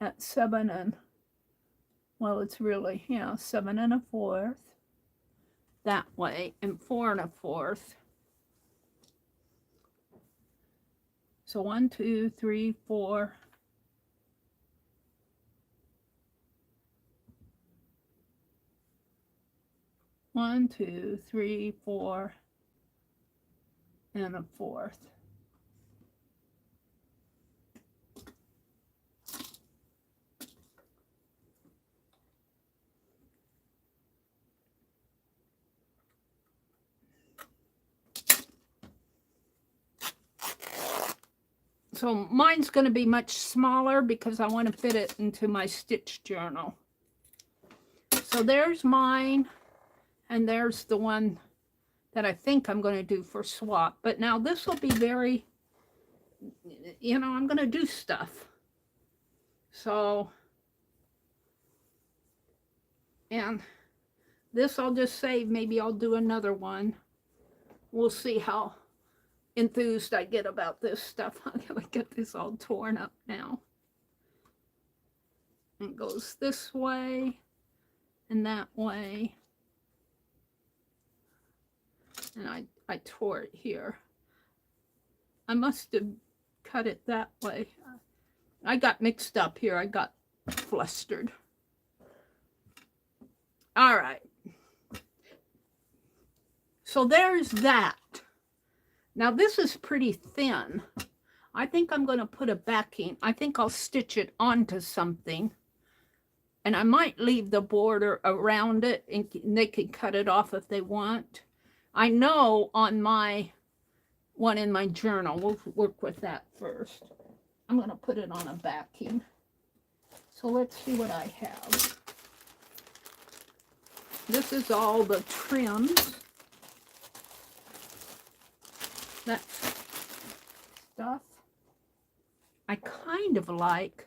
at 7 and, well, it's really, 7 1/4 that way, and 4 1/4. So 1, 2, 3, 4. One, 2, 3, 4, and a 4th. So mine's going to be much smaller because I want to fit it into my stitch journal. So there's mine, and there's the one that I think I'm going to do for swap. But now this will be very, I'm going to do stuff. So, and this I'll just save. Maybe I'll do another one. We'll see how enthused I get about this stuff. I'm gonna get this all torn up now. It goes this way and that way. And I tore it here. I must have cut it that way. I got mixed up here. I got flustered. All right. So there's that. Now this is pretty thin. I think I'm going to put a backing. I think I'll stitch it onto something. And I might leave the border around it, and they can cut it off if they want. I know on my one in my journal, we'll work with that first. I'm going to put it on a backing. So let's see what I have. This is all the trims. That stuff. I kind of like.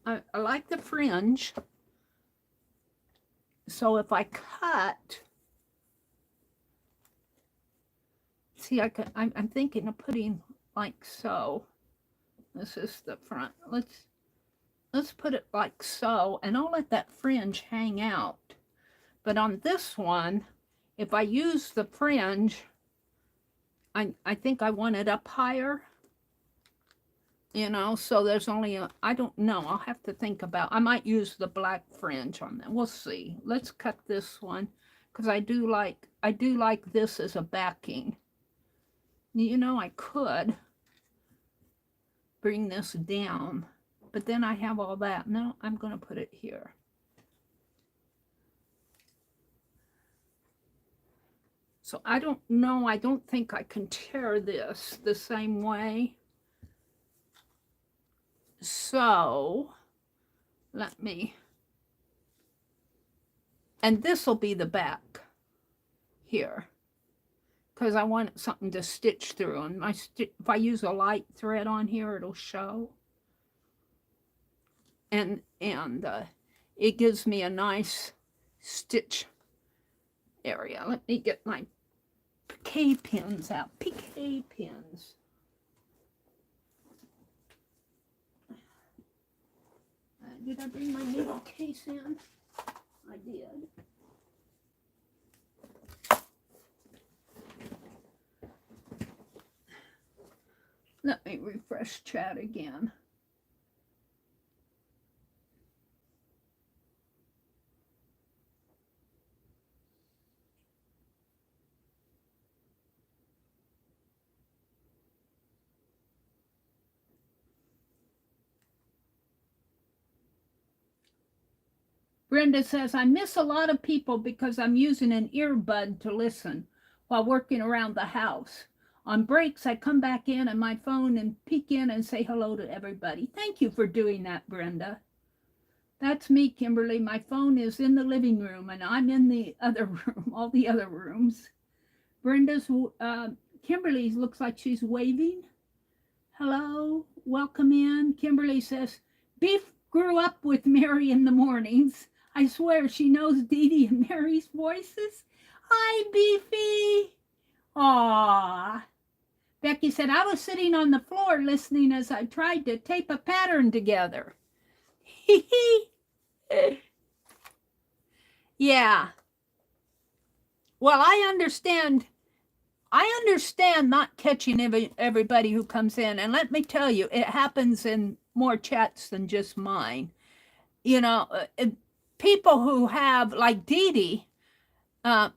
I like the fringe. So if I cut, see, I'm thinking of putting like so. This is the front. Let's put it like so, and I'll let that fringe hang out. But on this one, if I use the fringe, I think I want it up higher. You know, so there's only a, I don't know, I'll have to think about, I might use the black fringe on that. We'll see. Let's cut this one, because I do like this as a backing. You know, I could bring this down, but then I have all that. No, I'm going to put it here. So I don't know, I don't think I can tear this the same way. So let me, and this will be the back here, because I want something to stitch through, and if I use a light thread on here, it'll show, and it gives me a nice stitch area. Let me get my Piquet pins out. Piquet pins. Did I bring my needle case in? I did. Let me refresh chat again. Brenda says, I miss a lot of people because I'm using an earbud to listen while working around the house. On breaks, I come back in on my phone and peek in and say hello to everybody. Thank you for doing that, Brenda. That's me, Kimberly. My phone is in the living room and I'm in the other room, all the other rooms. Brenda's, Kimberly looks like she's waving. Hello, welcome in. Kimberly says, Beef grew up with Meri in the mornings. I swear she knows Dee Dee and Meri's voices. Hi, Beefy. Aw. Becky said, I was sitting on the floor listening as I tried to tape a pattern together. Yeah. Well, I understand not catching everybody who comes in. And let me tell you, it happens in more chats than just mine. You know, people who have, like Dee Dee,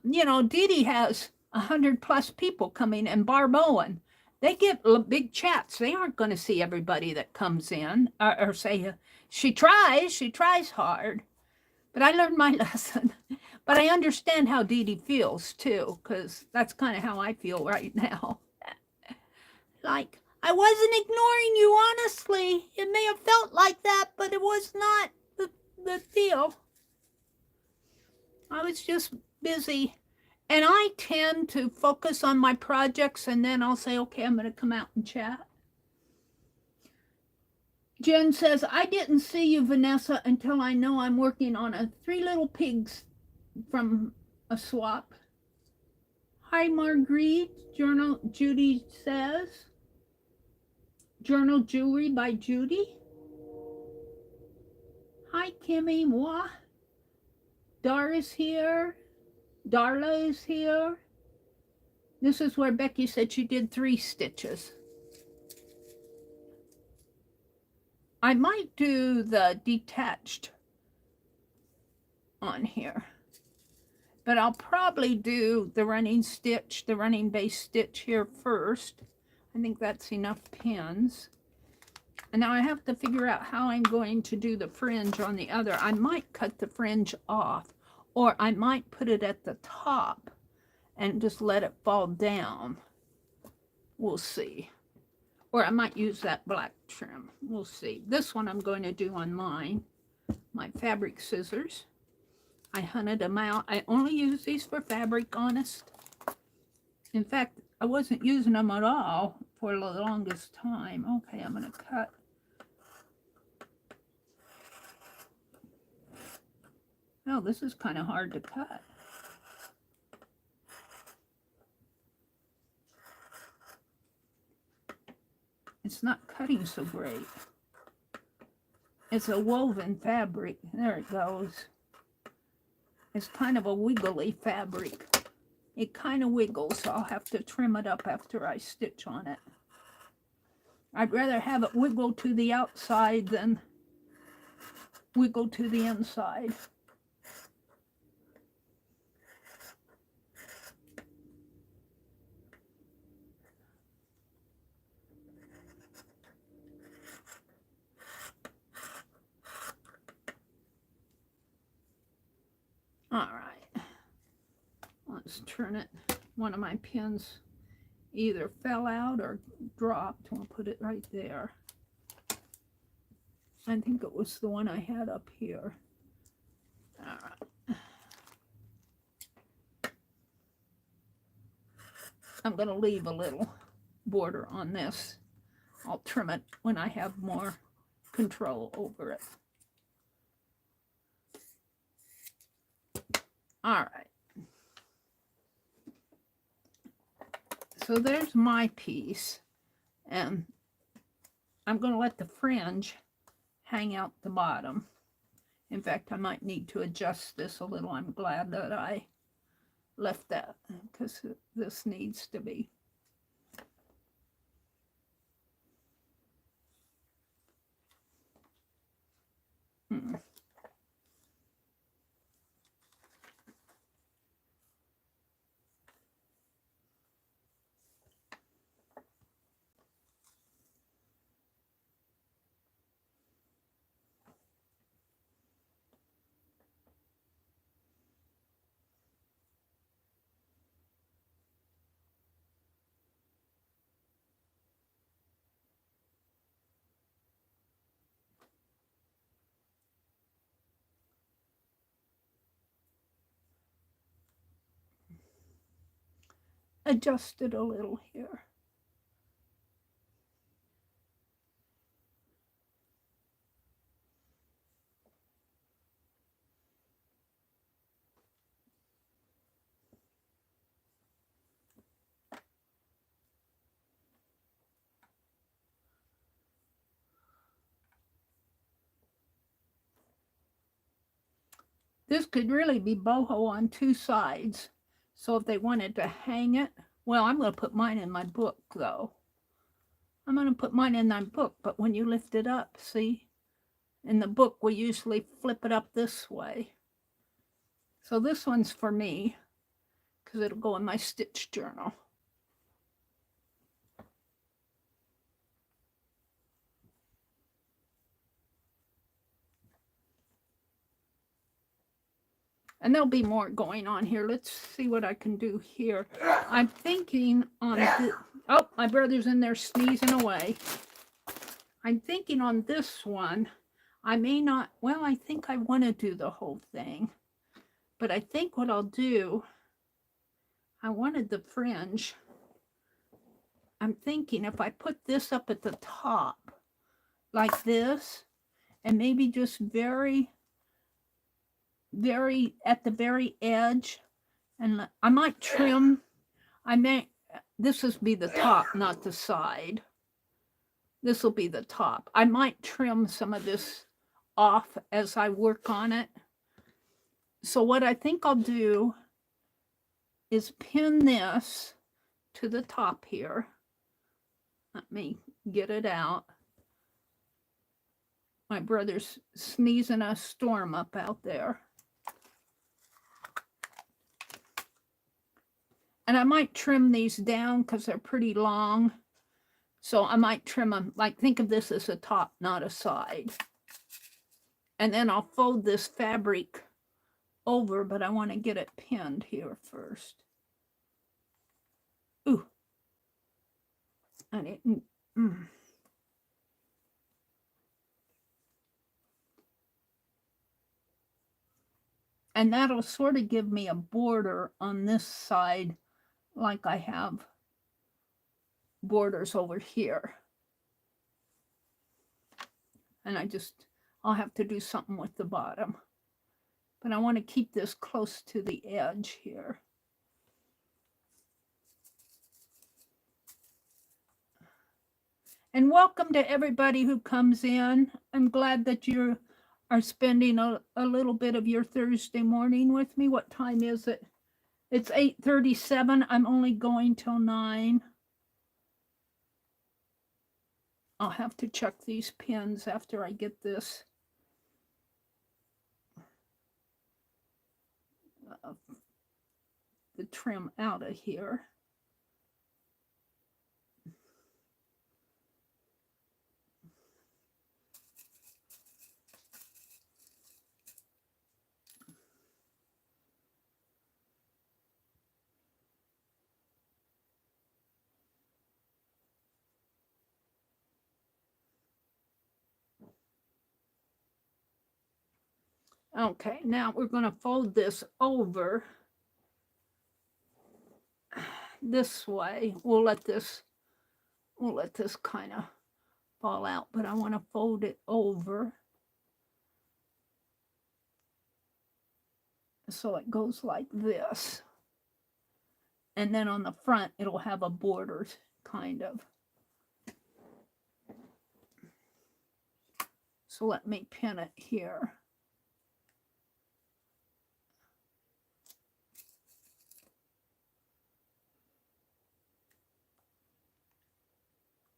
you know, Dee Dee has 100+ people coming, and Barb Owen, they get big chats. They aren't going to see everybody that comes in or say, she tries hard. But I learned my lesson. But I understand how Dee Dee feels too, because that's kind of how I feel right now. Like, I wasn't ignoring you, honestly. It may have felt like that, but it was not the deal. I was just busy. And I tend to focus on my projects, and then I'll say, okay, I'm going to come out and chat. Jen says, I didn't see you, Vanessa, until I know I'm working on a 3 Little Pigs from a swap. Hi, Marguerite. Journal, Judy says. Journal Jewelry by Judy. Hi, Kimmy. Moi. Dara's here. Darla is here. This is where Becky said she did 3 stitches. I might do the detached on here, but I'll probably do the running stitch, the running base stitch here first. I think that's enough pins. And now I have to figure out how I'm going to do the fringe on the other. I might cut the fringe off, or I might put it at the top and just let it fall down. We'll see. Or I might use that black trim. We'll see. This one I'm going to do on mine. my fabric scissors. I hunted them out. I only use these for fabric, honest. In fact, I wasn't using them at all for the longest time. Okay, I'm going to cut. Oh, this is kind of hard to cut. It's not cutting so great. It's a woven fabric. There it goes. It's kind of a wiggly fabric. It kind of wiggles, so I'll have to trim it up after I stitch on it. I'd rather have it wiggle to the outside than wiggle to the inside. All right, let's turn it. One of my pins either fell out or dropped. I'll put it right there. I think it was the one I had up here. All right. I'm going to leave a little border on this. I'll trim it when I have more control over it. All right. So there's my piece, and I'm going to let the fringe hang out the bottom. In fact, I might need to adjust this a little. I'm glad that I left that, because this needs to be. Adjust it a little here. This could really be boho on two sides. So if they wanted to hang it, well, I'm going to put mine in my book, though. I'm going to put mine in my book, but when you lift it up, see? In the book, we usually flip it up this way. So this one's for me, because it'll go in my stitch journal. And there'll be more going on here. Let's see what I can do here. I'm thinking on the, oh, my brother's in there sneezing away. I'm thinking on this one, I may not, well, I think I want to do the whole thing. But I think what I'll do, I wanted the fringe. I'm thinking if I put this up at the top, like this, and maybe just very at the very edge, and I might trim. This will be the top, not the side. This will be the top. I might trim some of this off as I work on it. So what I think I'll do is pin this to the top here. Let me get it out. My brother's sneezing a storm up out there. And I might trim these down because they're pretty long. So I might trim them, like think of this as a top, not a side. And then I'll fold this fabric over, but I want to get it pinned here first. Ooh. I didn't. And that'll sort of give me a border on this side, like I have borders over here. And I'll have to do something with the bottom. But I want to keep this close to the edge here. And welcome to everybody who comes in. I'm glad that you are spending a little bit of your Thursday morning with me. What time is it? It's 8:37. I'm only going till 9. I'll have to check these pins after I get this the trim out of here. Okay, now we're going to fold this over this way. We'll let this kind of fall out, but I want to fold it over so it goes like this. And then on the front, it'll have a border, kind of. So let me pin it here.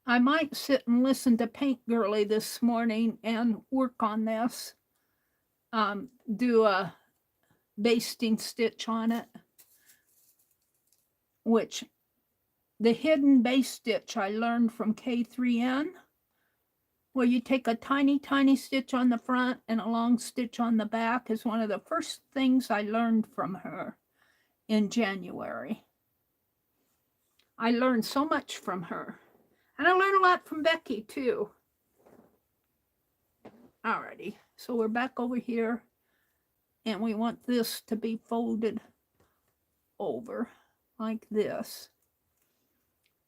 I might sit and listen to Paint Girly this morning and work on this. Do a basting stitch on it, which the hidden base stitch I learned from K3N, where you take a tiny, tiny stitch on the front and a long stitch on the back, is one of the first things I learned from her in January. I learned so much from her. And I learned a lot from Becky, too. Alrighty, so we're back over here. And we want this to be folded over like this.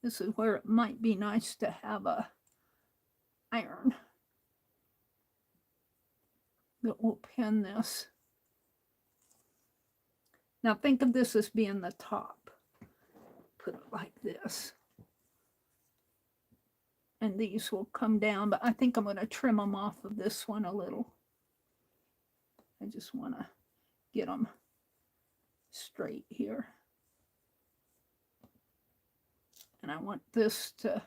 This is where it might be nice to have a iron. But we'll pin this. Now think of this as being the top. Put it like this. And these will come down, but I think I'm going to trim them off of this one a little. I just want to get them straight here. And I want this to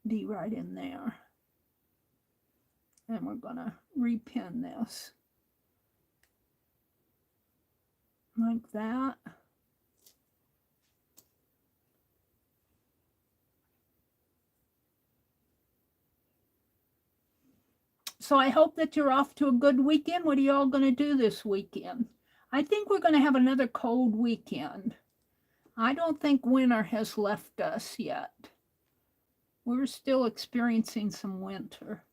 be right in there. And we're going to repin this. Like that. So I hope that you're off to a good weekend. What are you all going to do this weekend? I think we're going to have another cold weekend. I don't think winter has left us yet. We're still experiencing some winter.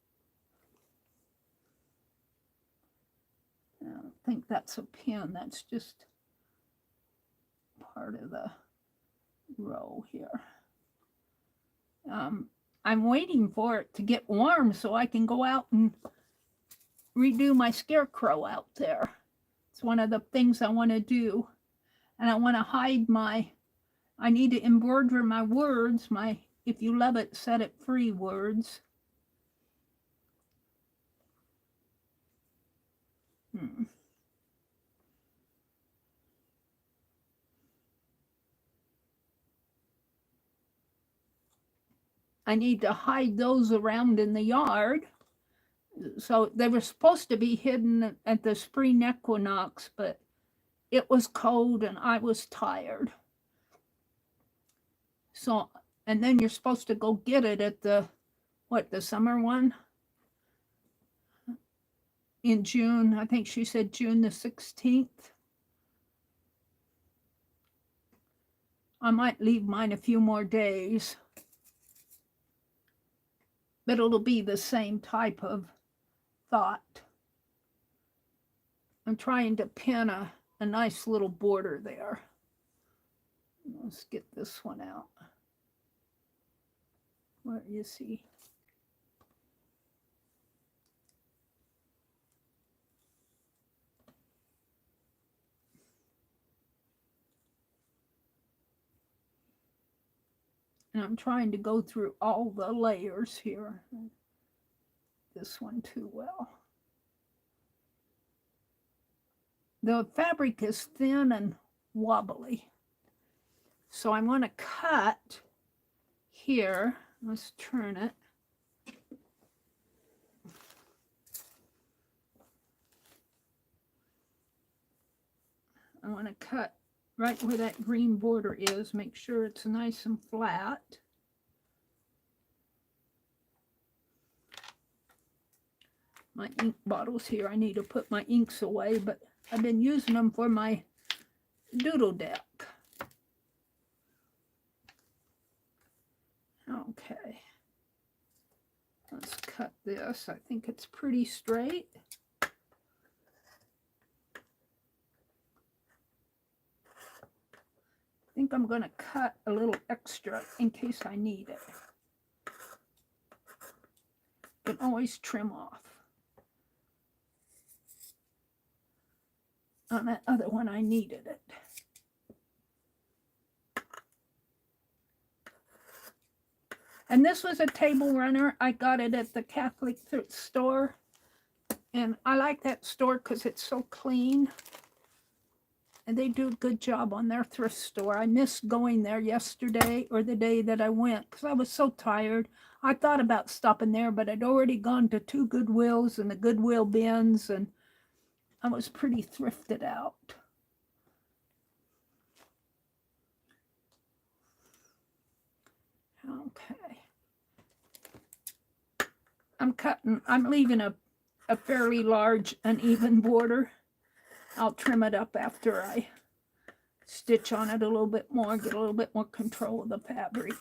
I don't think that's a pin. That's just part of the row here. I'm waiting for it to get warm so I can go out and redo my scarecrow out there. It's one of the things I want to do. And I want to hide I need to embroider my words, my "if you love it, set it free" words. I need to hide those around in the yard. So they were supposed to be hidden at the spring equinox, but it was cold and I was tired. So, and then you're supposed to go get it at the summer one? In June, I think she said June the 16th. I might leave mine a few more days. But it'll be the same type of thought. I'm trying to pin a nice little border there. Let's get this one out. Where you see? And I'm trying to go through all the layers here. This one too well. The fabric is thin and wobbly. So I'm going to cut here. Let's turn it. I want to cut right where that green border is. Make sure it's nice and flat. My ink bottles here, I need to put my inks away, but I've been using them for my doodle deck. Okay. Let's cut this. I think it's pretty straight. I think I'm going to cut a little extra in case I need it. You can always trim off. On that other one, I needed it. And this was a table runner. I got it at the Catholic thrift store. And I like that store because it's so clean. And they do a good job on their thrift store. I missed going there yesterday or the day that I went because I was so tired. I thought about stopping there, but I'd already gone to 2 Goodwills and the Goodwill bins, and I was pretty thrifted out. Okay. I'm leaving a fairly large uneven border. I'll trim it up after I stitch on it a little bit more, get a little bit more control of the fabric.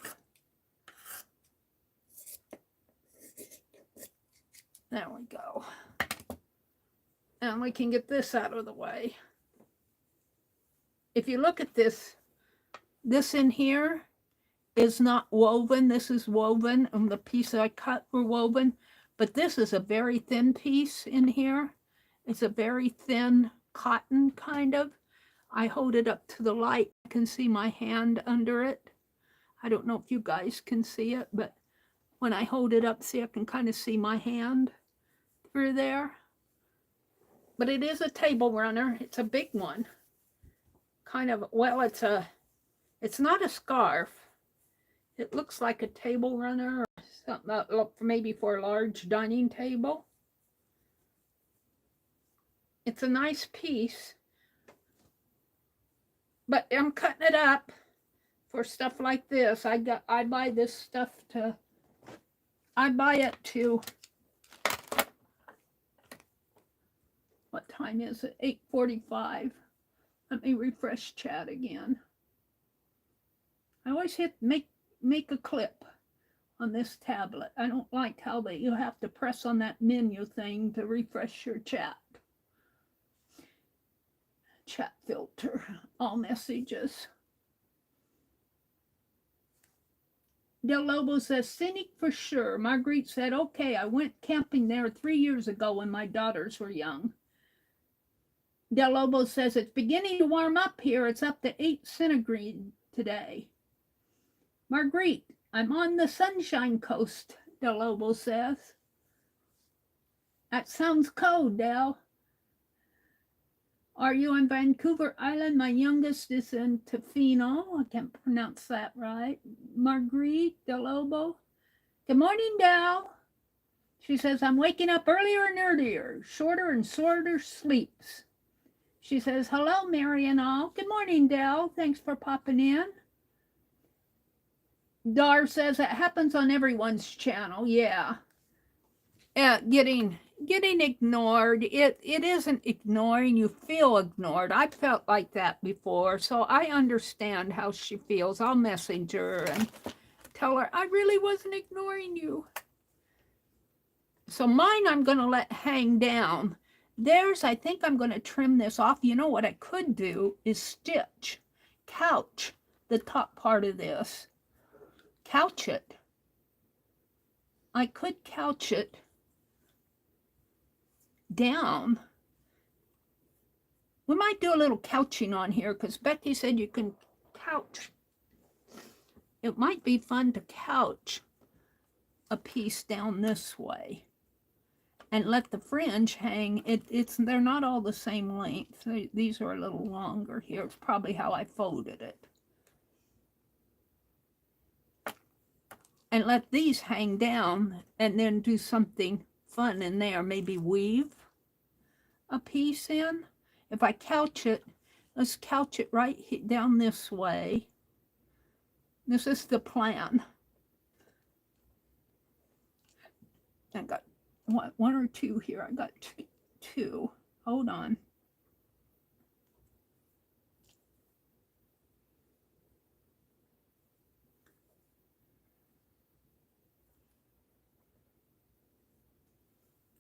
There we go. And we can get this out of the way. If you look at this in here is not woven. This is woven, and the piece I cut were woven. But this is a very thin piece in here. It's a very thin cotton, kind of. I hold it up to the light. I can see my hand under it. I don't know if you guys can see it, but when I hold it up, see, I can kind of see my hand through there. But it is a table runner. It's a big one. Kind of, well, it's not a scarf. It looks like a table runner or something, maybe for a large dining table. It's a nice piece. But I'm cutting it up for stuff like this. I buy this stuff I buy it to, what time is it? 8:45. Let me refresh chat again. I always hit make a clip on this tablet. I don't like how you have to press on that menu thing to refresh your chat. Chat filter, all messages. Del Lobo says, scenic for sure. Marguerite said, okay, I went camping there 3 years ago when my daughters were young. Del Lobo says, it's beginning to warm up here. It's up to 8 centigrade today. Marguerite, I'm on the Sunshine Coast, Del Lobo says. That sounds cold, Del. Are you on Vancouver Island? My youngest is in Tofino. I can't pronounce that right. Marguerite Del Lobo. Good morning, Del. She says, I'm waking up earlier and earlier, shorter and shorter sleeps. She says, hello, Mary and all. Good morning, Del. Thanks for popping in. Dar says, it happens on everyone's channel. Yeah. Getting ignored. It isn't ignoring. You feel ignored. I felt like that before, so I understand how she feels. I'll message her and tell her I really wasn't ignoring you. So mine I'm going to let hang down. I think I'm going to trim this off. You know what I could do is stitch, couch the top part of this. Couch it. I could couch it down. We might do a little couching on here because Becky said you can couch. It might be fun to couch a piece down this way and let the fringe hang. They're not all the same length. These are a little longer here. It's probably how I folded it. And let these hang down and then do something fun in there. Maybe weave a piece in. If I couch it, let's couch it right down this way. This is the plan. I got one or two here. I got two. Hold on.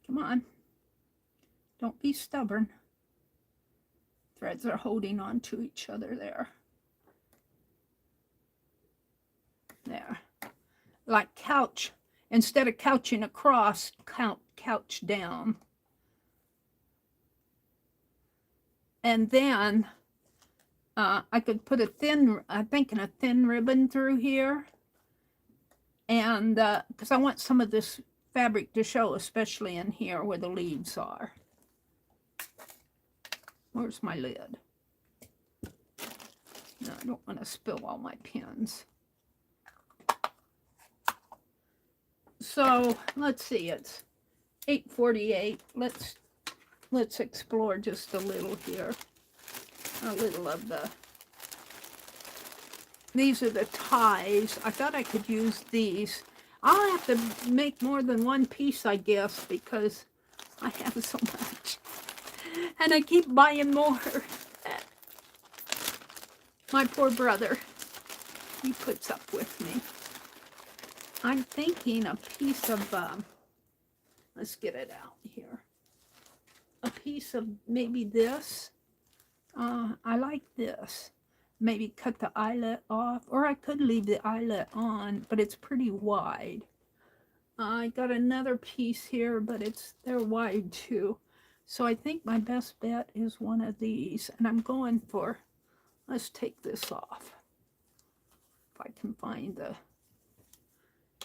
Come on. Don't be stubborn. Threads are holding on to each other there. There. Like couch. Instead of couching across, couch down. And then I could put I'm thinking a thin ribbon through here. And because I want some of this fabric to show, especially in here where the leaves are. Where's my lid? No, I don't want to spill all my pins. So let's see, it's 8:48. Let's explore just a little here. A little of these are the ties. I thought I could use these. I'll have to make more than one piece, I guess, because I have so much. And I keep buying more. My poor brother, he puts up with me. I'm thinking a piece of, let's get it out here. A piece of maybe this. I like this. Maybe cut the eyelet off, or I could leave the eyelet on, but it's pretty wide. I got another piece here, but they're wide too. So I think my best bet is one of these, and I'm going for, let's take this off. If I can find the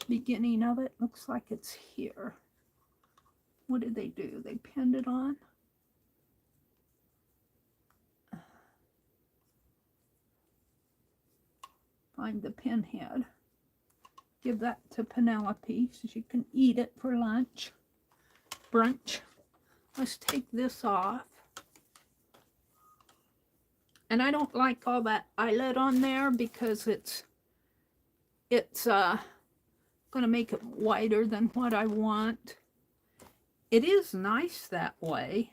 beginning of it, looks like it's here. What did they do? They pinned it on. Find the pin head. Give that to Penelope so she can eat it for lunch. Brunch. Let's take this off. And I don't like all that eyelet on there because it's going to make it wider than what I want. It is nice that way.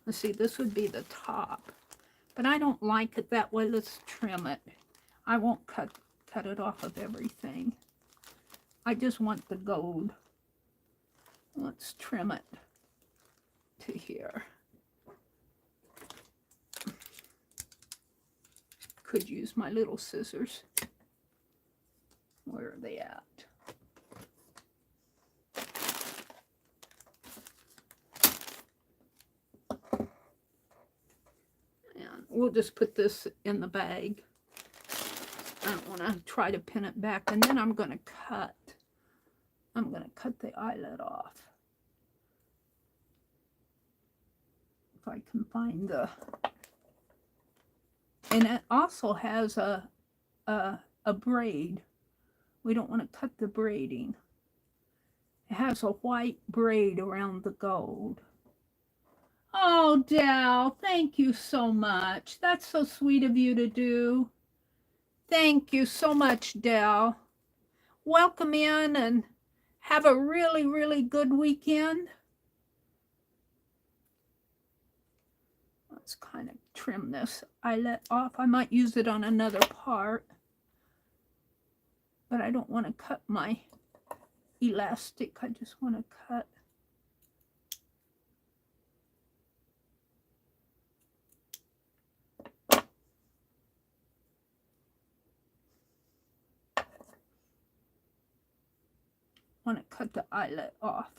Let's see, this would be the top. But I don't like it that way. Let's trim it. I won't cut it off of everything. I just want the gold. Let's trim it to here. Could use my little scissors. Where are they at? And we'll just put this in the bag. I don't want to try to pin it back, and then I'm going to cut the eyelet off. If I can find the, and it also has a braid. We don't want to cut the braiding. It has a white braid around the gold. Oh, Dal, thank you so much. That's so sweet of you to do. Thank you so much, Dal. Welcome in and have a really, really good weekend. Let's kind of trim this eyelet off. I might use it on another part, but I don't want to cut my elastic. I just want to cut. want to cut the eyelet off.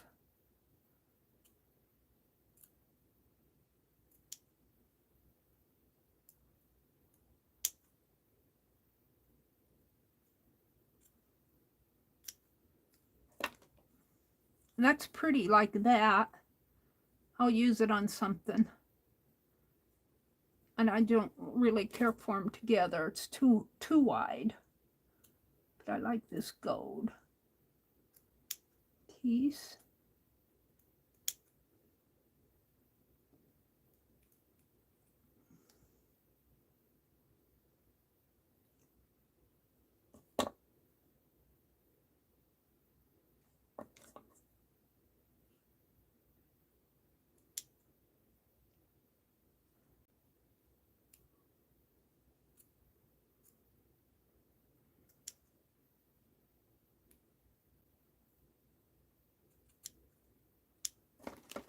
And that's pretty like that. I'll use it on something. And I don't really care for them together. It's too wide. But I like this gold piece.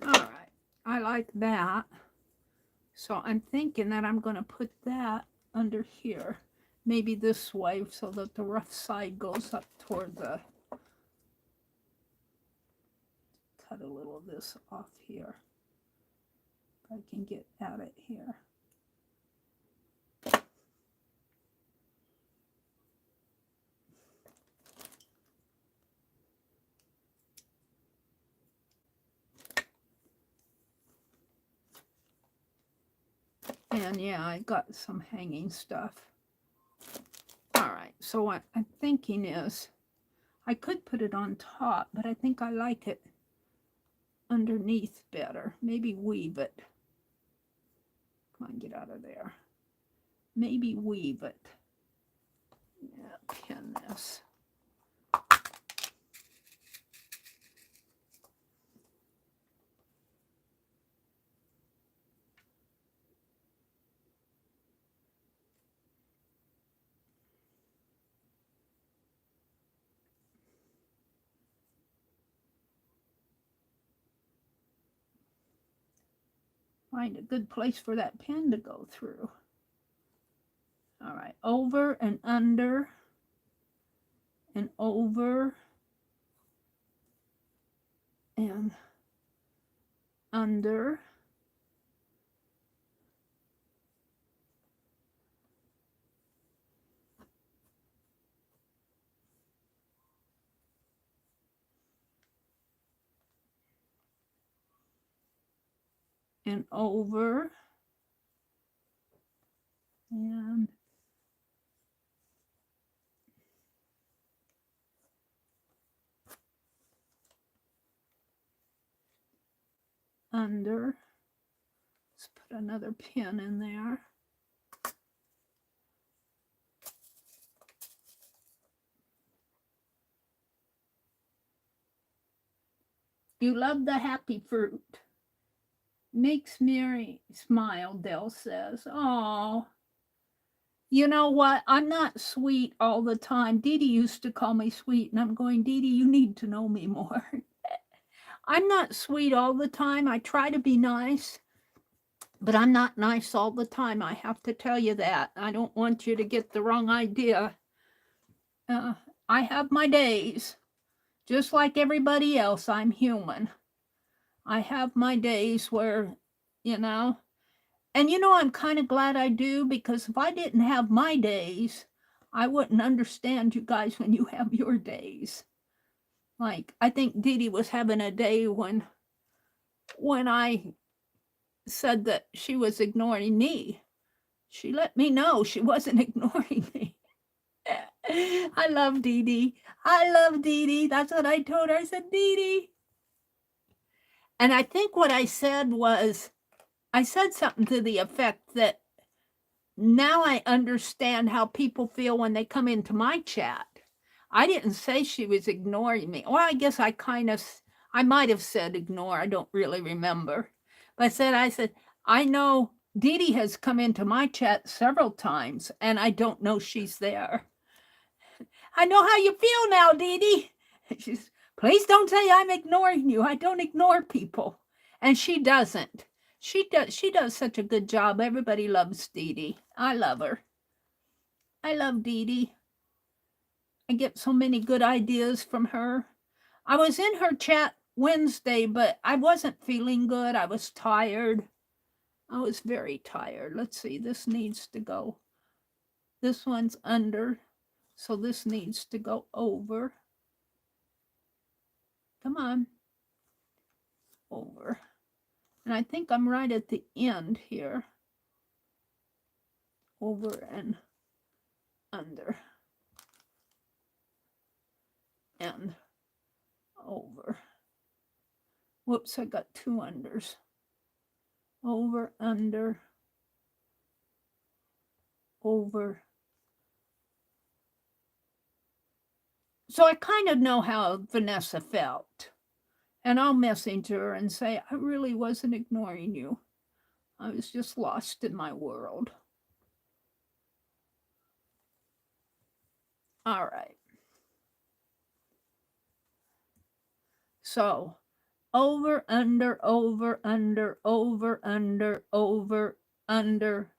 All right, I like that. So I'm thinking that I'm going to put that under here, maybe this way, so that the rough side goes up toward the, cut a little of this off here. If I can get at it here. And yeah, I got some hanging stuff. All right, so what I'm thinking is, I could put it on top, but I think I like it underneath better. Maybe weave it. Come on, get out of there. Maybe weave it. Yeah, pin this. Find a good place for that pin to go through. All right, over and under and over and under. And over and under. Let's put another pin in there. You love the happy fruit. Makes Meri smile, Dell says. Oh, you know what? I'm not sweet all the time. Dee Dee used to call me sweet, and I'm going, Dee Dee, you need to know me more. I'm not sweet all the time. I try to be nice, but I'm not nice all the time. I have to tell you that. I don't want you to get the wrong idea. I have my days. Just like everybody else, I'm human. I have my days where, you know, and you know, I'm kind of glad I do, because if I didn't have my days, I wouldn't understand you guys when you have your days. Like, I think Dee Dee was having a day when I said that she was ignoring me. She let me know she wasn't ignoring me. I love Dee Dee. I love Dee Dee. That's what I told her. I said, Dee Dee. And I think what I said was, I said something to the effect that now I understand how people feel when they come into my chat. I didn't say she was ignoring me. Well, I guess I might have said ignore. I don't really remember. But I said, I know Dee Dee has come into my chat several times, and I don't know she's there. I know how you feel now, Dee Dee. She's, please don't say I'm ignoring you. I don't ignore people. And she doesn't. She does such a good job. Everybody loves Dee Dee. I love her. I love Dee Dee. I get so many good ideas from her. I was in her chat Wednesday, but I wasn't feeling good. I was tired. I was very tired. Let's see, this needs to go. This one's under, so this needs to go over. Come on. Over. And I think I'm right at the end here. Over and under. And over. Whoops, I got two unders. Over, under, over. So I kind of know how Vanessa felt. And I'll message her and say, I really wasn't ignoring you. I was just lost in my world. All right. So over, under, over, under, over, under, over, under,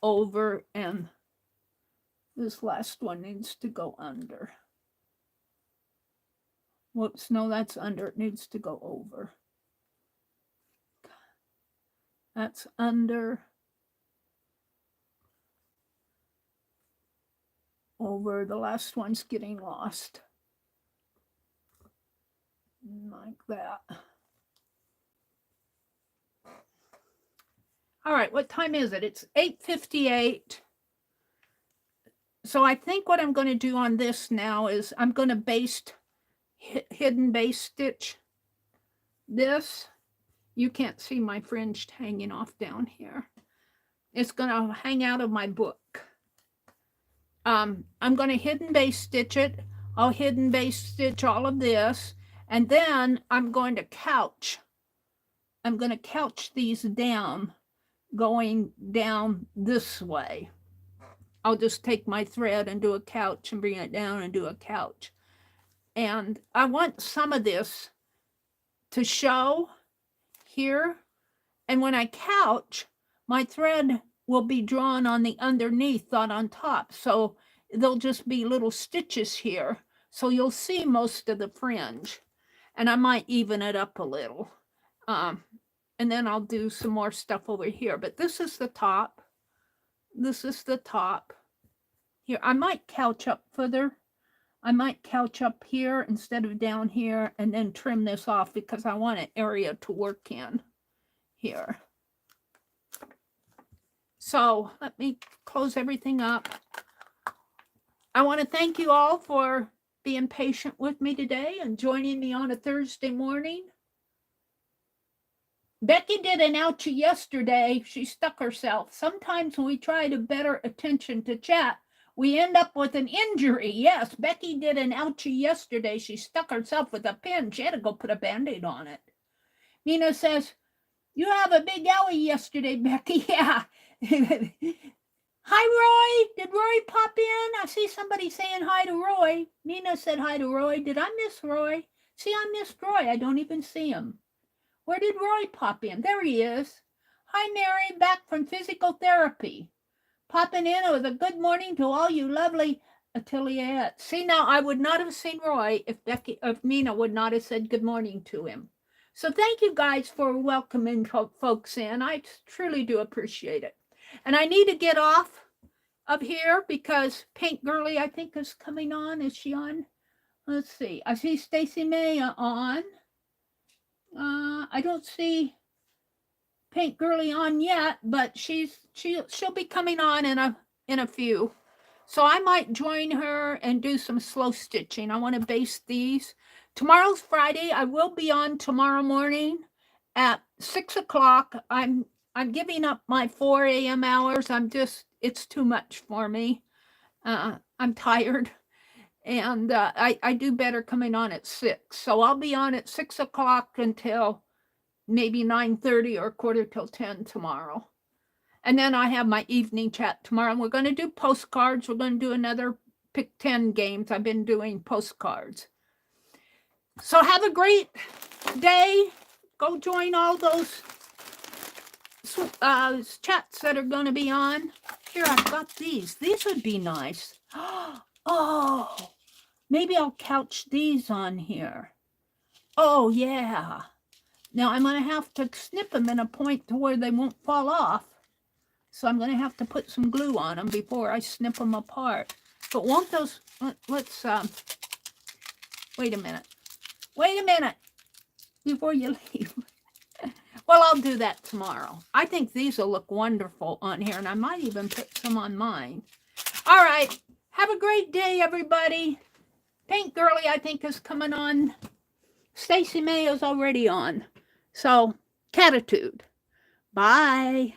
over, and this last one needs to go under. Whoops, no, that's under. It needs to go over. That's under. Over. The last one's getting lost. Like that. All right, what time is it? It's 8:58. So I think what I'm going to do on this now is I'm going to hidden base stitch this. You can't see my fringe hanging off down here. It's going to hang out of my book. I'm going to hidden base stitch it. I'll hidden base stitch all of this. And then I'm going to couch. I'm going to couch these down, going down this way. I'll just take my thread and do a couch and bring it down and do a couch. And I want some of this to show here. And when I couch, my thread will be drawn on the underneath, not on top. So there'll just be little stitches here. So you'll see most of the fringe. And I might even it up a little. And then I'll do some more stuff over here. But this is the top. This is the top. Here, I might couch up further. I might couch up here instead of down here and then trim this off because I want an area to work in here. So let me close everything up. I want to thank you all for being patient with me today and joining me on a Thursday morning. Becky did an ouchie yesterday. She stuck herself. Sometimes when we try to better attention to chat, we end up with an injury. Yes, Becky did an ouchie yesterday. She stuck herself with a pin. She had to go put a Band-Aid on it. Nina says, you have a big owie yesterday, Becky. Yeah. Hi, Roy. Did Roy pop in? I see somebody saying hi to Roy. Nina said hi to Roy. Did I miss Roy? See, I missed Roy. I don't even see him. Where did Roy pop in? There he is. Hi, Mary, back from physical therapy. Popping in with a good morning to all you lovely ateliers. See, now I would not have seen Roy if Nina would not have said good morning to him. So thank you guys for welcoming folks in. I truly do appreciate it. And I need to get off of here because Pink Girly, I think, is coming on. Is she on? Let's see. I see Stacy May on. I don't see Pink Girly on yet, but she'll be coming on in a few. So I might join her and do some slow stitching. I want to base these. Tomorrow's Friday. I will be on tomorrow morning at 6 o'clock. I'm giving up my 4 a.m. hours. It's too much for me. I'm tired. And I do better coming on at 6. So I'll be on at 6 o'clock until maybe 9:30 or 9:45 tomorrow. And then I have my evening chat tomorrow. We're going to do postcards. We're going to do another pick 10 games. I've been doing postcards. So have a great day. Go join all those chats that are going to be on. Here, I've got these. These would be nice. Oh, maybe I'll couch these on here. Oh, yeah. Now I'm going to have to snip them in a point to where they won't fall off. So I'm going to have to put some glue on them before I snip them apart. But won't those, let's, wait a minute. Wait a minute before you leave. Well, I'll do that tomorrow. I think these will look wonderful on here, and I might even put some on mine. All right. Have a great day, everybody. Paint Girly, I think, is coming on. Stacy May is already on. So, Catitude. Bye.